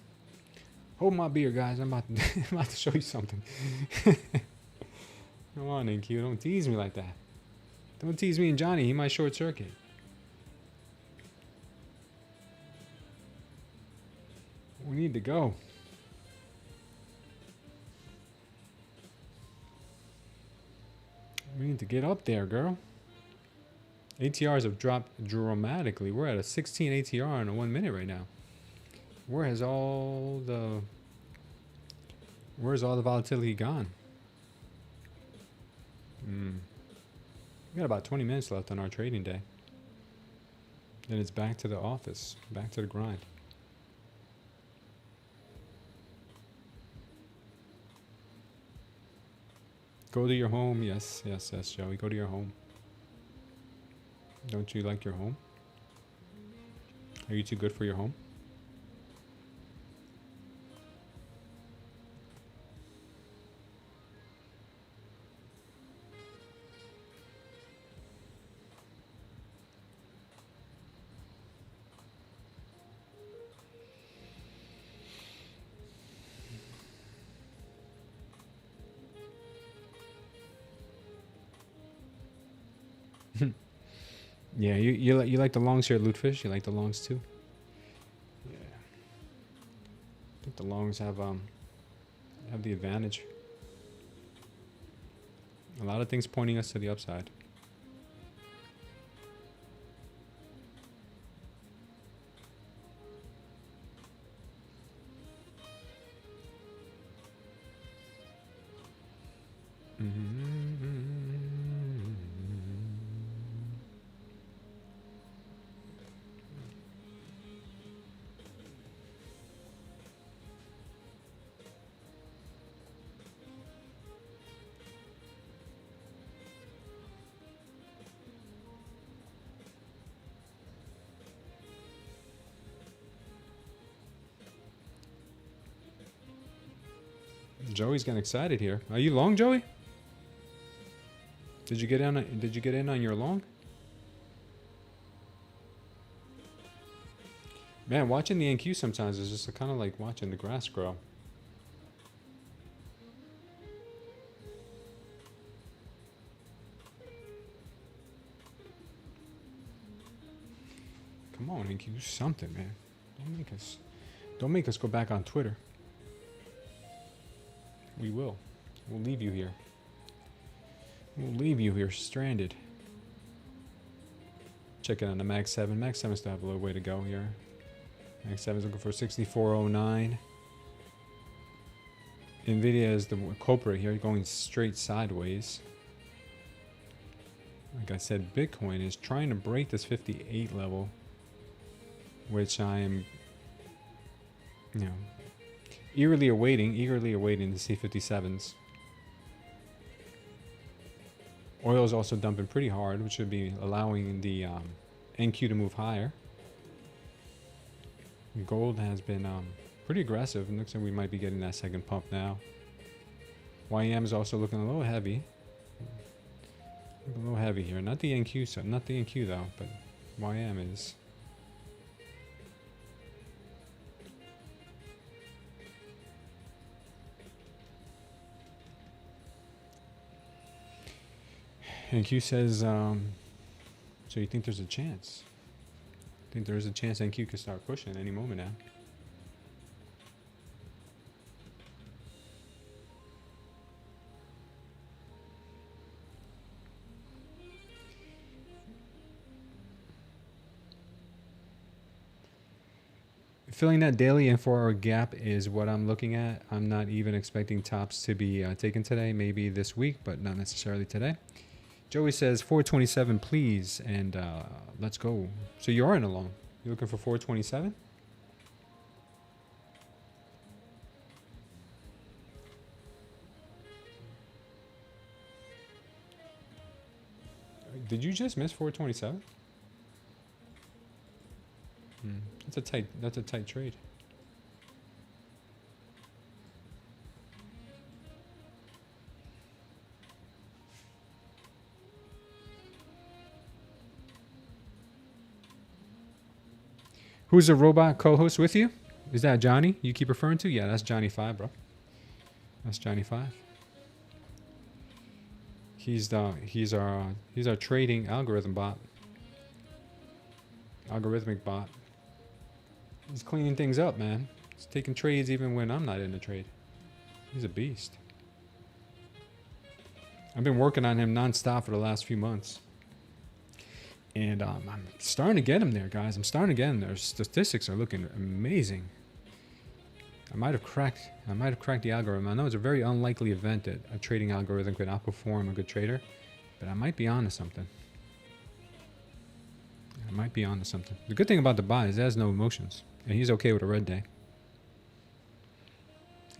Hold my beer, guys. I'm about to show you something. Come on, NQ. Don't tease me like that. Don't tease me and Johnny. He might short circuit. We need to go. We need to get up there, girl. ATRs have dropped dramatically. We're at a 16 ATR in a 1 minute right now. Where's all the volatility gone? We got about 20 minutes left on our trading day. Then it's back to the office, back to the grind. Go to your home. Yes, Joey. Go to your home. Don't you like your home? Are you too good for your home? Yeah, you like the longs here, Lootfish. You like the longs too. Yeah, I think the longs have the advantage. A lot of things pointing us to the upside. Joey's getting excited here. Are you long, Joey? Did you get in on your long? Man, watching the NQ sometimes is just kind of like watching the grass grow. Come on, NQ, do something, man. Don't make us go back on Twitter. We will. We'll leave you here. We'll leave you here stranded. Check it on the Mag 7. Mag 7 still have a little way to go here. X7 is looking for 6409. Nvidia is the culprit here, going straight sideways. Like I said, Bitcoin is trying to break this 58 level, which I am, eagerly awaiting to see 57s. Oil is also dumping pretty hard, which should be allowing the NQ to move higher. Gold has been pretty aggressive. It looks like we might be getting that second pump now. YM is also looking a little heavy. A little heavy here. Not the NQ, so not the NQ though, but YM is. NQ says, so you think there's a chance? I think there is a chance NQ could start pushing any moment now. Filling that daily and 4 hour gap is what I'm looking at. I'm not even expecting tops to be taken today, maybe this week, but not necessarily today. Joey says 427, please, and let's go. So you are in a long. You're looking for 427? Did you just miss 427? That's a tight trade. Who's the robot co-host with you? Is that Johnny you keep referring to? Yeah, that's Johnny 5, bro. That's Johnny 5. He's our trading algorithm bot. Algorithmic bot. He's cleaning things up, man. He's taking trades even when I'm not in the trade. He's a beast. I've been working on him nonstop for the last few months. And I'm starting to get him there, guys. I'm starting to get him there. Statistics are looking amazing. I might have cracked the algorithm. I know it's a very unlikely event that a trading algorithm could outperform a good trader, but I might be onto something. The good thing about the bot is it has no emotions, and he's okay with a red day.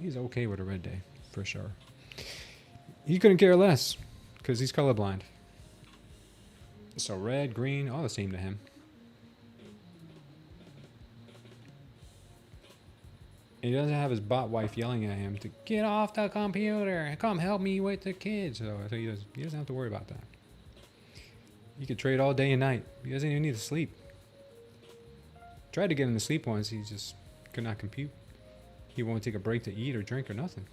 He's okay with a red day, for sure. He couldn't care less, because he's colorblind. So red, green, all the same to him. He doesn't have his bot wife yelling at him to get off the computer, come help me with the kids. So he doesn't have to worry about that. He could trade all day and night. He doesn't even need to sleep. Tried to get him to sleep once. He just could not compute. He won't take a break to eat or drink or nothing.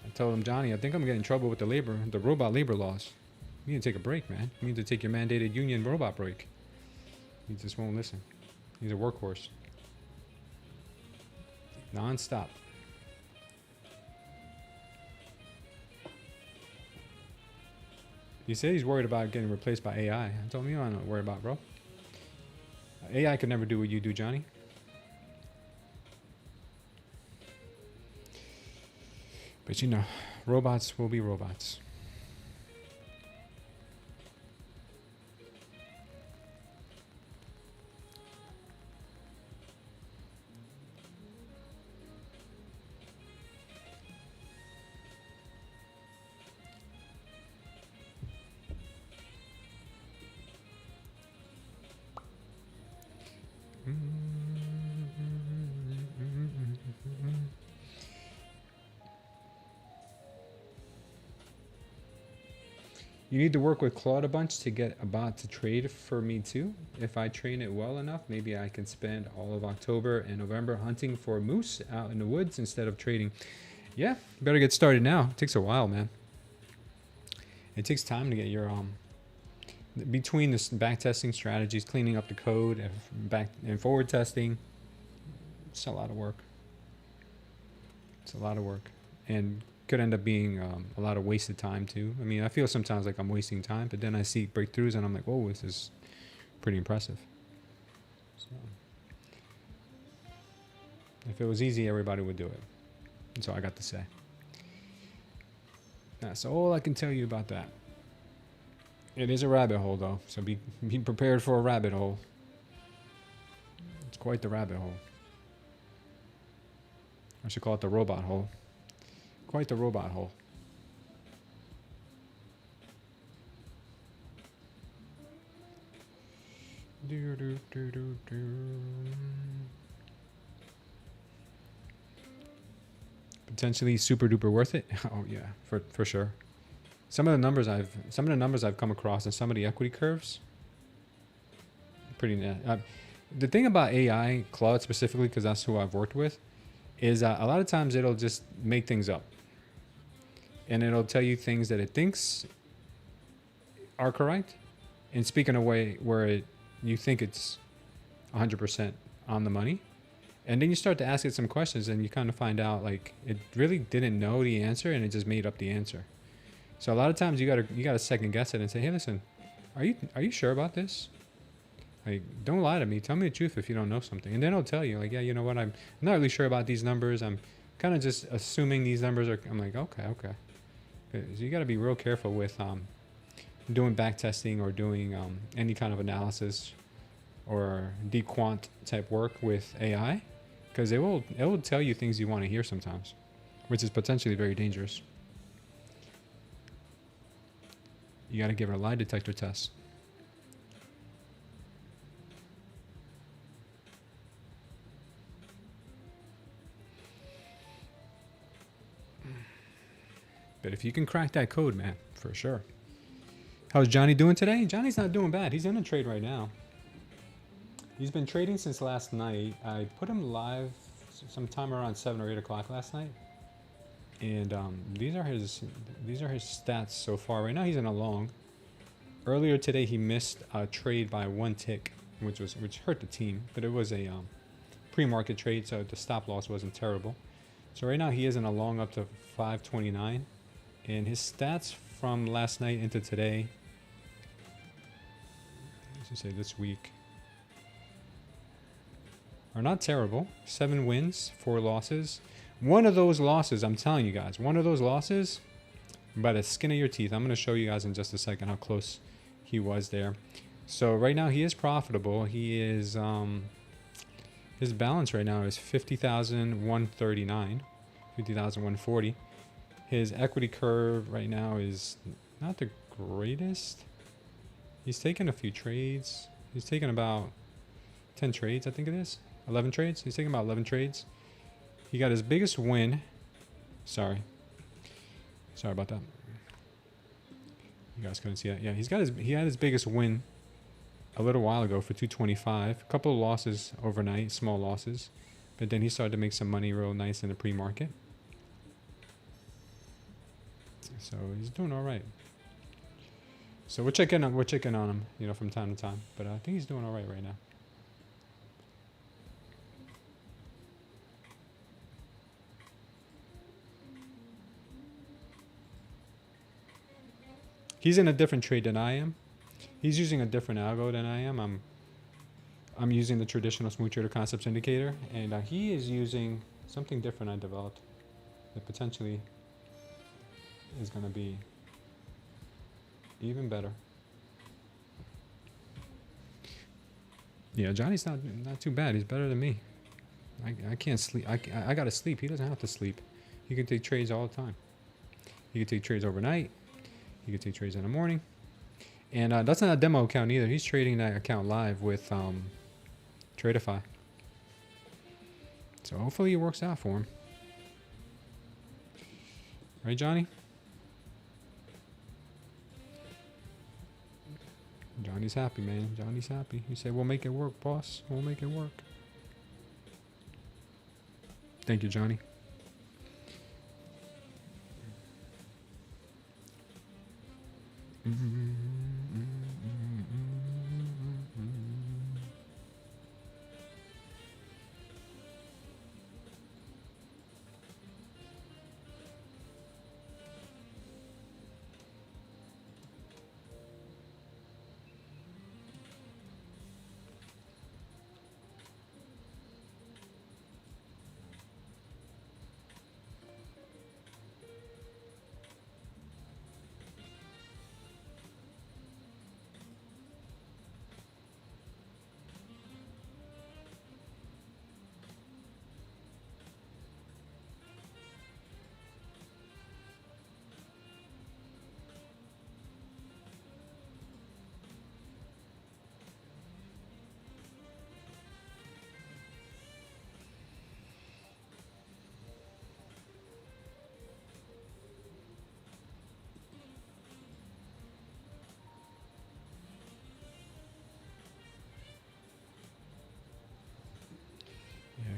I told him, Johnny, I think I'm getting in trouble with the robot labor laws. You need to take a break, man. You need to take your mandated union robot break. He just won't listen. He's a workhorse. Non-stop. He said he's worried about getting replaced by AI. I told him, you don't know what to worry about, bro. AI could never do what you do, Johnny. But robots will be robots. You need to work with Claude a bunch to get a bot to trade for me too. If I train it well enough, maybe I can spend all of October and November hunting for moose out in the woods instead of trading. Yeah, better get started now. It takes a while, man. It takes time to get your between the back testing strategies, cleaning up the code, and back and forward testing. It's a lot of work. It's a lot of work, and could end up being a lot of wasted time too. I mean, I feel sometimes like I'm wasting time, but then I see breakthroughs and I'm like, whoa, this is pretty impressive. So If it was easy, everybody would do it. That's all I got to say. That's all I can tell you about that. It is a rabbit hole, though, so be prepared for a rabbit hole. It's quite the rabbit hole. I should call it the robot hole. Quite the robot hole. Potentially super duper worth it. Oh yeah, for sure. Some of the numbers I've come across and some of the equity curves, pretty net. The thing about AI, Claude specifically, because that's who I've worked with, is a lot of times it'll just make things up, and it'll tell you things that it thinks are correct, and speak in a way where you think it's 100% on the money. And then you start to ask it some questions and you kind of find out like it really didn't know the answer and it just made up the answer. So a lot of times you gotta second guess it and say, hey, listen, are you sure about this? Like, don't lie to me. Tell me the truth if you don't know something. And then it'll tell you like, yeah, you know what? I'm not really sure about these numbers. I'm kind of just assuming these numbers are. I'm like, okay. So you gotta be real careful with doing back testing or doing any kind of analysis or dequant type work with AI, because it will tell you things you want to hear sometimes, which is potentially very dangerous. You got to give it a lie detector test. But if you can crack that code, man, for sure. How's Johnny doing today? Johnny's not doing bad. He's in a trade right now. He's been trading since last night. I put him live sometime around 7 or 8 o'clock last night. And these are his stats so far. Right now he's in a long. Earlier today he missed a trade by 1 tick, which hurt the team, but it was a pre-market trade, so the stop loss wasn't terrible. So right now he is in a long up to 529, and his stats from last night into today, let's just say this week, are not terrible. 7 wins, 4 losses. One of those losses, I'm telling you guys, by the skin of your teeth. I'm going to show you guys in just a second how close he was there. So right now he is profitable. He is, his balance right now is 50,139, 50,140. His equity curve right now is not the greatest. He's taken a few trades. He's taken about 10 trades, I think it is. 11 trades. He's taking about 11 trades. He got his biggest win. Sorry about that. You guys couldn't see that. Yeah, he had his biggest win a little while ago for 225. A couple of losses overnight, small losses, but then he started to make some money real nice in the pre-market. So he's doing all right. So we're checking on him, from time to time. But I think he's doing all right now. He's in a different trade than I am. He's using a different algo than I am. I'm using the traditional smooth trader concepts indicator, and he is using something different I developed that potentially is going to be even better. Yeah, Johnny's not too bad. He's better than me. I can't sleep. I got to sleep. He doesn't have to sleep. He can take trades all the time. He can take trades overnight. He can take trades in the morning. And that's not a demo account either. He's trading that account live with Tradeify. So hopefully it works out for him. Right, Johnny? Johnny's happy, man. Johnny's happy. He said, we'll make it work, boss. We'll make it work. Thank you, Johnny.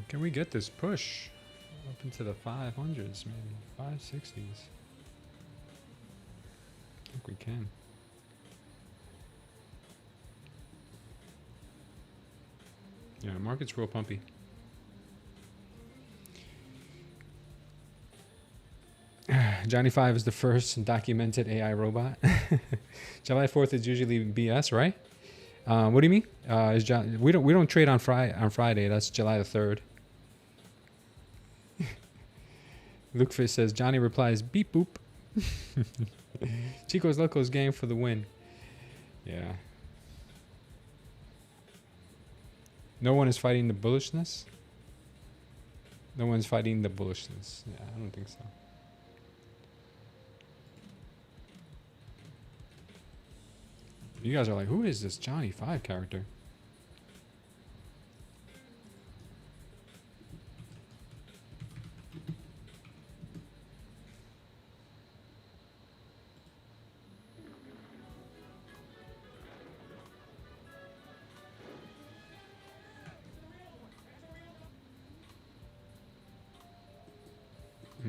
Can we get this push up into the 500s, maybe 560s? I think we can. Yeah, market's real pumpy. Johnny 5 is the first documented AI robot. July 4th is usually BS, right? What do you mean? We don't trade on Friday. That's July the 3rd. Lukefish says Johnny replies beep boop. Chico's Locos game for the win. Yeah. No one is fighting the bullishness. No one's fighting the bullishness. Yeah, I don't think so. You guys are like, who is this Johnny 5 character?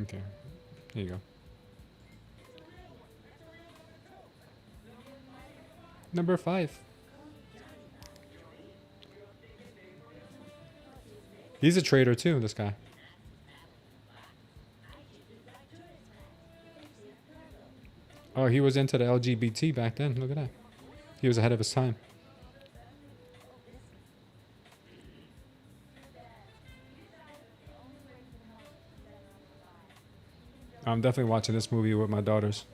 Okay, here you go. Number 5. He's a trader too, this guy. Oh, he was into the LGBT back then. Look at that. He was ahead of his time. I'm definitely watching this movie with my daughters.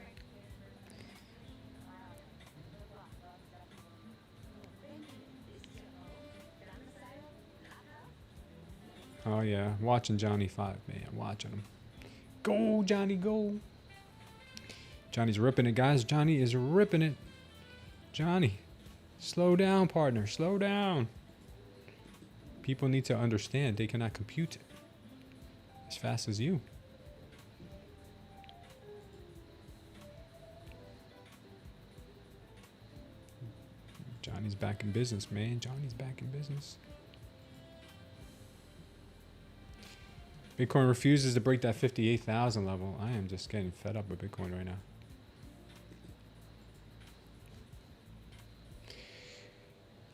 Oh yeah, watching Johnny 5, man. Watching him. Go, Johnny, go. Johnny's ripping it, guys. Johnny is ripping it. Johnny, slow down, partner. Slow down. People need to understand they cannot compute as fast as you. Johnny's back in business, man. Johnny's back in business. Bitcoin refuses to break that 58,000 level. I am just getting fed up with Bitcoin right now.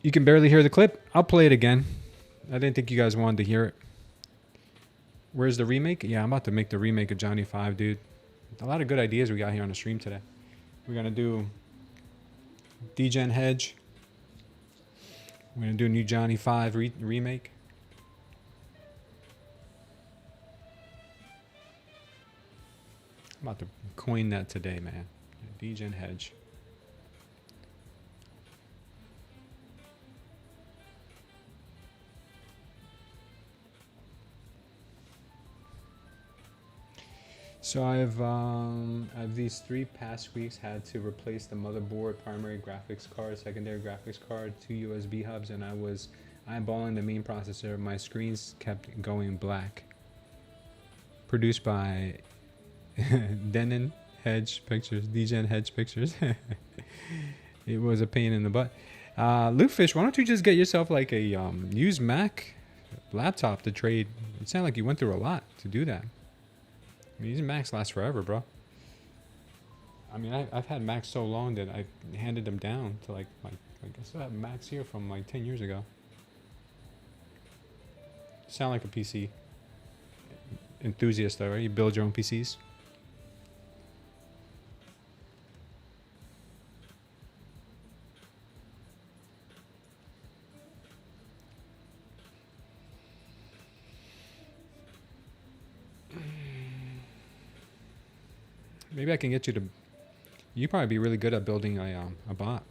You can barely hear the clip. I'll play it again. I didn't think you guys wanted to hear it. Where's the remake? Yeah, I'm about to make the remake of Johnny 5, dude. A lot of good ideas we got here on the stream today. We're going to do Degen Hedge. We're going to do a new Johnny 5 remake. I'm about to coin that today, man. Degen Hedge. So I've these 3 past weeks had to replace the motherboard, primary graphics card, secondary graphics card, 2 USB hubs, and I was eyeballing the main processor. My screens kept going black. Produced by Degen Hedge Pictures. It was a pain in the butt. Lukefish, why don't you just get yourself like a used Mac laptop to trade? It sounded like you went through a lot to do that. I mean, these Macs last forever, bro. I mean, I've had Macs so long that I handed them down to like I still have Macs here from like 10 years ago. Sound like a PC enthusiast though, right? You build your own PCs. Maybe I can get you to. You'd probably be really good at building a bot.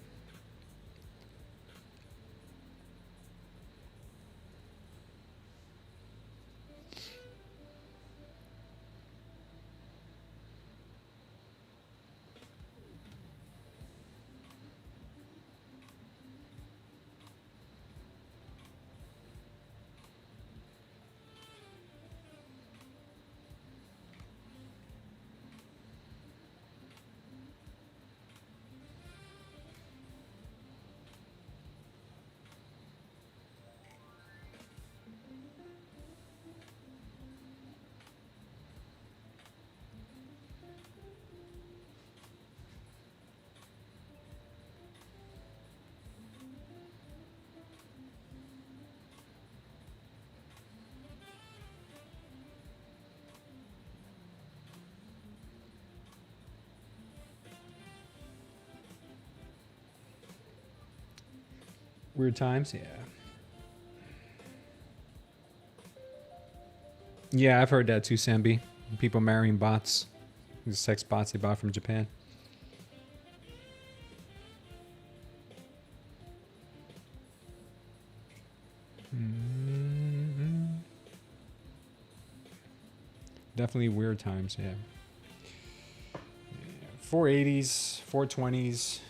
Weird times, yeah. Yeah, I've heard that too, Sambi. People marrying bots. The sex bots they bought from Japan. Definitely weird times, yeah. 480s, 420s,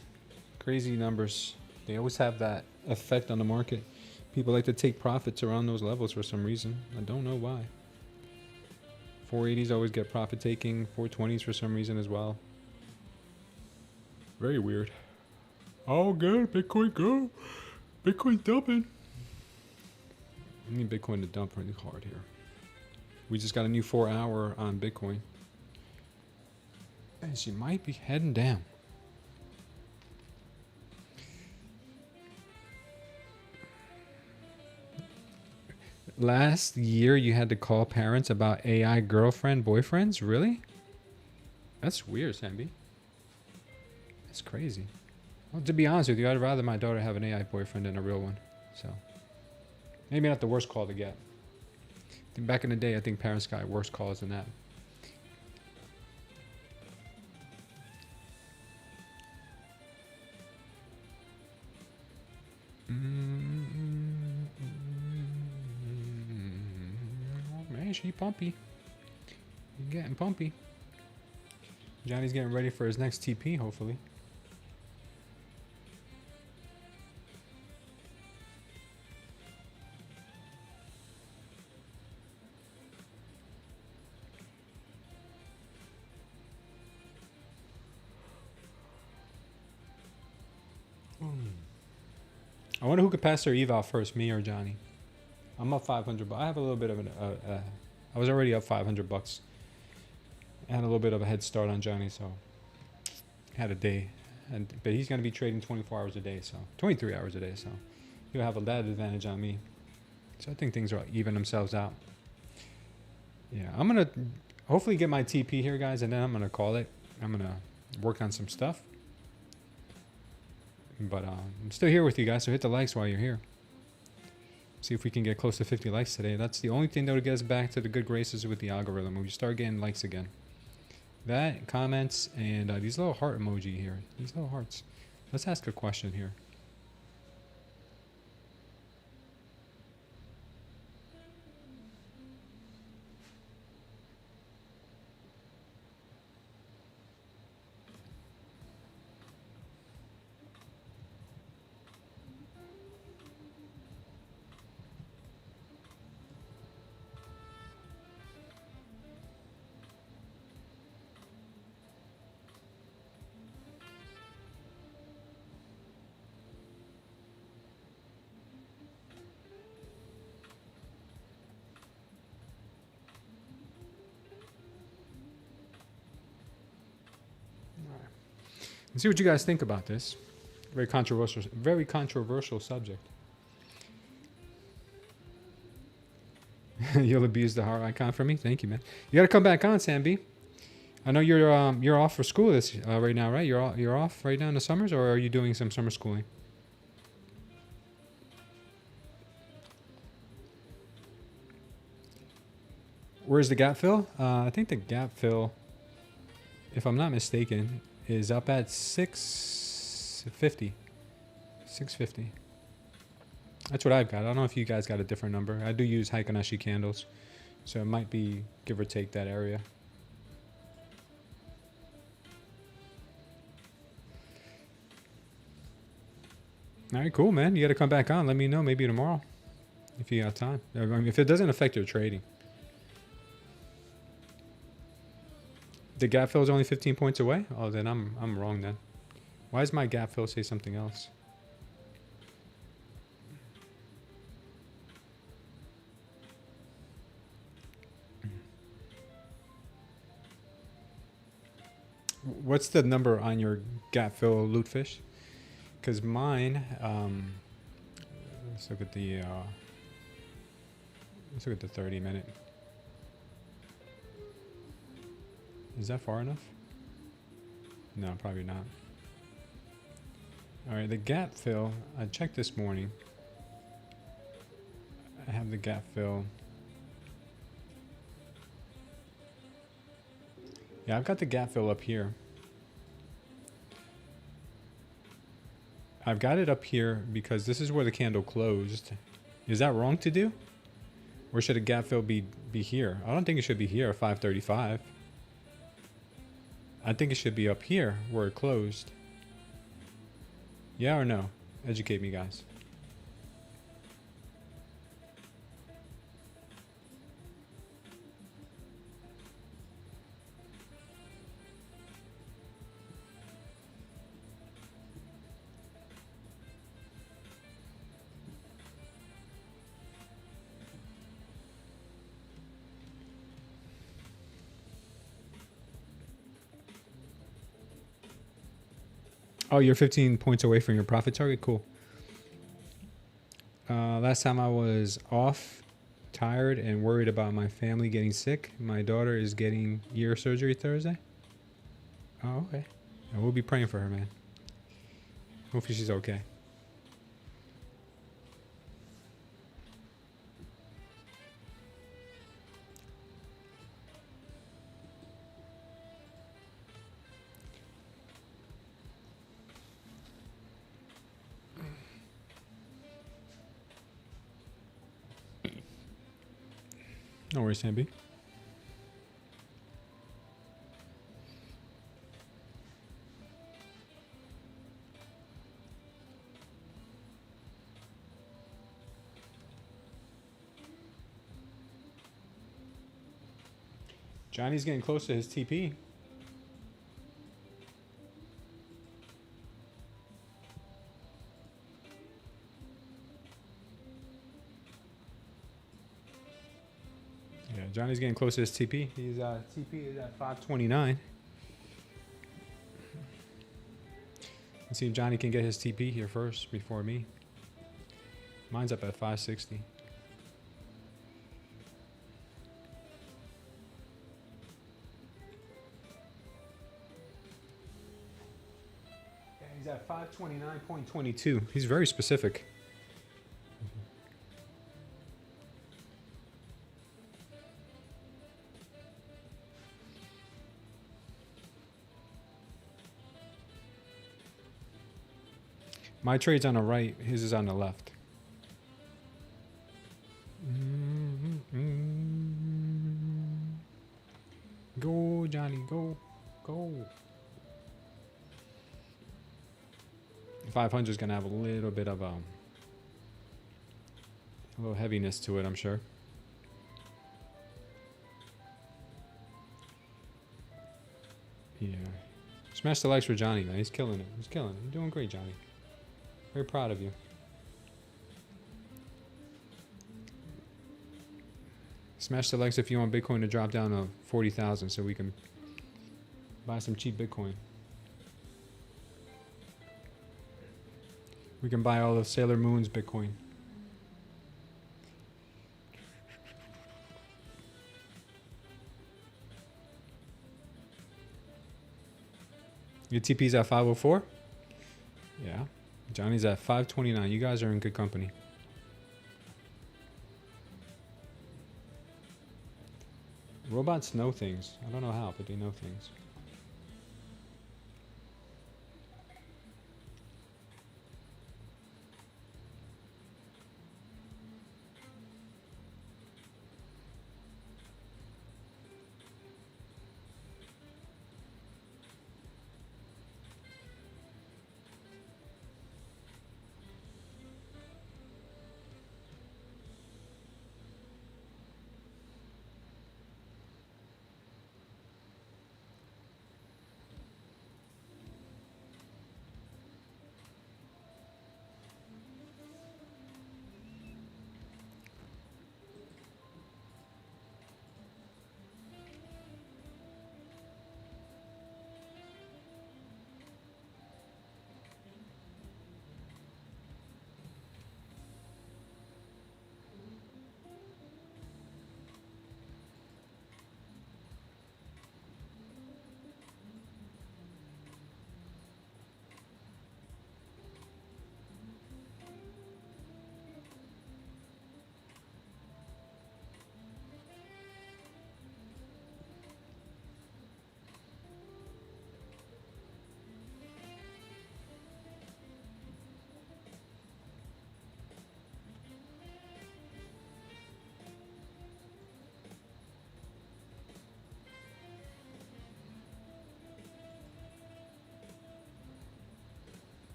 crazy numbers. They always have that effect on the market. People like to take profits around those levels for some reason. I don't know why. 480s always get profit taking, 420s for some reason as well. Very weird. Oh, good. Bitcoin go. Bitcoin dumping. I need Bitcoin to dump really hard here. We just got a new 4-hour on Bitcoin. And she might be heading down. Last year you had to call parents about AI girlfriend, boyfriends? Really? That's weird, Sambi. That's crazy. Well, to be honest with you, I'd rather my daughter have an AI boyfriend than a real one. So, maybe not the worst call to get. Back in the day, I think parents got worse calls than that. Man, she pumpy. You're getting pumpy. Johnny's getting ready for his next TP, hopefully. I wonder who could pass their eval first, me or Johnny. I'm up 500, but I have a little bit of I was already up 500 bucks. I had a little bit of a head start on Johnny, so had a day. But he's going to be trading 24 hours a day, so 23 hours a day, so he'll have that advantage on me. So I think things are even themselves out. Yeah, I'm going to hopefully get my TP here, guys, and then I'm going to call it. I'm going to work on some stuff. But I'm still here with you guys, so hit the likes while you're here. See if we can get close to 50 likes today. That's the only thing that will get us back to the good graces with the algorithm, when we start getting likes again. That, comments, and these little heart emoji here. These little hearts. Let's ask a question here. And see what you guys think about this. Very controversial subject. You'll abuse the heart icon for me. Thank you, man. You got to come back on, Sambi. I know you're off for school this right now, right? You're off right now in the summers, or are you doing some summer schooling? Where's the gap fill? I think the gap fill, if I'm not mistaken, is up at 650. 650. That's what I've got. I don't know if you guys got a different number. I do use Heikanashi candles, so it might be give or take that area. All right, cool, man. You got to come back on. Let me know maybe tomorrow if you got time. I mean, if it doesn't affect your trading. The gap fill is only 15 points away? Oh, then I'm wrong then. Why does my gap fill say something else? What's the number on your gap fill loot fish? Because mine, let's look at the 30-minute. Is that far enough? No, probably not. All right, the gap fill. I checked this morning. I have the gap fill. Yeah, I've got the gap fill up here. I've got it up here because this is where the candle closed. Is that wrong to do? Or should a gap fill be here? I don't think it should be here at 535. I think it should be up here where it closed. Yeah or no? Educate me, guys. Oh, you're 15 points away from your profit target? Cool. Last time I was off, tired, and worried about my family getting sick. My daughter is getting ear surgery Thursday. Oh, okay. And we'll be praying for her, man. Hopefully she's okay. No worries, Samby. Johnny's getting close to his TP. Yeah, Johnny's getting close to his TP. His TP is at 529. Let's see if Johnny can get his TP here first before me. Mine's up at 560. Yeah, he's at 529.22. He's very specific. My trade's on the right, his is on the left. Go, Johnny, go, go. 500 is gonna have a little bit of a little heaviness to it, I'm sure. Yeah. Smash the likes for Johnny, man. He's killing it. He's killing it. You're doing great, Johnny. Very proud of you. Smash the likes if you want Bitcoin to drop down to 40,000 so we can buy some cheap Bitcoin. We can buy all of Sailor Moon's Bitcoin. Your TP's at 504? Yeah. Johnny's at 529. You guys are in good company. Robots know things. I don't know how, but they know things.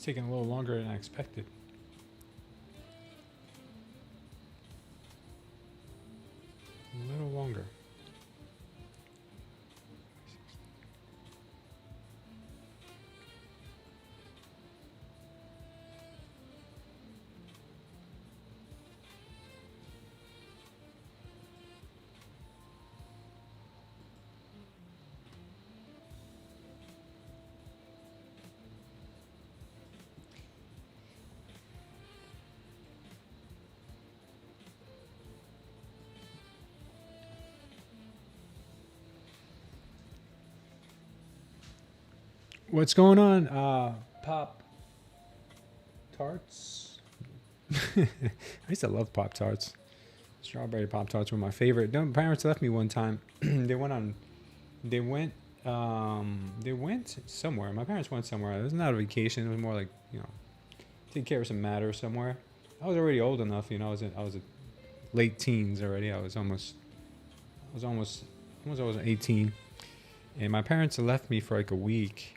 taking a little longer than I expected. A little longer. What's going on, Pop Tarts? I used to love Pop Tarts. Strawberry Pop Tarts were my favorite. My parents left me one time. They went somewhere. My parents went somewhere. It was not a vacation. It was more like, taking care of some matters somewhere. I was already old enough, I was late teens already. I was almost 18. And my parents left me for like a week.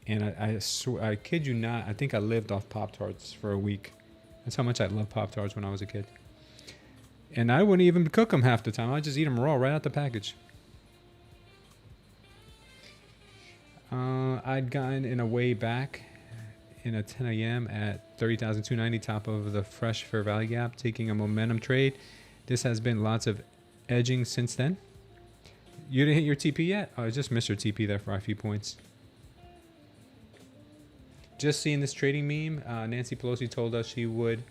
And I swear, I kid you not, I think I lived off Pop-Tarts for a week. That's how much I loved Pop-Tarts when I was a kid. And I wouldn't even cook them half the time. I'd just eat them raw right out the package. I'd gotten in a way back in a 10 a.m. at 30,290, top of the fresh Fair Value Gap, taking a momentum trade. This has been lots of edging since then. You didn't hit your TP yet? Oh, I just missed your TP there for a few points. Just seeing this trading meme, Nancy Pelosi told us she would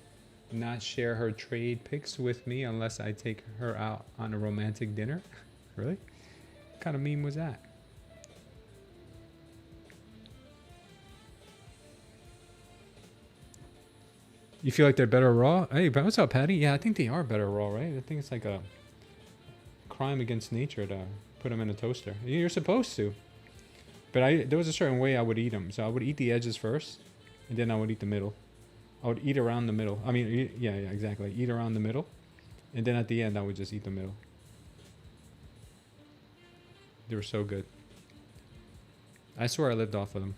not share her trade picks with me unless I take her out on a romantic dinner. Really? What kind of meme was that? You feel like they're better raw? Hey, what's up, Patty? Yeah, I think they are better raw, right? I think it's like a crime against nature to put them in a toaster. You're supposed to. But there was a certain way I would eat them. So I would eat the edges first, and then I would eat the middle. I would eat around the middle. I mean, yeah, exactly. Eat around the middle, and then at the end, I would just eat the middle. They were so good. I swear I lived off of them.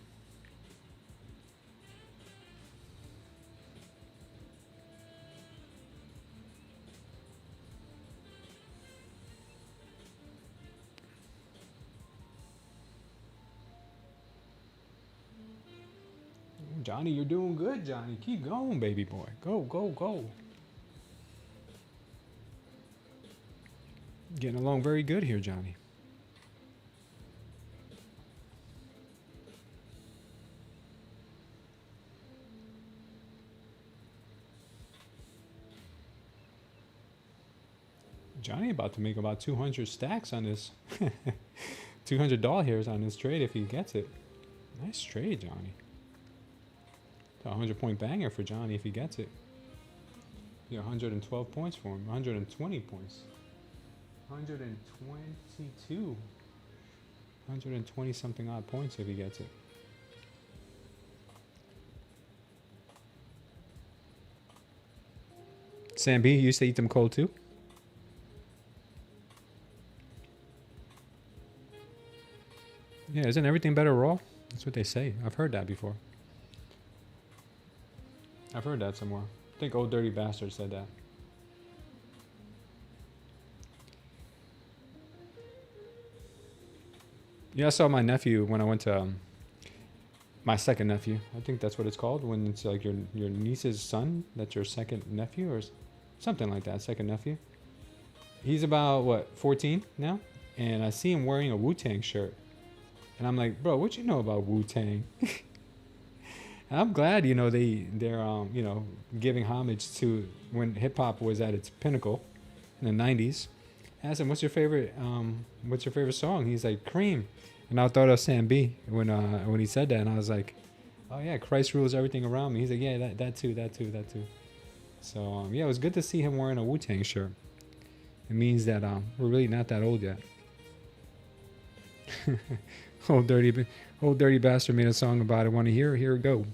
Johnny, you're doing good, Johnny. Keep going, baby boy. Go, go, go. Getting along very good here, Johnny. Johnny about to make about 200 stacks on this. $200 hairs on this trade if he gets it. Nice trade, Johnny. A 100-point banger for Johnny if he gets it. Yeah, 112 points for him. 120 points. 122. 120 something odd points if he gets it. Sam B, you used to eat them cold too? Yeah, isn't everything better raw? That's what they say. I've heard that before. I've heard that somewhere. I think Old Dirty Bastard said that. Yeah, I saw my nephew when I went to my second nephew. I think that's what it's called when it's like your niece's son. That's your second nephew or something like that. Second nephew. He's about what 14 now, and I see him wearing a Wu-Tang shirt, and I'm like, bro, what you know about Wu-Tang? I'm glad, they're giving homage to when hip hop was at its pinnacle in the 90s. I asked him, what's your favorite song? He's like, Cream. And I thought of Sam B when he said that, and I was like, oh yeah, Christ rules everything around me. He's like, yeah, that too. So yeah, it was good to see him wearing a Wu-Tang shirt. It means that we're really not that old yet. Old dirty bastard made a song about it. Want to hear it? Here it go.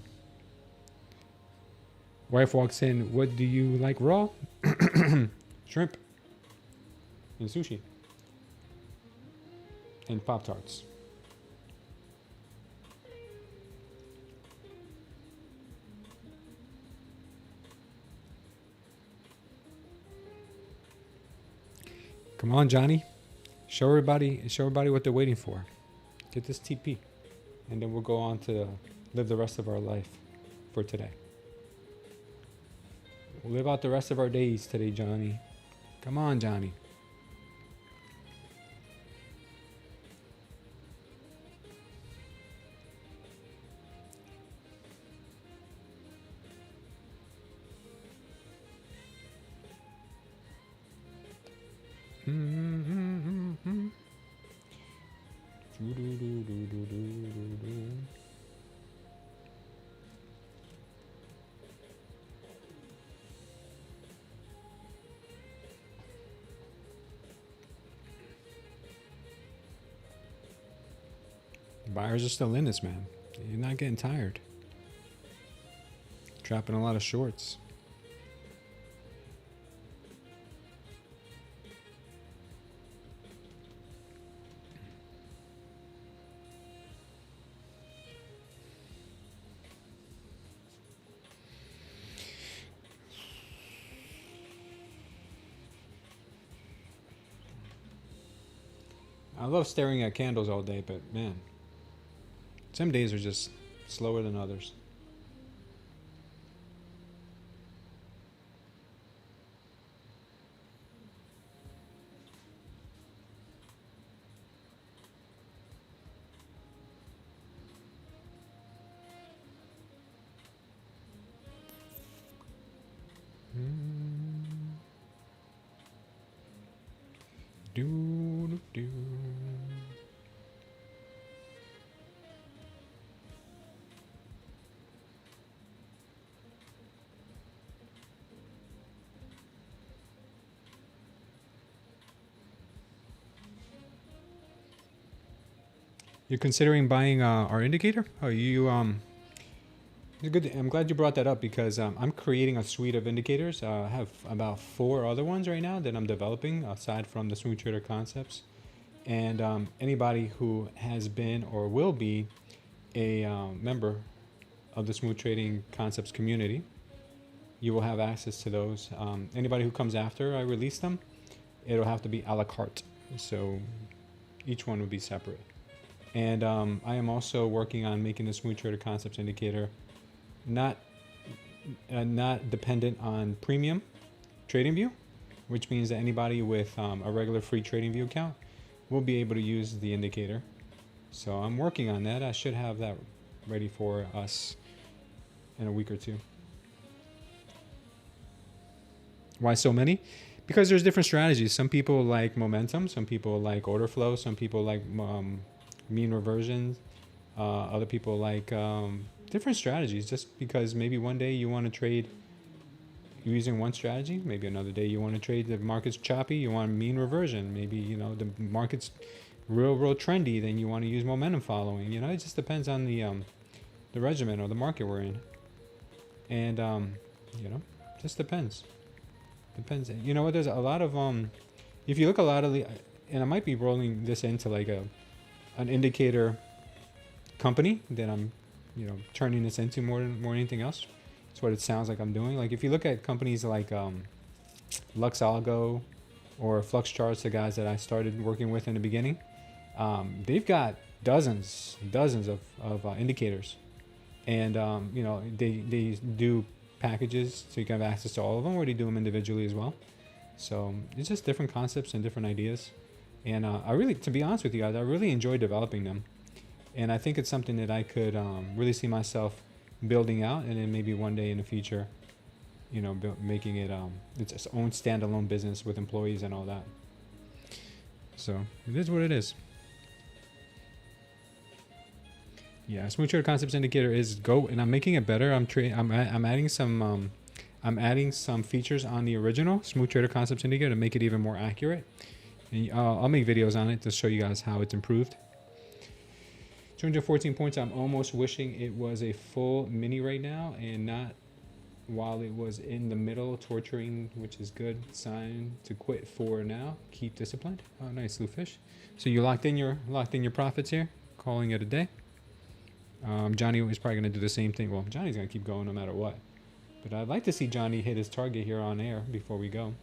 Wife walks in. What do you like raw? Shrimp. And sushi. And Pop-Tarts. Come on, Johnny. Show everybody what they're waiting for. Get this TP. And then we'll go on to live the rest of our life for today. We'll live out the rest of our days today, Johnny. Come on, Johnny. Buyers are still in this, man. You're not getting tired. Trapping a lot of shorts. I love staring at candles all day, but man, some days are just slower than others. Do. You're considering buying our indicator? Oh, you good. I'm glad you brought that up because I'm creating a suite of indicators. I have about 4 other ones right now that I'm developing aside from the Smooth Trader concepts. And anybody who has been or will be a member of the Smooth Trading Concepts community, you will have access to those. Anybody who comes after I release them, it'll have to be a la carte. So each one will be separate. And I am also working on making the Smooth Trader Concepts indicator not dependent on premium TradingView, which means that anybody with a regular free TradingView account will be able to use the indicator. So I'm working on that. I should have that ready for us in a week or two. Why so many? Because there's different strategies. Some people like momentum, some people like order flow, some people like mean reversions, other people like different strategies. Just because maybe one day you want to trade using one strategy, maybe another day you want to trade the market's choppy, you want mean reversion, maybe the market's real trendy, then you want to use momentum following. It just depends on the regimen or the market we're in. And just depends. You know what, there's a lot of if you look a lot of the, and I might be rolling this into like an indicator company that I'm turning this into more than anything else. It's what it sounds like I'm doing. Like if you look at companies like Lux Algo or Flux Charts, the guys that I started working with in the beginning, they've got dozens of indicators, and they do packages so you can have access to all of them, or they do them individually as well. So it's just different concepts and different ideas, and I really, to be honest with you guys, I really enjoy developing them, and I think it's something that I could really see myself building out, and then maybe one day in the future, making it its own standalone business with employees and all that. So it is what it is. Yeah, Smooth Trader Concepts Indicator is go, and I'm making it better. I'm adding some features on the original Smooth Trader Concepts Indicator to make it even more accurate. And I'll make videos on it to show you guys how it's improved. 214 points. I'm almost wishing it was a full mini right now and not while it was in the middle torturing, which is good sign to quit for now. Keep disciplined. Oh, nice, Blue Fish. So you locked in your profits here, calling it a day. Johnny is probably going to do the same thing. Well, Johnny's going to keep going no matter what. But I'd like to see Johnny hit his target here on air before we go.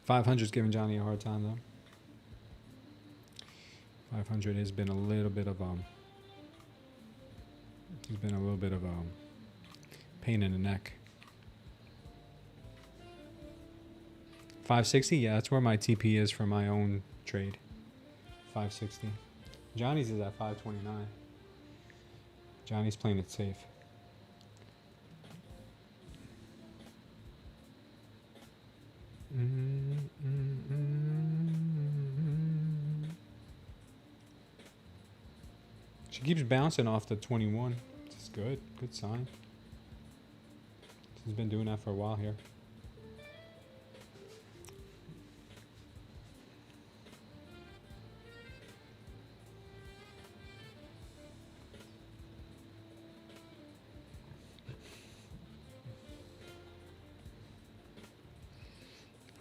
500's giving Johnny a hard time though. 500 has been a little bit of He's been a little bit of pain in the neck. 560, yeah, that's where my TP is for my own trade. 560. Johnny's is at 529. Johnny's playing it safe. She keeps bouncing off the 21. It's good. Good sign. She's been doing that for a while here.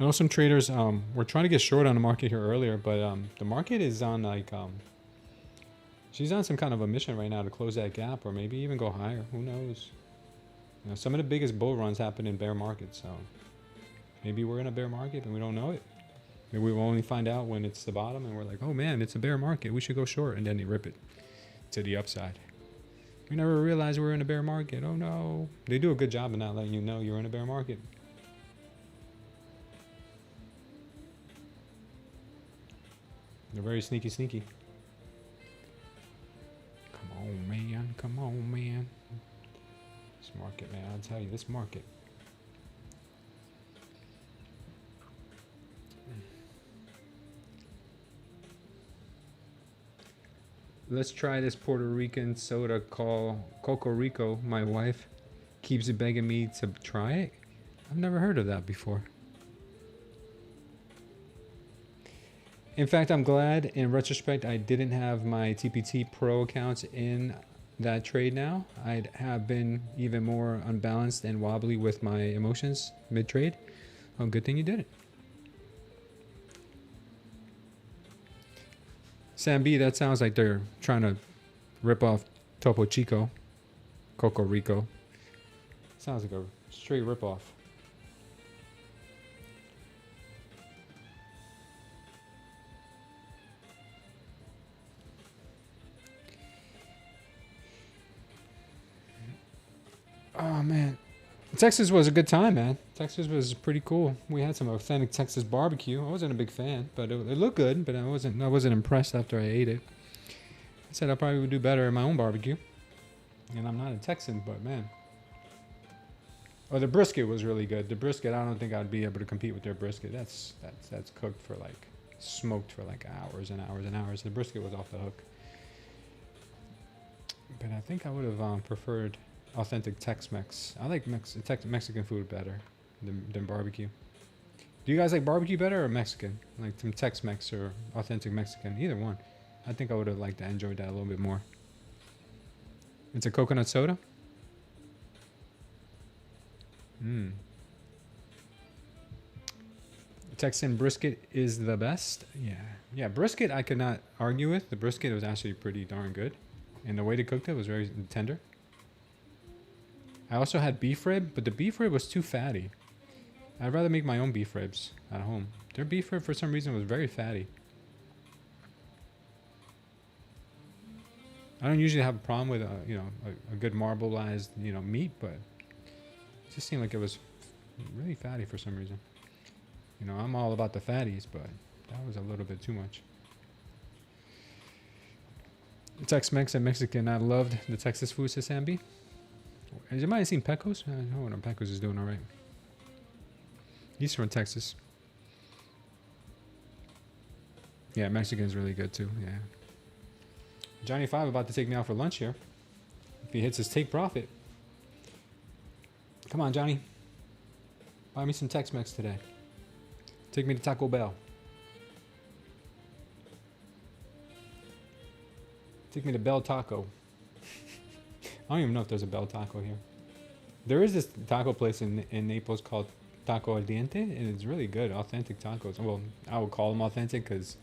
I know some traders were trying to get short on the market here earlier, but the market is on like she's on some kind of a mission right now to close that gap or maybe even go higher. Who knows? You know, some of the biggest bull runs happen in bear markets, so maybe we're in a bear market and we don't know it. Maybe we'll only find out when it's the bottom and we're like, oh man, it's a bear market, we should go short, and then they rip it to the upside. We never realized we were in a bear market. Oh no. They do a good job of not letting you know you're in a bear market. They're very sneaky. Come on, man. Come on, man. This market, man. I'll tell you, this market. Let's try this Puerto Rican soda called Coco Rico. My wife keeps begging me to try it. I've never heard of that before. In fact, I'm glad in retrospect I didn't have my TPT Pro accounts in that trade now. I'd have been even more unbalanced and wobbly with my emotions mid-trade. Oh, good thing you did it. Sam B, that sounds like they're trying to rip off Topo Chico, Coco Rico. Sounds like a straight rip off. Oh man, Texas was a good time, man. Texas was pretty cool. We had some authentic Texas barbecue. I wasn't a big fan, but it looked good. But I wasn't impressed after I ate it. I said I probably would do better in my own barbecue. And I'm not a Texan, but man. Oh, the brisket was really good. The brisket, I don't think I'd be able to compete with their brisket. That's cooked for like, smoked for like hours and hours and hours. The brisket was off the hook. But I think I would have preferred authentic Tex-Mex. I like Mexican food better than barbecue. Do you guys like barbecue better or Mexican? Like some Tex-Mex or authentic Mexican? Either one. I think I would have liked to enjoy that a little bit more. It's a coconut soda? Texan brisket is the best? Yeah, brisket I could not argue with. The brisket was actually pretty darn good. And the way they cooked it was very tender. I also had beef rib, but the beef rib was too fatty. I'd rather make my own beef ribs at home. Their beef rib, for some reason, was very fatty. I don't usually have a problem with a good marbleized meat, but it just seemed like it was really fatty for some reason. I'm all about the fatties, but that was a little bit too much. Tex-Mex and Mexican, I loved the Texas food, says Sambi. Has anybody seen Pecos? I know what Pecos is doing all right. He's from Texas. Yeah, Mexican's really good too. Yeah. Johnny 5 about to take me out for lunch here. If he hits his take profit. Come on, Johnny. Buy me some Tex-Mex today. Take me to Taco Bell. Take me to Bell Taco. I don't even know if there's a Bell Taco here. There is this taco place in Naples called Taco Al Diente, and it's really good, authentic tacos. Well, I would call them authentic because,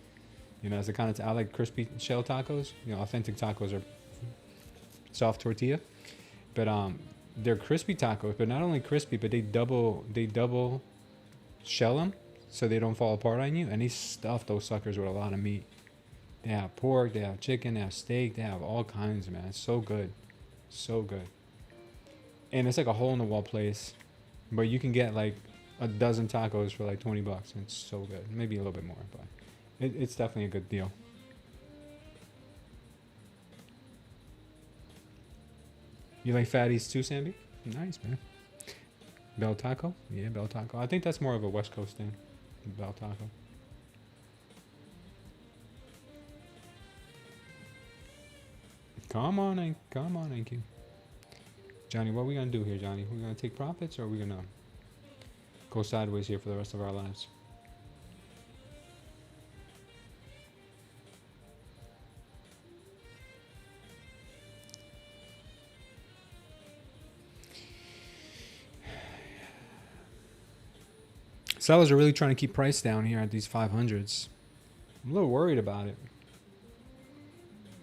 as a kind of, I like crispy shell tacos. Authentic tacos are soft tortilla, but they're crispy tacos. But not only crispy, but they double shell them, so they don't fall apart on you. And they stuff those suckers with a lot of meat. They have pork, they have chicken, they have steak, they have all kinds, man. It's so good. So good. And it's like a hole in the wall place. But you can get like a dozen tacos for like $20. And it's so good. Maybe a little bit more, but it's definitely a good deal. You like fatties too, Samby? Nice, man. Bell Taco? Yeah, Bell Taco. I think that's more of a West Coast thing. Bell Taco. Come on, thank you. Johnny, what are we going to do here, Johnny? We're going to take profits, or are we going to go sideways here for the rest of our lives? Sellers are really trying to keep price down here at these 500s. I'm a little worried about it.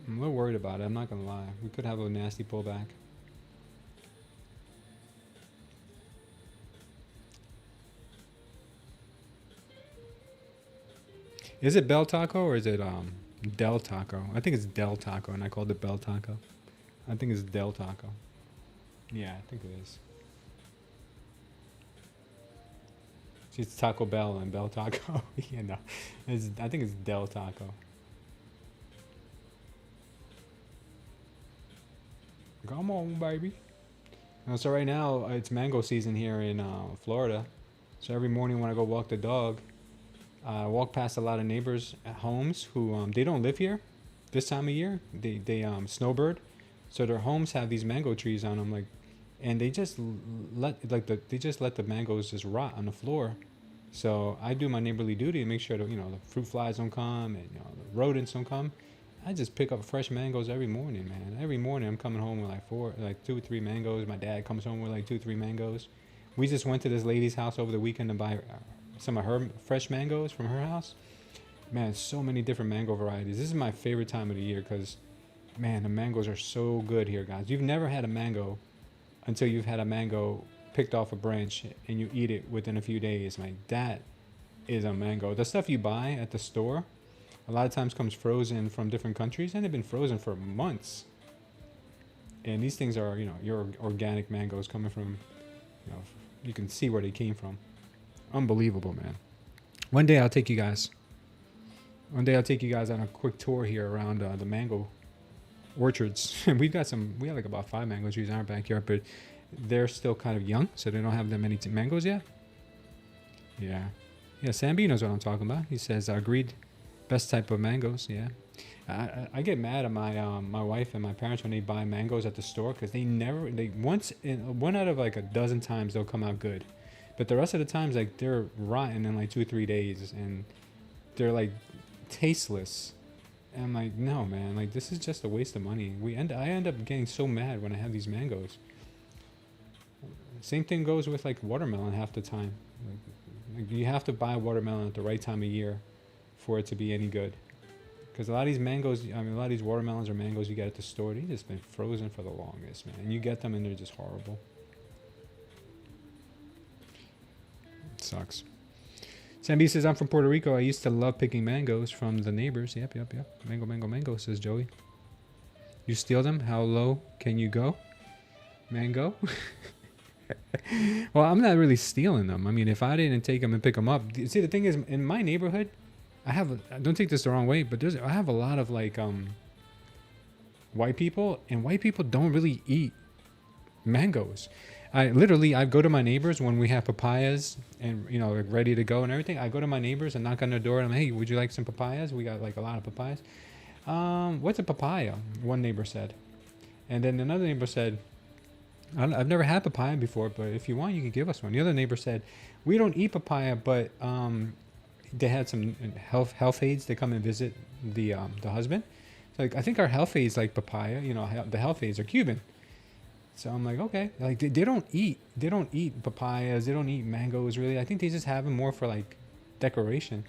I'm not going to lie. We could have a nasty pullback. Is it Bell Taco or is it Del Taco? I think it's Del Taco, and I called it Bell Taco. I think it's Del Taco. Yeah, I think it is. It's Taco Bell and Bell Taco. Yeah, no. I think it's Del Taco. Come on, baby. So right now, it's mango season here in Florida. So every morning when I go walk the dog, I walk past a lot of neighbors at homes who they don't live here this time of year. They snowbird. So their homes have these mango trees on them, like, and they just let the mangoes just rot on the floor. So I do my neighborly duty to make sure that the fruit flies don't come and the rodents don't come. I just pick up fresh mangoes every morning, man. Every morning I'm coming home with like 2 or 3 mangoes. My dad comes home with like 2 or 3 mangoes. We just went to this lady's house over the weekend to buy some of her fresh mangoes from her house. Man, so many different mango varieties. This is my favorite time of the year because, man, the mangoes are so good here, guys. You've never had a mango until you've had a mango picked off a branch and you eat it within a few days. Like, that is a mango. The stuff you buy at the store a lot of times comes frozen from different countries, and they've been frozen for months. And these things are, your organic mangoes coming from, you can see where they came from. Unbelievable, man. One day I'll take you guys on a quick tour here around the mango orchards. we have like about 5 mango trees in our backyard, but they're still kind of young, so they don't have that many mangoes yet. Yeah, Samby knows what I'm talking about. He says, agreed, best type of mangoes. Yeah, I get mad at my wife and my parents when they buy mangoes at the store, because one out of like a dozen times they'll come out good, but the rest of the times, like, they're rotten in like 2 or 3 days, and they're like tasteless. And I'm like, no, man, like, this is just a waste of money. I end up getting so mad when I have these mangoes. Same thing goes with like watermelon half the time. Like, you have to buy watermelon at the right time of year for it to be any good. Because a lot of these mangoes, a lot of these watermelons or mangoes you get at the store, they've just been frozen for the longest, man. And you get them and they're just horrible. It sucks. Sambi says, I'm from Puerto Rico. I used to love picking mangoes from the neighbors. Yep. Mango, says Joey. You steal them? How low can you go? Mango? Well, I'm not really stealing them. I mean, if I didn't take them and pick them up. See, the thing is, in my neighborhood, don't take this the wrong way, but I have a lot of like white people, and white people don't really eat mangoes. I go to my neighbors when we have papayas and like ready to go and everything. I go to my neighbors and knock on their door and I'm, hey, would you like some papayas? We got like a lot of papayas. What's a papaya? One neighbor said, and then another neighbor said, I've never had papaya before, but if you want, you can give us one. The other neighbor said, we don't eat papaya, but they had some health aides. They come and visit the husband. So, like, I think our health aides like papaya. The health aides are Cuban. So I'm like, okay. Like, they don't eat papayas. They don't eat mangoes, really. I think they just have them more for like decoration.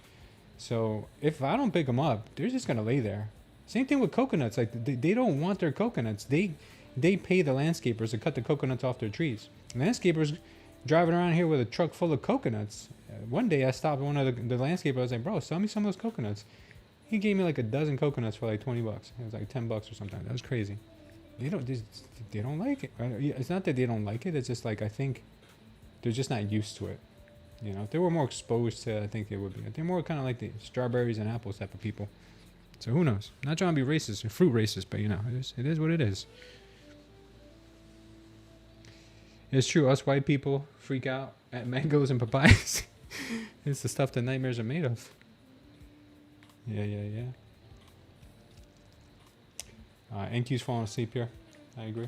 So if I don't pick them up, they're just gonna lay there. Same thing with coconuts. Like, they don't want their coconuts. They pay the landscapers to cut the coconuts off their trees. Landscapers driving around here with a truck full of coconuts. One day I stopped one of the landscaper. I was like, bro, sell me some of those coconuts. He gave me like a dozen coconuts for like $20. It was like $10 or something. That was crazy. They don't like it. It's not that they don't like it. It's just like, I think they're just not used to it. You know, if they were more exposed to it, I think they would be. They're more kind of like the strawberries and apples type of people. So who knows? Not trying to be racist or fruit racist, but you know, it is what it is. It's true. Us white people freak out at mangoes and papayas. It's the stuff that nightmares are made of. Yeah. NQ's falling asleep here. I agree.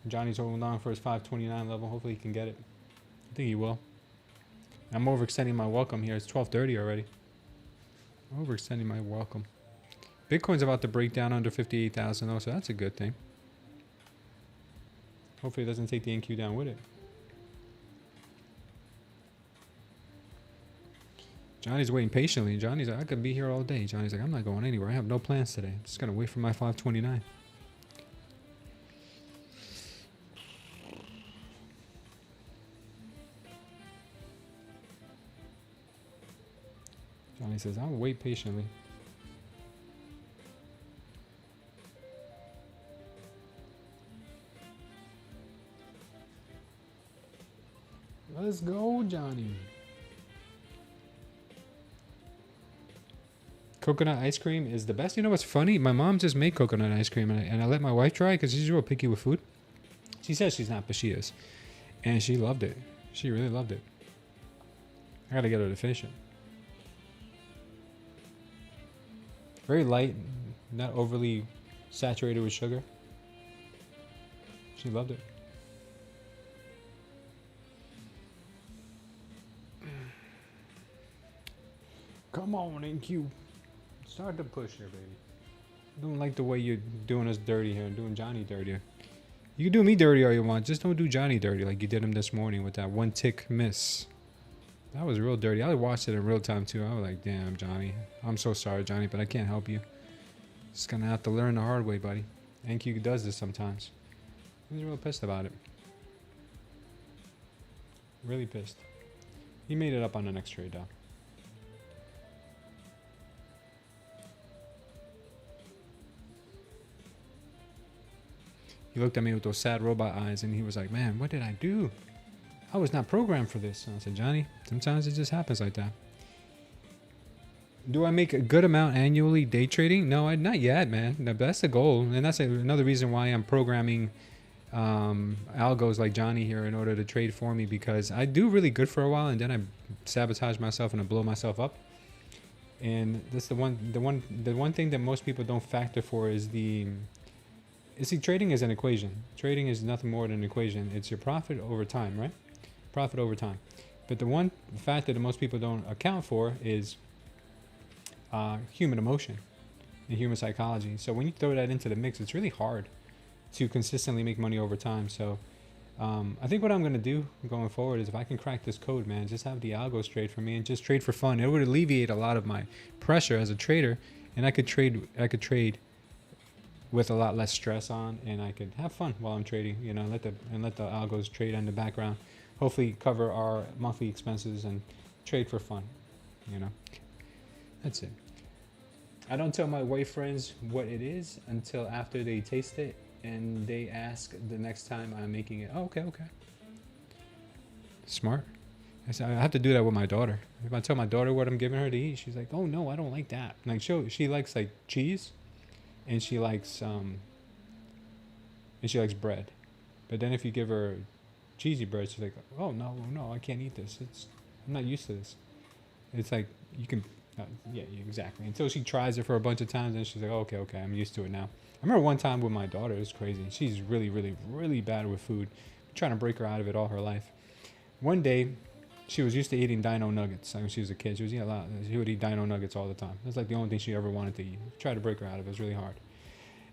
Johnny's holding on for his 529 level. Hopefully he can get it. I think he will. I'm overextending my welcome here. It's 12:30 already. I'm overextending my welcome. Bitcoin's about to break down under 58,000 though, so that's a good thing. Hopefully it doesn't take the NQ down with it. Johnny's waiting patiently. Johnny's like, I could be here all day. Johnny's like, I'm not going anywhere. I have no plans today. I'm just going to wait for my 529. Johnny says, I'll wait patiently. Let's go, Johnny. Coconut ice cream is the best. You know what's funny? My mom just made coconut ice cream, and I let my wife try it because she's real picky with food. She says she's not, but she is. And she loved it. She really loved it. I got to get her to finish it. Very light, not overly saturated with sugar. She loved it. Come on, NQ. Start the push here, baby. I don't like the way you're doing us dirty here, doing Johnny dirty. You can do me dirty all you want. Just don't do Johnny dirty like you did him this morning with that one tick miss. That was real dirty. I watched it in real time too. I was like, damn, Johnny. I'm so sorry, Johnny, but I can't help you. Just gonna have to learn the hard way, buddy. NQ does this sometimes. He was real pissed about it. Really pissed. He made it up on the next trade, though. He looked at me with those sad robot eyes and he was like, man, what did I do? I was not programmed for this. And I said, Johnny, sometimes it just happens like that. Do I make a good amount annually day trading? No, not yet, man. That's the goal. And that's another reason why I'm programming algos like Johnny here in order to trade for me, because I do really good for a while and then I sabotage myself and I blow myself up. And that's the one thing that most people don't factor for is trading is an equation. Trading is nothing more than an equation. It's your profit over time, right? Profit over time. But the one factor that most people don't account for is human emotion and human psychology. So when you throw that into the mix, it's really hard to consistently make money over time. So I think what I'm going to do going forward is if I can crack this code, man, just have the algos trade for me and just trade for fun. It would alleviate a lot of my pressure as a trader, and I could trade with a lot less stress on, and I could have fun while I'm trading, you know, let the algos trade in the background, hopefully cover our monthly expenses and trade for fun, you know. That's it. I don't tell my white friends what it is until after they taste it and they ask the next time I'm making it. Oh, okay. Smart. I have to do that with my daughter. If I tell my daughter what I'm giving her to eat, she's like, oh no, I don't like that. Like she likes like cheese. And she likes bread, but then if you give her cheesy bread, she's like, oh no, I can't eat this. I'm not used to this. It's like you can, yeah, exactly. Until she tries it for a bunch of times, and she's like, okay, I'm used to it now. I remember one time with my daughter, it was crazy. She's really, really, really bad with food. I'm trying to break her out of it all her life. One day, she was used to eating dino nuggets. When she was a kid, she would eat dino nuggets all the time. That's like the only thing she ever wanted to eat. Try to break her out of it. It was really hard.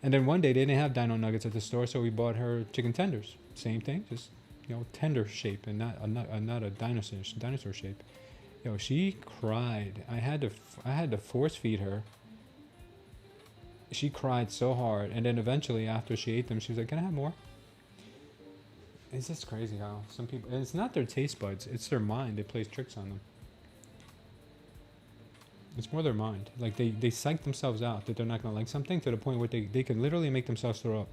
And then one day they didn't have dino nuggets at the store, so we bought her chicken tenders. Same thing, just tender shape and not a dinosaur shape. She cried. I had to force feed her. She cried so hard, and then eventually after she ate them, she was like, "Can I have more?" It's just crazy how some people, and it's not their taste buds, it's their mind. It plays tricks on them. It's more their mind. Like they psych themselves out that they're not going to like something to the point where they can literally make themselves throw up.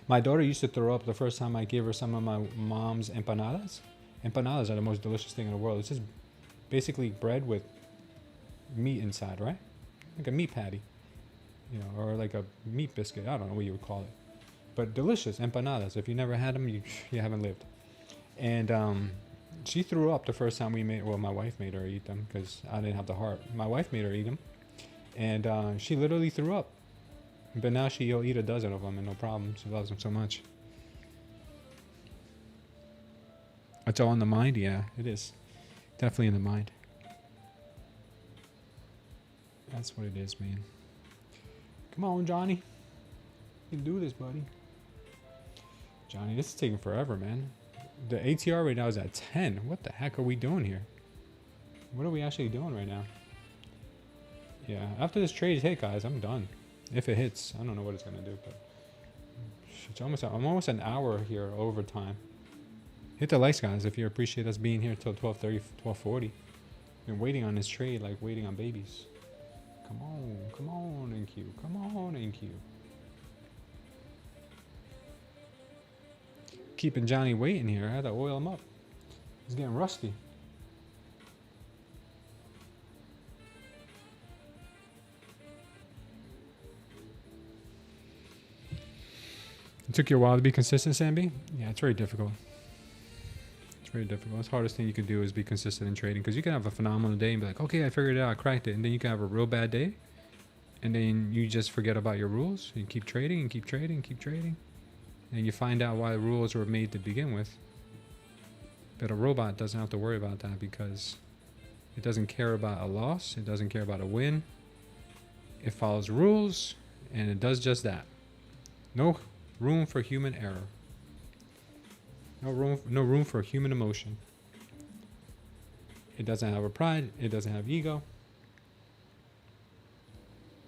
My daughter used to throw up the first time I gave her some of my mom's empanadas. Empanadas are the most delicious thing in the world. It's just basically bread with meat inside, right? Like a meat patty, you know, or like a meat biscuit. I don't know what you would call it, but delicious empanadas. If you never had them, you haven't lived. And she threw up the first time we made. Well, my wife made her eat them because I didn't have the heart. My wife made her eat them, and she literally threw up. But now she'll eat a dozen of them and no problem. She loves them so much. It's all in the mind, yeah, it is. Definitely in the mind. That's what it is, man. Come on, Johnny. You can do this, buddy. Johnny, this is taking forever, man. The ATR right now is at 10. What the heck are we doing here? What are we actually doing right now? Yeah, after this trade hit, guys, I'm done. If it hits, I don't know what it's gonna do, but it's I'm almost an hour here overtime. Hit the likes, guys, if you appreciate us being here till 12:30, 12:40. Been waiting on this trade like waiting on babies. Come on, NQ, come on, NQ. Keeping Johnny waiting here. I had to oil him up. He's getting rusty. It took you a while to be consistent, Sambi? Yeah, it's very difficult. It's very difficult. The hardest thing you can do is be consistent in trading, because you can have a phenomenal day and be like, okay, I figured it out, I cracked it. And then you can have a real bad day. And then you just forget about your rules. You keep trading and keep trading and keep trading. And you find out why the rules were made to begin with. But a robot doesn't have to worry about that because it doesn't care about a loss. It doesn't care about a win. It follows rules and it does just that. No room for human error. No room for human emotion. It doesn't have a pride. It doesn't have ego.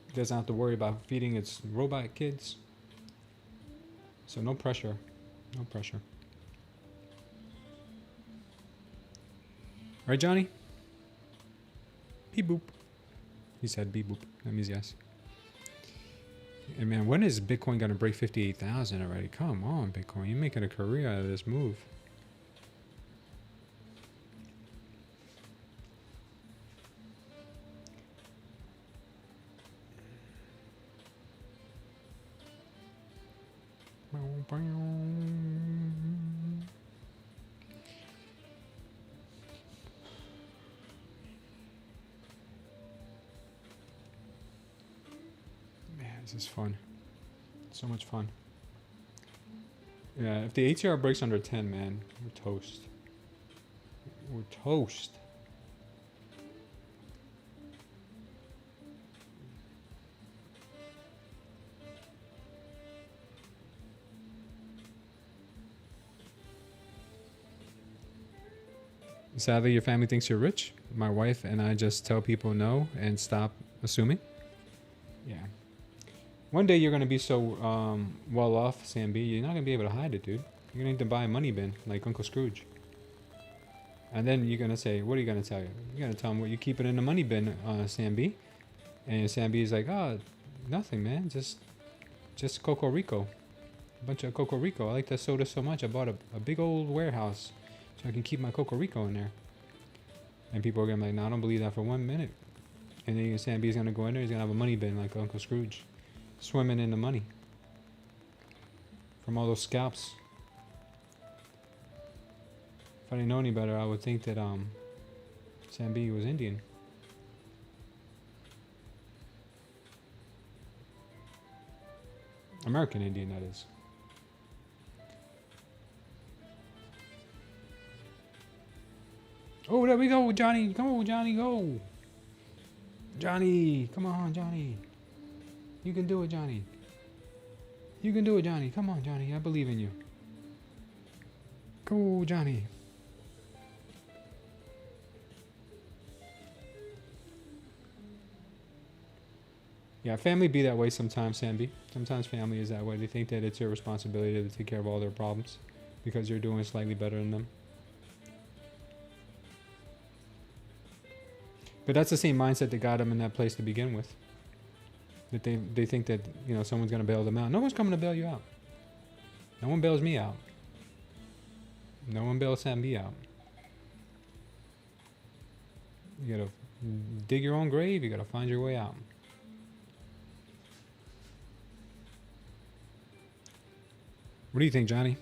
It doesn't have to worry about feeding its robot kids. So no pressure. No pressure. Right, Johnny? Beep boop. He said beep boop. That means yes. And man, when is Bitcoin going to break 58,000 already? Come on, Bitcoin. You're making a career out of this move. This is fun. So much fun. Yeah, if the ATR breaks under 10, man, we're toast. We're toast. Sadly, your family thinks you're rich. My wife and I just tell people no and stop assuming. Yeah. One day you're going to be so well off, Sam B, you're not going to be able to hide it, dude. You're going to need to buy a money bin like Uncle Scrooge. And then you're going to say, what are you going to tell you? You're going to tell him what you keep it in the money bin, Sam B. And Sam B is like, oh, nothing, man. Just Coco Rico. A bunch of Coco Rico. I like that soda so much. I bought a big old warehouse so I can keep my Coco Rico in there. And people are going to be like, no, I don't believe that for 1 minute. And then Sam B is going to go in there. He's going to have a money bin like Uncle Scrooge. Swimming in the money from all those scalps. If I didn't know any better, I would think that Sam B was Indian. American Indian, that is. Oh, there we go, Johnny. Come on, Johnny, go. Johnny, come on, Johnny. You can do it, Johnny. You can do it, Johnny. Come on, Johnny. I believe in you. Go, Johnny. Yeah, family be that way sometimes, Sambi. Sometimes family is that way. They think that it's your responsibility to take care of all their problems. because you're doing slightly better than them. But that's the same mindset that got them in that place to begin with. That they think that, you know, someone's going to bail them out. No one's coming to bail you out. No one bails me out. No one bails Sam B out. You got to dig your own grave. You got to find your way out. What do you think, Johnny?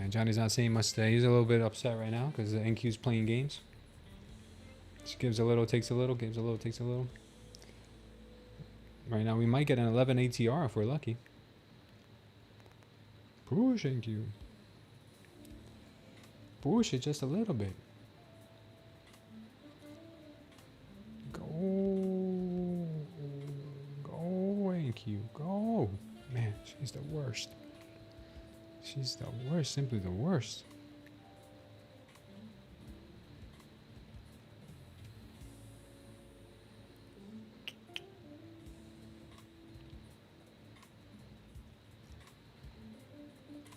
Johnny's not saying much today. He's a little bit upset right now because the NQ's playing games. She gives a little, takes a little, gives a little, takes a little. Right now, we might get an 11 ATR if we're lucky. Push NQ. Push it just a little bit. Go. Go, NQ. Go. Man, she's the worst. She's the worst. Simply the worst.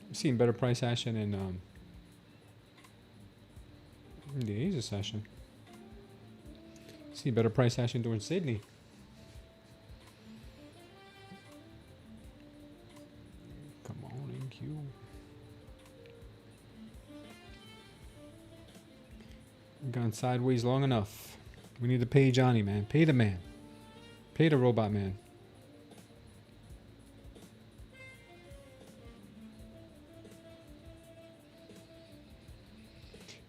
I've seen better price action in the Asia session. See better price action during Sydney. Come on, NQ. We've gone sideways long enough. We need to pay Johnny, man. Pay the man. Pay the robot man.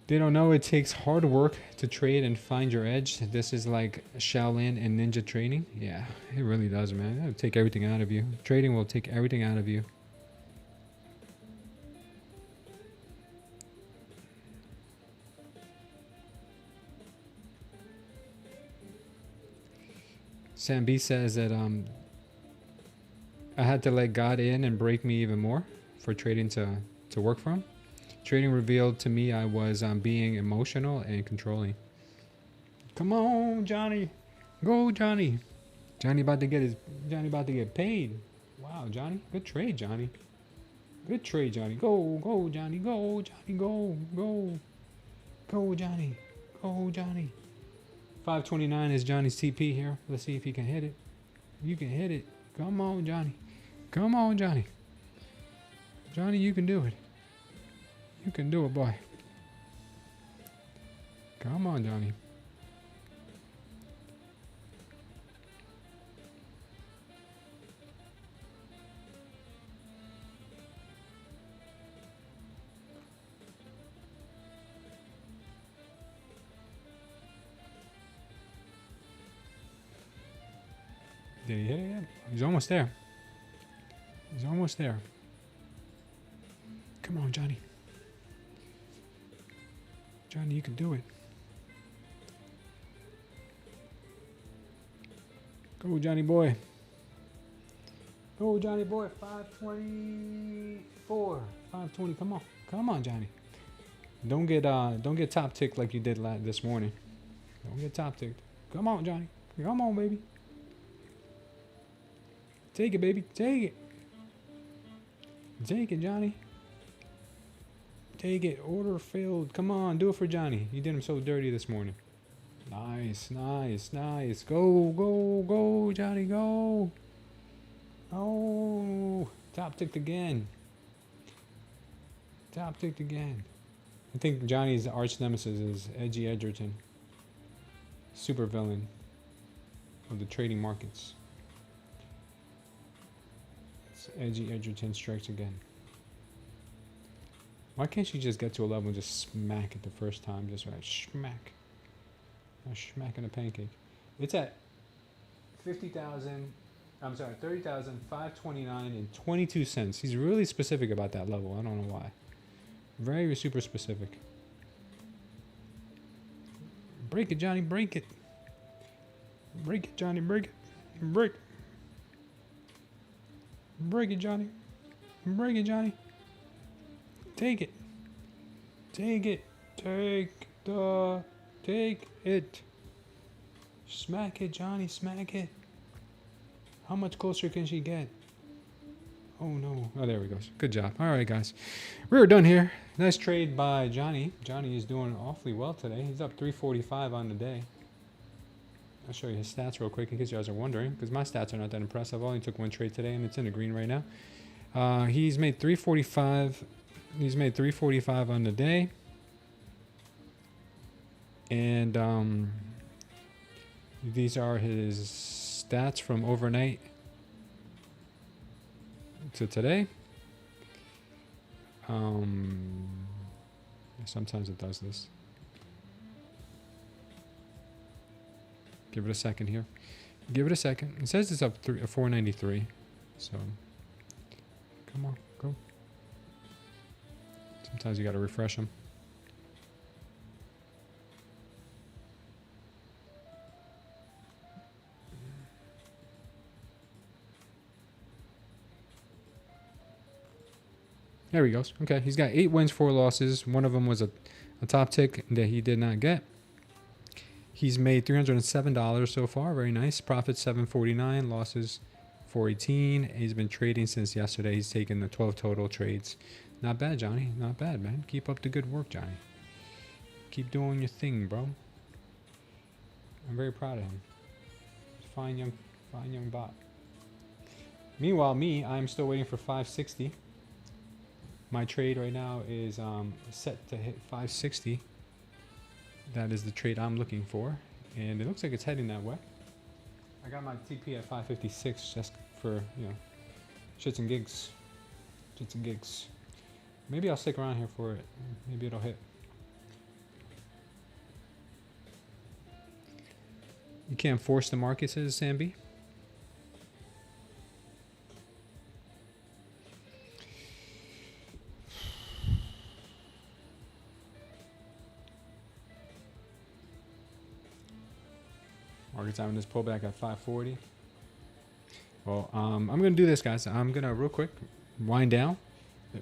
They don't know it takes hard work to trade and find your edge. This is like Shaolin and ninja training. Yeah, it really does, man. It'll take everything out of you. Trading will take everything out of you. Sam B says that I had to let God in and break me even more for trading to work from. Trading revealed to me I was being emotional and controlling. Come on, Johnny. Go, Johnny. Johnny about to get paid. Wow, Johnny. Good trade, Johnny. Good trade, Johnny. Go, go, Johnny. Go, Johnny. Go, go. Go, Johnny. Go, Johnny. 529 is Johnny's TP here. Let's see if he can hit it. You can hit it. Come on, Johnny. Come on, Johnny. Johnny, you can do it. You can do it, boy. Come on, Johnny. Did he hit it yet? He's almost there. He's almost there. Come on, Johnny. Johnny, you can do it. Go, Johnny boy. Go, Johnny boy. 524. 520. Come on. Come on, Johnny. Don't get top ticked like you did this morning. Don't get top ticked. Come on, Johnny. Come on, baby. Take it, baby. Take it. Take it, Johnny. Take it. Order filled. Come on, do it for Johnny. You did him so dirty this morning. Nice, nice, nice. Go, go, go, Johnny, go. Oh, top ticked again. Top ticked again. I think Johnny's arch nemesis is Edgy Edgerton. Super villain of the trading markets. It's Edgy Edgerton strikes again. Why can't she just get to a level and just smack it the first time? Just like smack. Smacking a pancake. It's at 50,000. I'm sorry, 30,529 and 22 cents. He's really specific about that level. I don't know why. Very super specific. Break it, Johnny. Break it. Break it, Johnny. Break it. Break. Break it, Johnny. Break it, Johnny. Take it. Take it. Take it. Smack it, Johnny. Smack it. How much closer can she get? Oh no. Oh, there we go. Good job. All right, guys. We're done here. Nice trade by Johnny. Johnny is doing awfully well today. He's up 345 on the day. I'll show you his stats real quick in case you guys are wondering, because my stats are not that impressive. I only took one trade today, and it's in the green right now. He's made 345. He's made 345 on the day. And these are his stats from overnight to today. Sometimes it does this. Give it a second here. Give it a second. It says it's up 493. So, come on, go. Sometimes you got to refresh them. There he goes. Okay, he's got 8 wins, 4 losses. One of them was a top tick that he did not get. He's made $307 so far. Very nice. Profit $749. Losses $418. He's been trading since yesterday. He's taken the 12 total trades. Not bad, Johnny. Not bad, man. Keep up the good work, Johnny. Keep doing your thing, bro. I'm very proud of him. Fine young bot. Meanwhile, I'm still waiting for 560. My trade right now is set to hit 560. That is the trade I'm looking for, and it looks like it's heading that way. I got my TP at 556 just for, you know, shits and gigs. Shits and gigs. Maybe I'll stick around here for it. Maybe it'll hit. You can't force the market, says Sambi. Market's having this pullback at 540. Well, I'm going to do this, guys. I'm going to real quick wind down.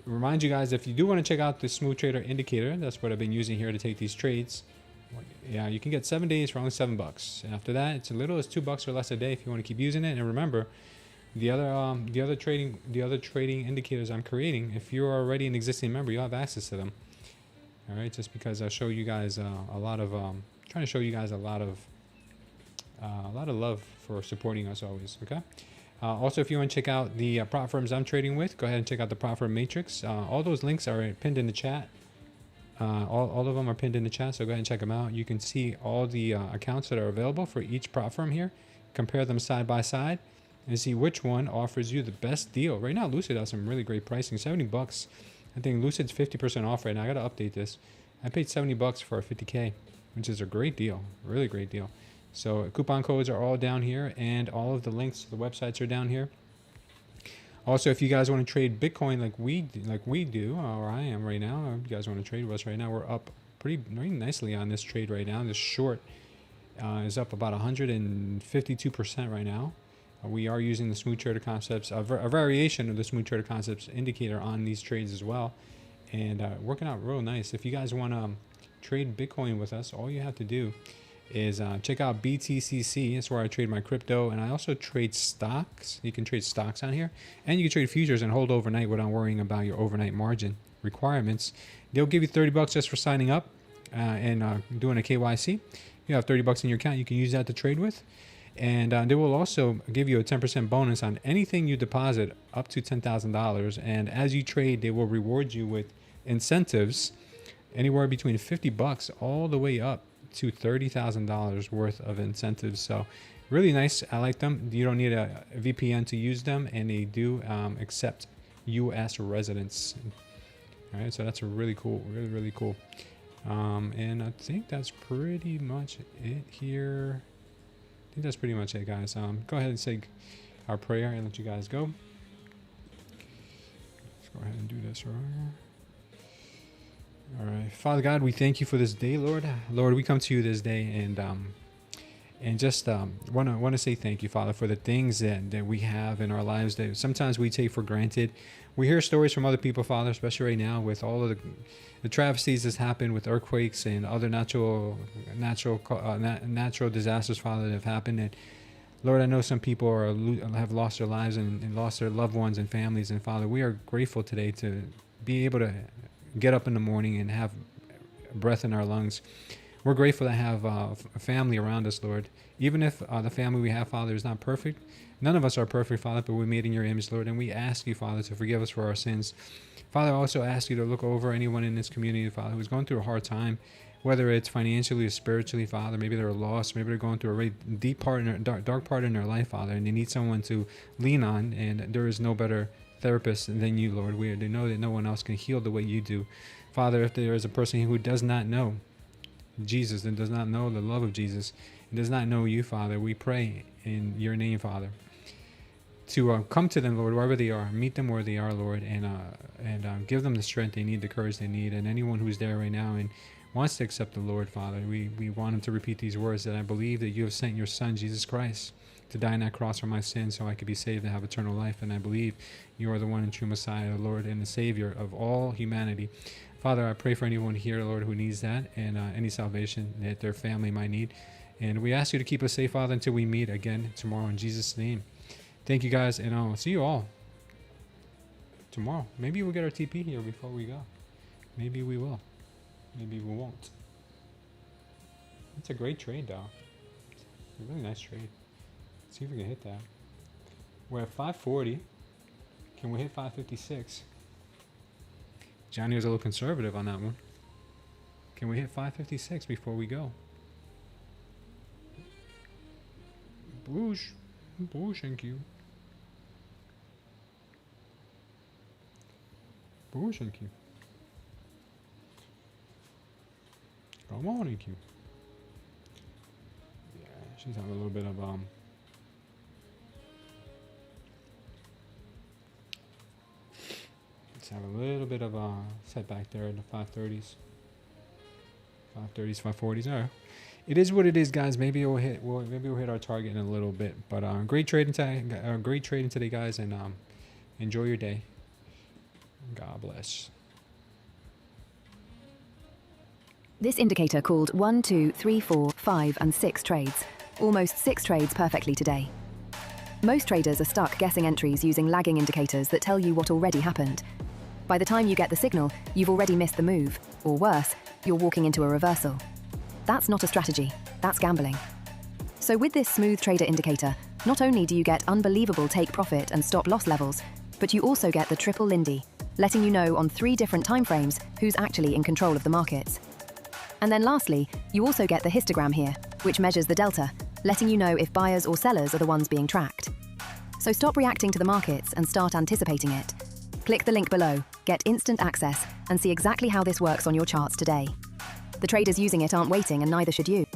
Remind you guys, if you do want to check out the Smooth Trader indicator, that's what I've been using here to take these trades. Yeah, you can get 7 days for only $7. After that, it's as little as $2 or less a day if you want to keep using it. And remember, the other trading indicators I'm creating, if you're already an existing member, you'll have access to them. All right, just because I show you guys a lot of trying to show you guys a lot of love for supporting us always. Okay. Also, if you want to check out the prop firms I'm trading with, go ahead and check out the prop firm matrix. All those links are pinned in the chat. All of them are pinned in the chat, so go ahead and check them out. You can see all the accounts that are available for each prop firm here. Compare them side by side and see which one offers you the best deal. Right now, Lucid has some really great pricing. $70. I think Lucid's 50% off right now. I got to update this. I paid $70 for a 50K, which is a great deal. Really great deal. So coupon codes are all down here, and all of the links to the websites are down here. Also, if you guys want to trade Bitcoin like we do, or I am right now, or you guys want to trade with us right now, we're up pretty nicely on this trade right now. This short is up about 152% right now. We are using the Smooth Trader Concepts, a variation of the Smooth Trader Concepts indicator on these trades as well, and working out real nice. If you guys want to trade Bitcoin with us, all you have to do is check out BTCC. That's where I trade my crypto, and I also trade stocks. You can trade stocks on here, and you can trade futures and hold overnight without worrying about your overnight margin requirements. They'll give you $30 just for signing up and doing a KYC. You have $30 in your account. You can use that to trade with, and they will also give you a 10% bonus on anything you deposit up to $10,000. And as you trade, they will reward you with incentives anywhere between $50 all the way up to $30,000 worth of incentives. So really nice. I like them. You don't need a VPN to use them, and they do accept US residents. All right, so that's really cool. Really cool. And I think that's pretty much it here. I think that's pretty much it, guys. Go ahead and say our prayer and let you guys go. Let's go ahead and do this right here. All right, Father God, we thank you for this day, Lord. Lord, we come to you this day and just want to say thank you, Father, for the things that we have in our lives that sometimes we take for granted. We hear stories from other people, Father, especially right now with all of the travesties that's happened with earthquakes and other natural disasters, Father, that have happened. And Lord, I know some people have lost their lives and lost their loved ones and families. And Father, we are grateful today to be able to get up in the morning and have breath in our lungs. We're grateful to have a family around us, Lord. Even if the family we have, Father, is not perfect. None of us are perfect, Father, but we're made in your image, Lord. And we ask you, Father, to forgive us for our sins. Father, I also ask you to look over anyone in this community, Father, who's going through a hard time, whether it's financially or spiritually, Father. Maybe they're lost. Maybe they're going through a really deep part in their dark part in their life, Father, and they need someone to lean on. And there is no better therapist than you, Lord. They know that no one else can heal the way you do. Father, if there is a person who does not know Jesus and does not know the love of Jesus and does not know you, Father, we pray in your name, Father, to come to them, Lord, wherever they are. Meet them where they are, Lord, and give them the strength they need, the courage they need. And anyone who's there right now and wants to accept the Lord, Father, we want them to repeat these words, that I believe that you have sent your Son, Jesus Christ, to die on that cross for my sins so I could be saved and have eternal life. And I believe you are the one and true Messiah, the Lord and the Savior of all humanity. Father, I pray for anyone here, Lord, who needs that and any salvation that their family might need. And we ask you to keep us safe, Father, until we meet again tomorrow in Jesus' name. Thank you, guys, and I'll see you all tomorrow. Maybe we'll get our TP here before we go. Maybe we will. Maybe we won't. It's a great trade, though. It's a really nice trade. Let's see if we can hit that. We're at 540. Can we hit 556? Johnny was a little conservative on that one. Can we hit 556 before we go? Boosh. Boosh, thank you. Boosh, thank you. Come on, thank you. Yeah, she's having a little bit of let's have a little bit of a setback there in the 530s. 530s, 540s. All right. It is what it is, guys. Maybe we'll hit our target in a little bit. But great trading today, guys, and enjoy your day. God bless. This indicator called 1, 2, 3, 4, 5, and 6 trades. Almost 6 trades perfectly today. Most traders are stuck guessing entries using lagging indicators that tell you what already happened. By the time you get the signal, you've already missed the move, or worse, you're walking into a reversal. That's not a strategy, that's gambling. So with this smooth trader indicator, not only do you get unbelievable take profit and stop loss levels, but you also get the triple Lindy, letting you know on 3 different timeframes who's actually in control of the markets. And then lastly, you also get the histogram here, which measures the delta, letting you know if buyers or sellers are the ones being tracked. So stop reacting to the markets and start anticipating it. Click the link below, get instant access, and see exactly how this works on your charts today. The traders using it aren't waiting, and neither should you.